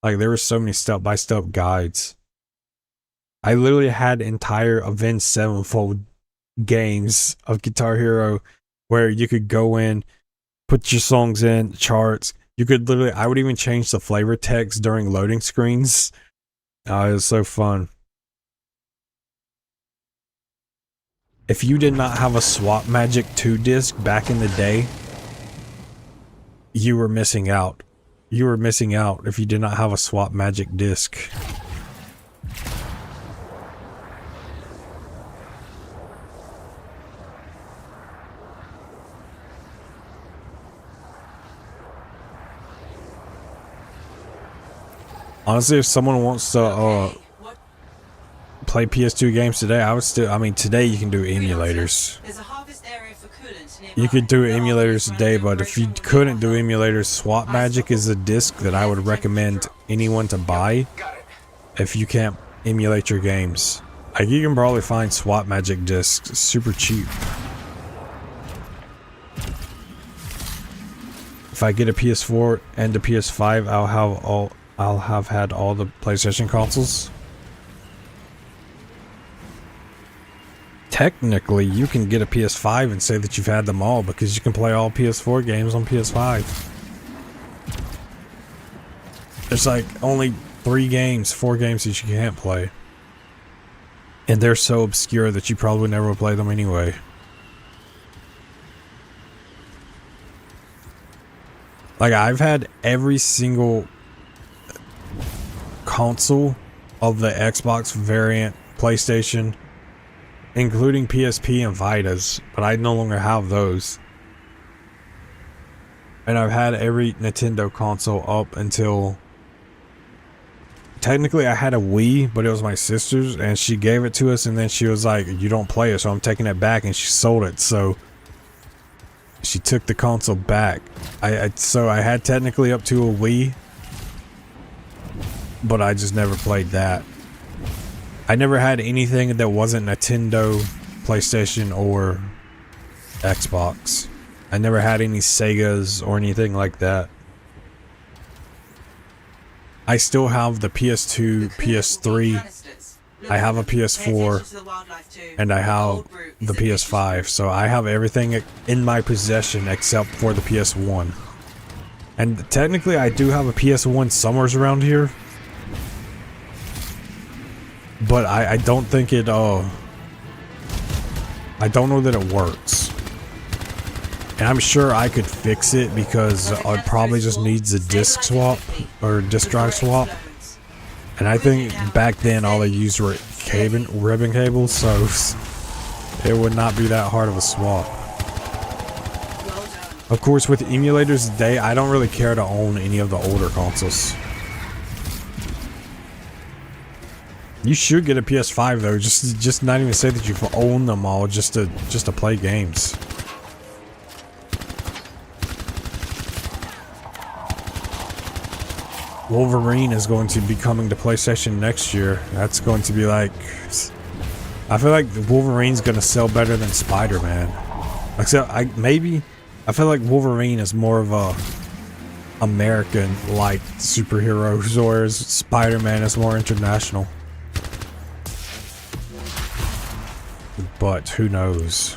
Like, there were so many step-by-step guides. I literally had entire Avenged Sevenfold games of Guitar Hero where you could go in, put your songs in, charts. You could literally... I would even change the flavor text during loading screens. It was so fun. If you did not have a Swap Magic 2 disc back in the day, you were missing out. You were missing out if you did not have a Swap Magic disc. Honestly, if someone wants to play PS2 games today, I mean, today you can do emulators. There's a harvest area for coolant nearby. You could do emulators today, but if you couldn't do emulators, Swap Magic is a disc that I would recommend anyone to buy if you can't emulate your games. Like, you can probably find Swap Magic discs super cheap. If I get a PS4 and a PS5, I'll have had all the PlayStation consoles. Technically, you can get a PS5 and say that you've had them all because you can play all PS4 games on PS5. There's like only 4 games that you can't play. And they're so obscure that you probably never will play them anyway. Like, I've had every single console of the Xbox variant, PlayStation, including PSP and Vitas, but I no longer have those. And I've had every Nintendo console up until... Technically, I had a Wii, but it was my sister's, and she gave it to us, and then she was like, you don't play it, so I'm taking it back, and she sold it, so... She took the console back. So I had technically up to a Wii, but I just never played that. I never had anything that wasn't Nintendo, PlayStation, or Xbox. I never had any Segas or anything like that. I still have the PS2, PS3, I have a PS4, and I have the PS5, so I have everything in my possession except for the PS1. And technically I do have a PS1 somewhere around here, but I don't think it, I don't know that it works. And I'm sure I could fix it because it probably just needs a disc swap or disc drive swap. And I think back then all they used were ribbon cables, so it would not be that hard of a swap. Of course, with emulators today, I don't really care to own any of the older consoles. You should get a PS5 though, just not even say that you've owned them all just to play games. Wolverine is going to be coming to PlayStation next year. That's going to be like, I feel like Wolverine's going to sell better than Spider-Man. Except I feel like Wolverine is more of a American-like superhero, whereas Spider-Man is more international. But who knows?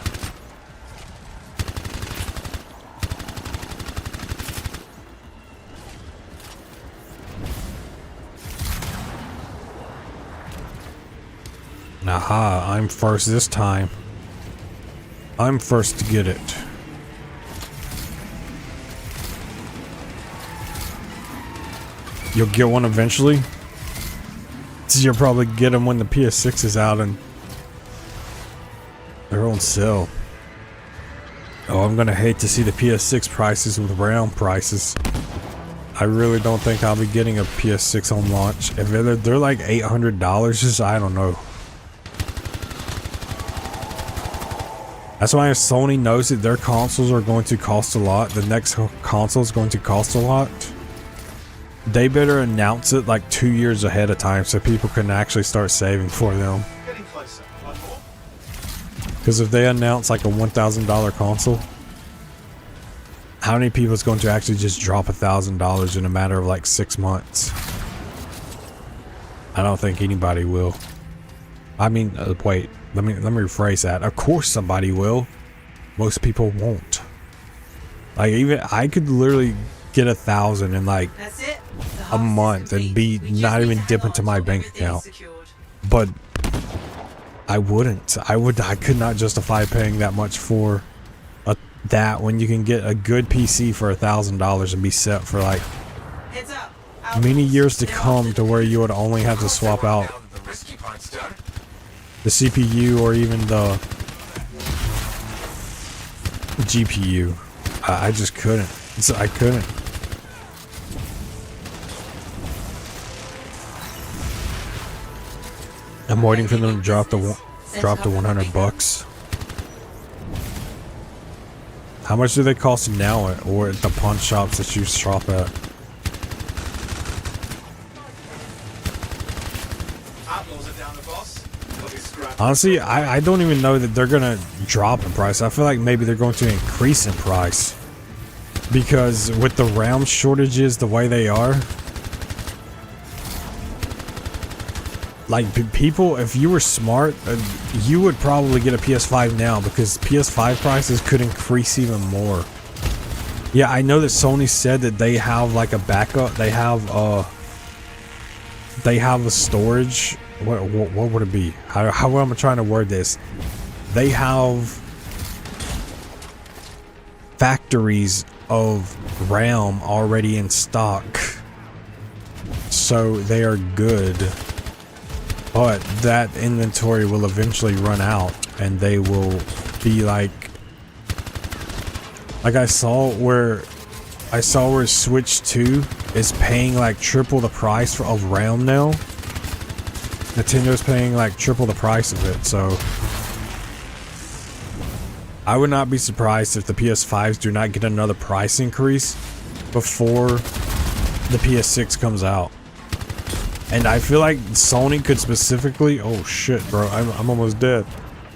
Aha, I'm first this time. I'm first to get it. You'll get one eventually? You'll probably get them when the PS6 is out and they're on sale. Oh, I'm gonna hate to see the PS6 prices with round prices. I really don't think I'll be getting a PS6 on launch. If they're like $800, just I don't know. That's why if Sony knows that their consoles are going to cost a lot, the next console is going to cost a lot, they better announce it like 2 years ahead of time so people can actually start saving for them. Getting closer. One more. Because if they announce like a $1,000 console, how many people is going to actually just drop $1,000 in a matter of like 6 months? I don't think anybody will. I mean, wait. Let me rephrase that. Of course somebody will. Most people won't. Like even I could literally get 1,000 in like a month and be not even dip into my bank account. But I wouldn't. I could not justify paying that much for that when you can get a good PC for $1,000 and be set for like many years to come, to where you would only have to swap out the CPU or even the GPU. I just couldn't. I couldn't. I'm waiting for them to drop the $100. How much do they cost now at the pawn shops that you shop at? Honestly, I don't even know that they're gonna drop in price. I feel like maybe they're going to increase in price. Because with the RAM shortages the way they are, like people, if you were smart, you would probably get a PS5 now because PS5 prices could increase even more. Yeah, I know that Sony said that they have like a backup. They have a storage. What would it be? How am I trying to word this? They have factories of RAM already in stock, so they are good. But that inventory will eventually run out, and they will be like I saw where Switch 2 is paying like triple the price of RAM now. Nintendo's paying like triple the price of it, so I would not be surprised if the PS5s do not get another price increase before the PS6 comes out. And I feel like Sony could specifically, oh shit bro, I'm almost dead.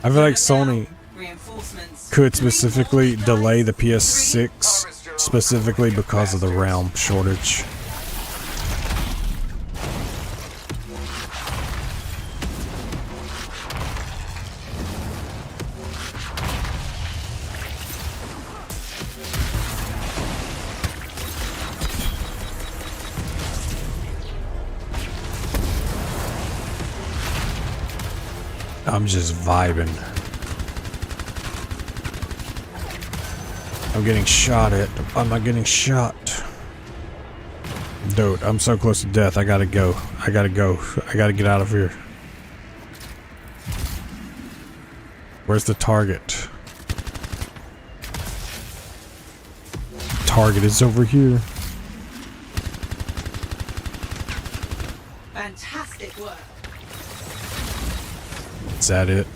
I feel like Sony could specifically delay the PS6 specifically because of the realm shortage. I'm just vibing. I'm getting shot at. I'm not getting shot. Dude, I'm so close to death. I gotta go. I gotta go. I gotta get out of here. Where's the target? Target is over here. Fantastic work. Is that it?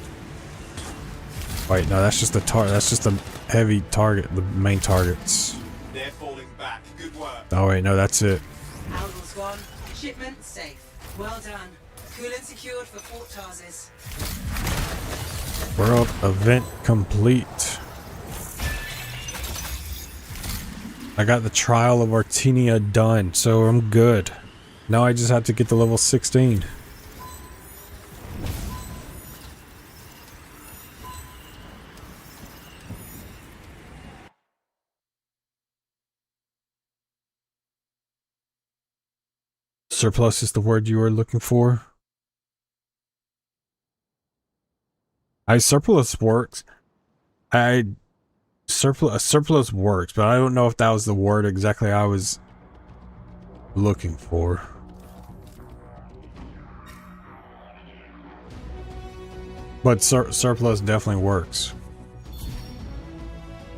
Wait, no, that's just the that's just the heavy target, the main targets. They're falling back. Good work. Oh wait, no, that's it. Algal's gone. Shipment safe. Well done. Coolant secured for Fort Tarzes. World event complete. I got the trial of Artenia done, so I'm good. Now I just have to get to level 16. Surplus is the word you were looking for. Surplus works. Surplus works, but I don't know if that was the word exactly I was looking for. But surplus definitely works.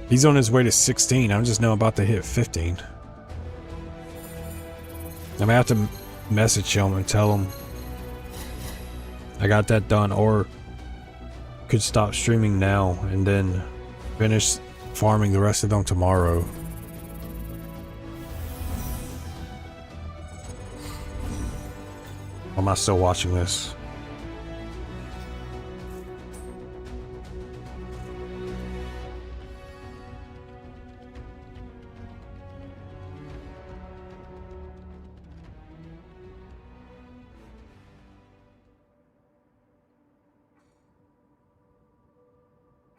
He's on his way to 16. I'm just now about to hit 15. I'm gonna have to message him and tell him I got that done, or could stop streaming now and then finish farming the rest of them tomorrow. Am I still watching this?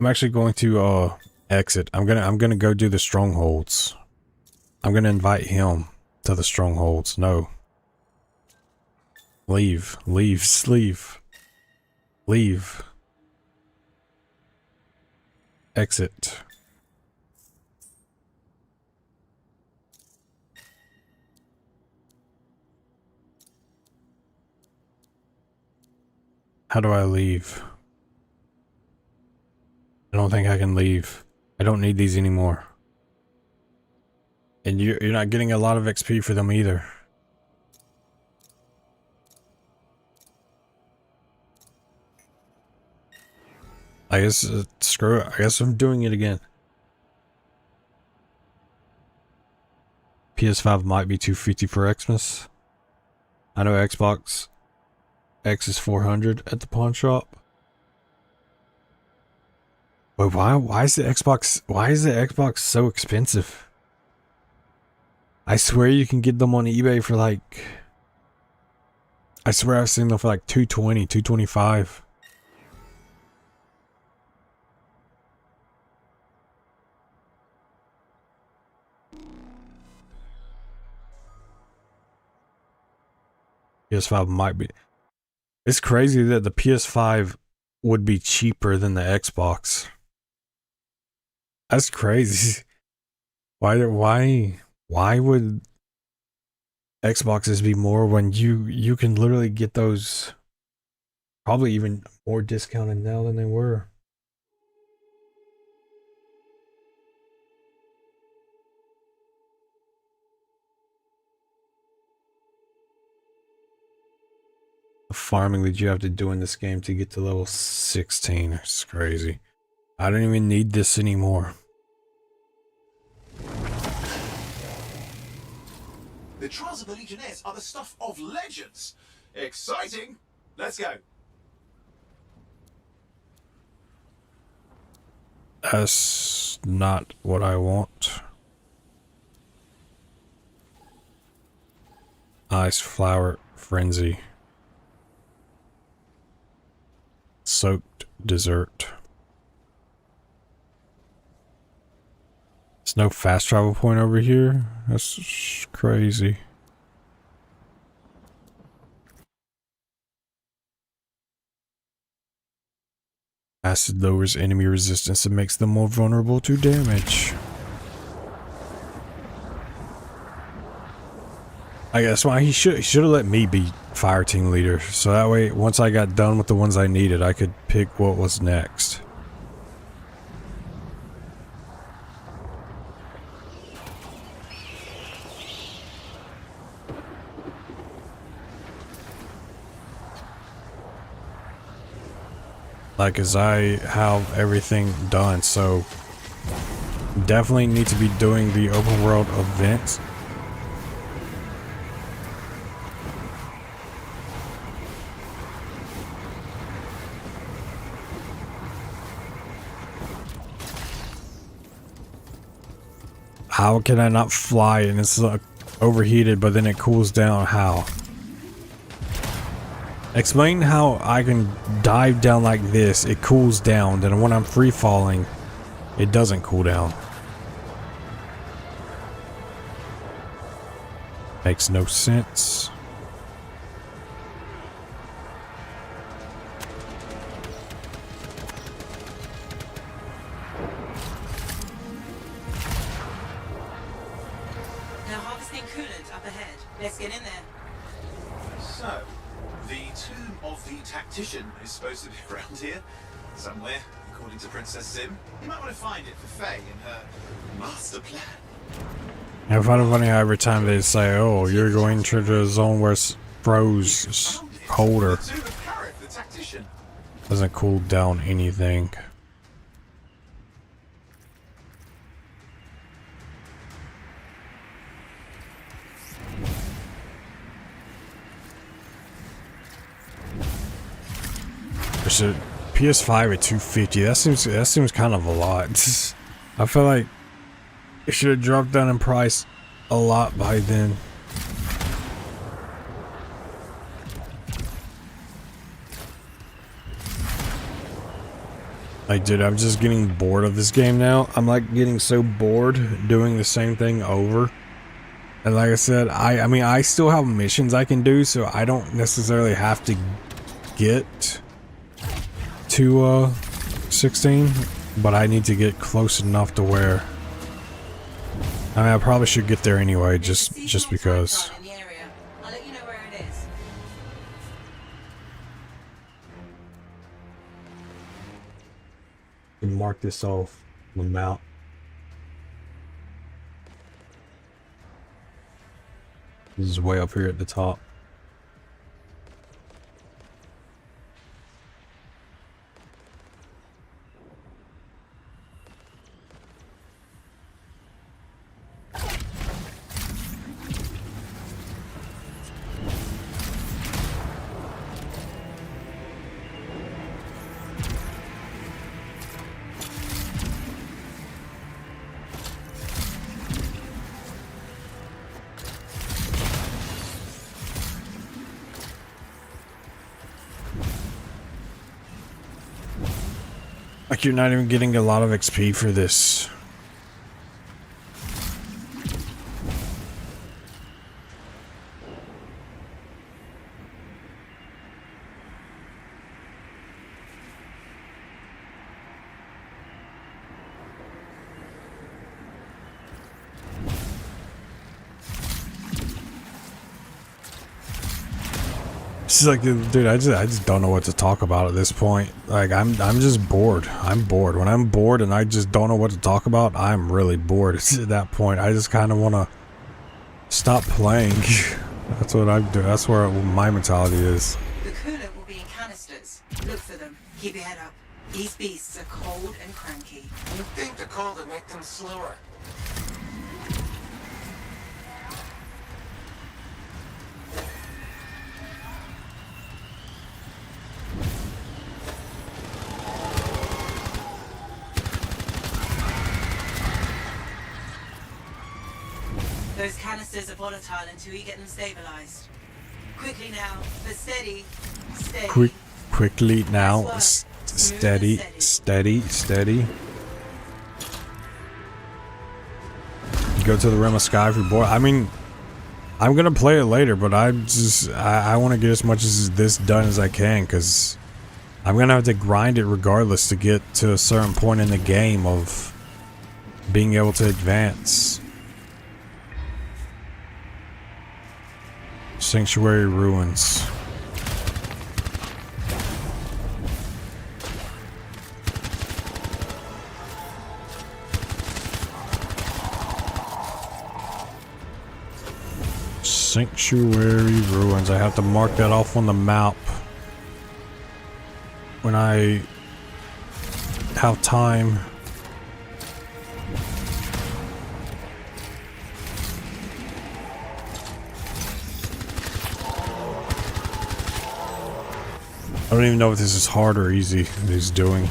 I'm actually going to exit. I'm gonna go do the strongholds. I'm gonna invite him to the strongholds. No. Leave. Leave. Exit. How do I leave? I don't think I can leave. I don't need these anymore. And you're not getting a lot of XP for them either. I guess, screw it. I guess I'm doing it again. PS5 might be $250 for Xmas. I know Xbox X is $400 at the pawn shop. But why is the Xbox so expensive? I swear you can get them on eBay for like, I swear I've seen them for like $220, $225. PS5 might be. It's crazy that the PS5 would be cheaper than the Xbox. That's crazy. Why would Xboxes be more when you can literally get those probably even more discounted now than they were? The farming that you have to do in this game to get to level 16 is crazy. I don't even need this anymore. The trials of the Legionnaires are the stuff of legends. Exciting! Let's go. That's not what I want. Ice flower frenzy. Soaked dessert. There's no fast travel point over here. That's crazy. Acid lowers enemy resistance and makes them more vulnerable to damage. I guess why he should have let me be fire team leader, so that way once I got done with the ones I needed, I could pick what was next. Like, as I have everything done, so definitely need to be doing the open world events. How can I not fly and it's overheated, but then it cools down? How? Explain how I can dive down like this, it cools down, then when I'm free falling, it doesn't cool down. Makes no sense. Now harvesting coolant up ahead. Let's get in there. So, the tomb of the tactician is supposed to be around here, somewhere, according to Princess Sim. You might want to find it for Faye in her master plan. I find it funny how every time they say, oh, you're going to the zone where it's froze colder. The tomb of Harith, the tactician. Doesn't cool down anything. So PS5 at $250. That seems kind of a lot. I feel like it should have dropped down in price a lot by then. Like, dude, I'm just getting bored of this game now. I'm like getting so bored doing the same thing over. And like I said, I mean, I still have missions I can do, so I don't necessarily have to get to 16, but I need to get close enough to where I mean, I probably should get there anyway, just because. In the area. I'll let you know where it is. Mark this off the map. This is way up here at the top. Like, you're not even getting a lot of XP for this. It's like, dude, I just don't know what to talk about at this point. Like, I'm just bored. I'm bored. When I'm bored and I just don't know what to talk about, I'm really bored. It's at that point. I just kind of want to stop playing. That's what I do. That's where my mentality is. The coolant will be in canisters. Look for them. Keep your head up. These beasts are cold and cranky. You'd think the cold would make them slower. Those canisters are volatile until you get them stabilized. Quickly now, but steady. Steady. Quickly now. Nice work. Smooth Steady, and steady. Go to the Realm of Sky if you're bored. I mean, I'm gonna play it later, but I want to get as much as this done as I can, because I'm gonna have to grind it regardless to get to a certain point in the game of being able to advance. Sanctuary Ruins. Sanctuary Ruins. I have to mark that off on the map when I have time. I don't even know if this is hard or easy that he's doing.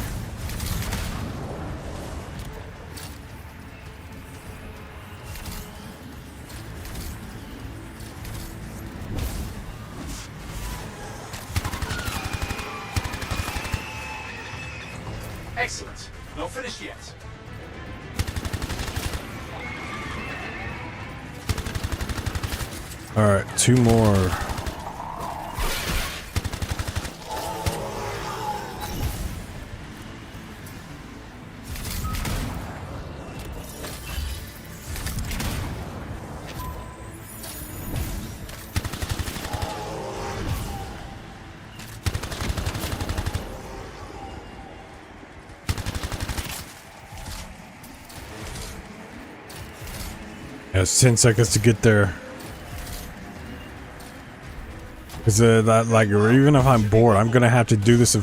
Excellent. Not finished yet. Alright, 2 more. Yeah, it's 10 seconds to get there. Cause that, like, or even if I'm bored, I'm gonna have to do this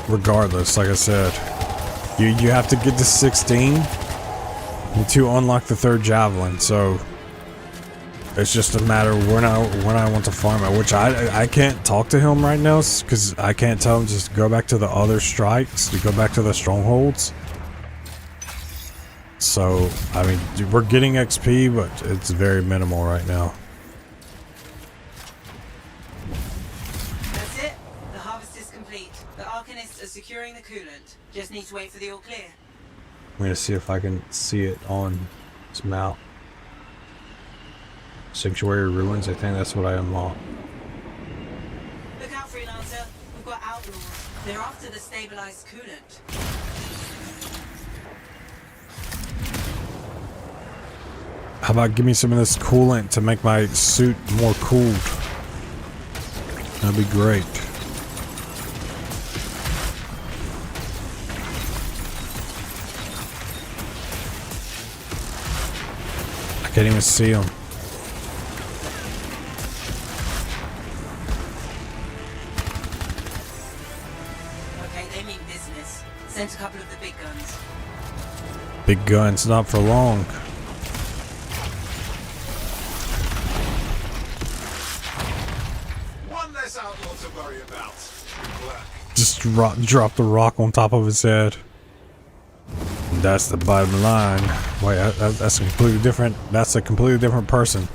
regardless. Like I said, you have to get to 16 to unlock the 3rd javelin. So it's just a matter of when I want to farm it. Which I can't talk to him right now, cause I can't tell him just go back to the other strikes, to go back to the strongholds. So, I mean, we're getting XP, but it's very minimal right now. That's it. The harvest is complete. The Arcanists are securing the coolant. Just need to wait for the all clear. I'm gonna see if I can see it on this map. Sanctuary Ruins, I think that's what I unlocked. Look out, Freelancer. We've got outlaws. They're after the stabilized coolant. How about give me some of this coolant to make my suit more cooled? That'd be great. I can't even see them. Okay, they mean business. Sent a couple of the big guns. Big guns, not for long. One less outlaw to worry about. Just drop the rock on top of his head. That's the bottom line. Wait, that's completely different. That's a completely different person.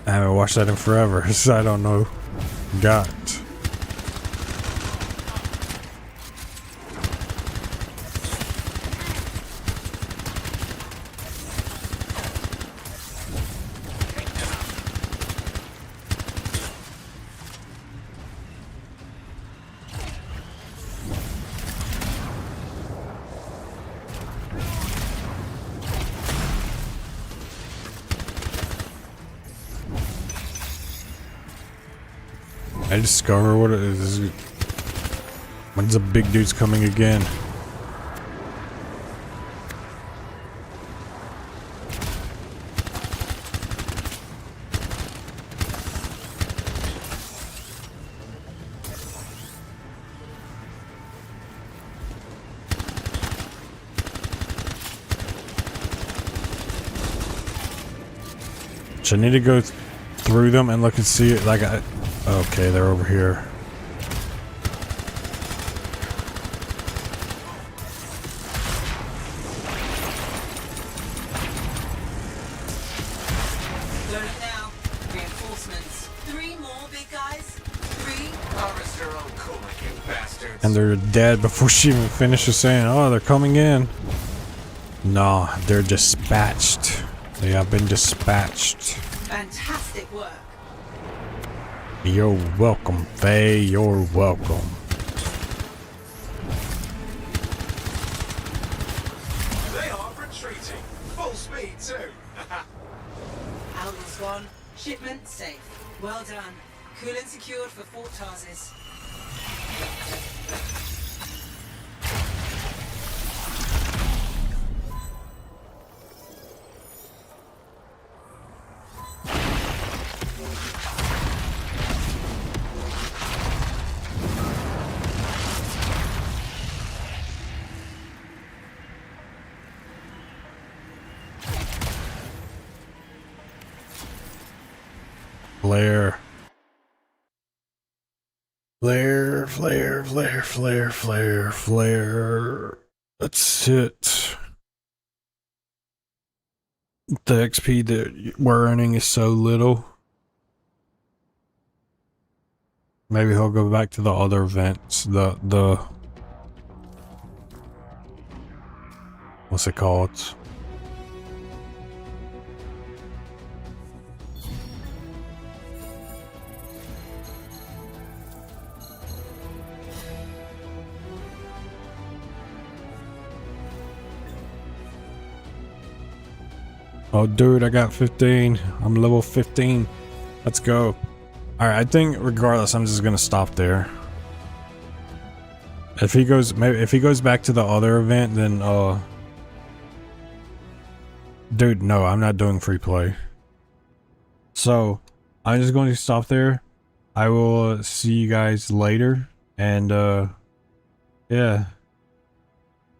I haven't watched that in forever, so I don't know. Got. I discover what it is. When's the big dude's coming again? So I need to go through them and look and see it. Like okay, they're over here. your own coolant, you bastards. And they're dead before she even finishes saying, oh, they're coming in. Nah, they're dispatched. They have been dispatched. Fantastic work. You're welcome, Faye. You're welcome. They are retreating. Full speed, too. Alvin's gone. Shipment safe. Well done. Coolant secured for Fort Tarsis. Flare. Flare, flare, flare, flare, flare, flare. That's it. The XP that we're earning is so little. Maybe he'll go back to the other events. The what's it called? Oh, dude, I got 15. I'm level 15. Let's go. Alright, I think regardless, I'm just gonna stop there. If he goes, maybe if he goes back to the other event, then dude, no, I'm not doing free play. So I'm just going to stop there. I will see you guys later, and yeah.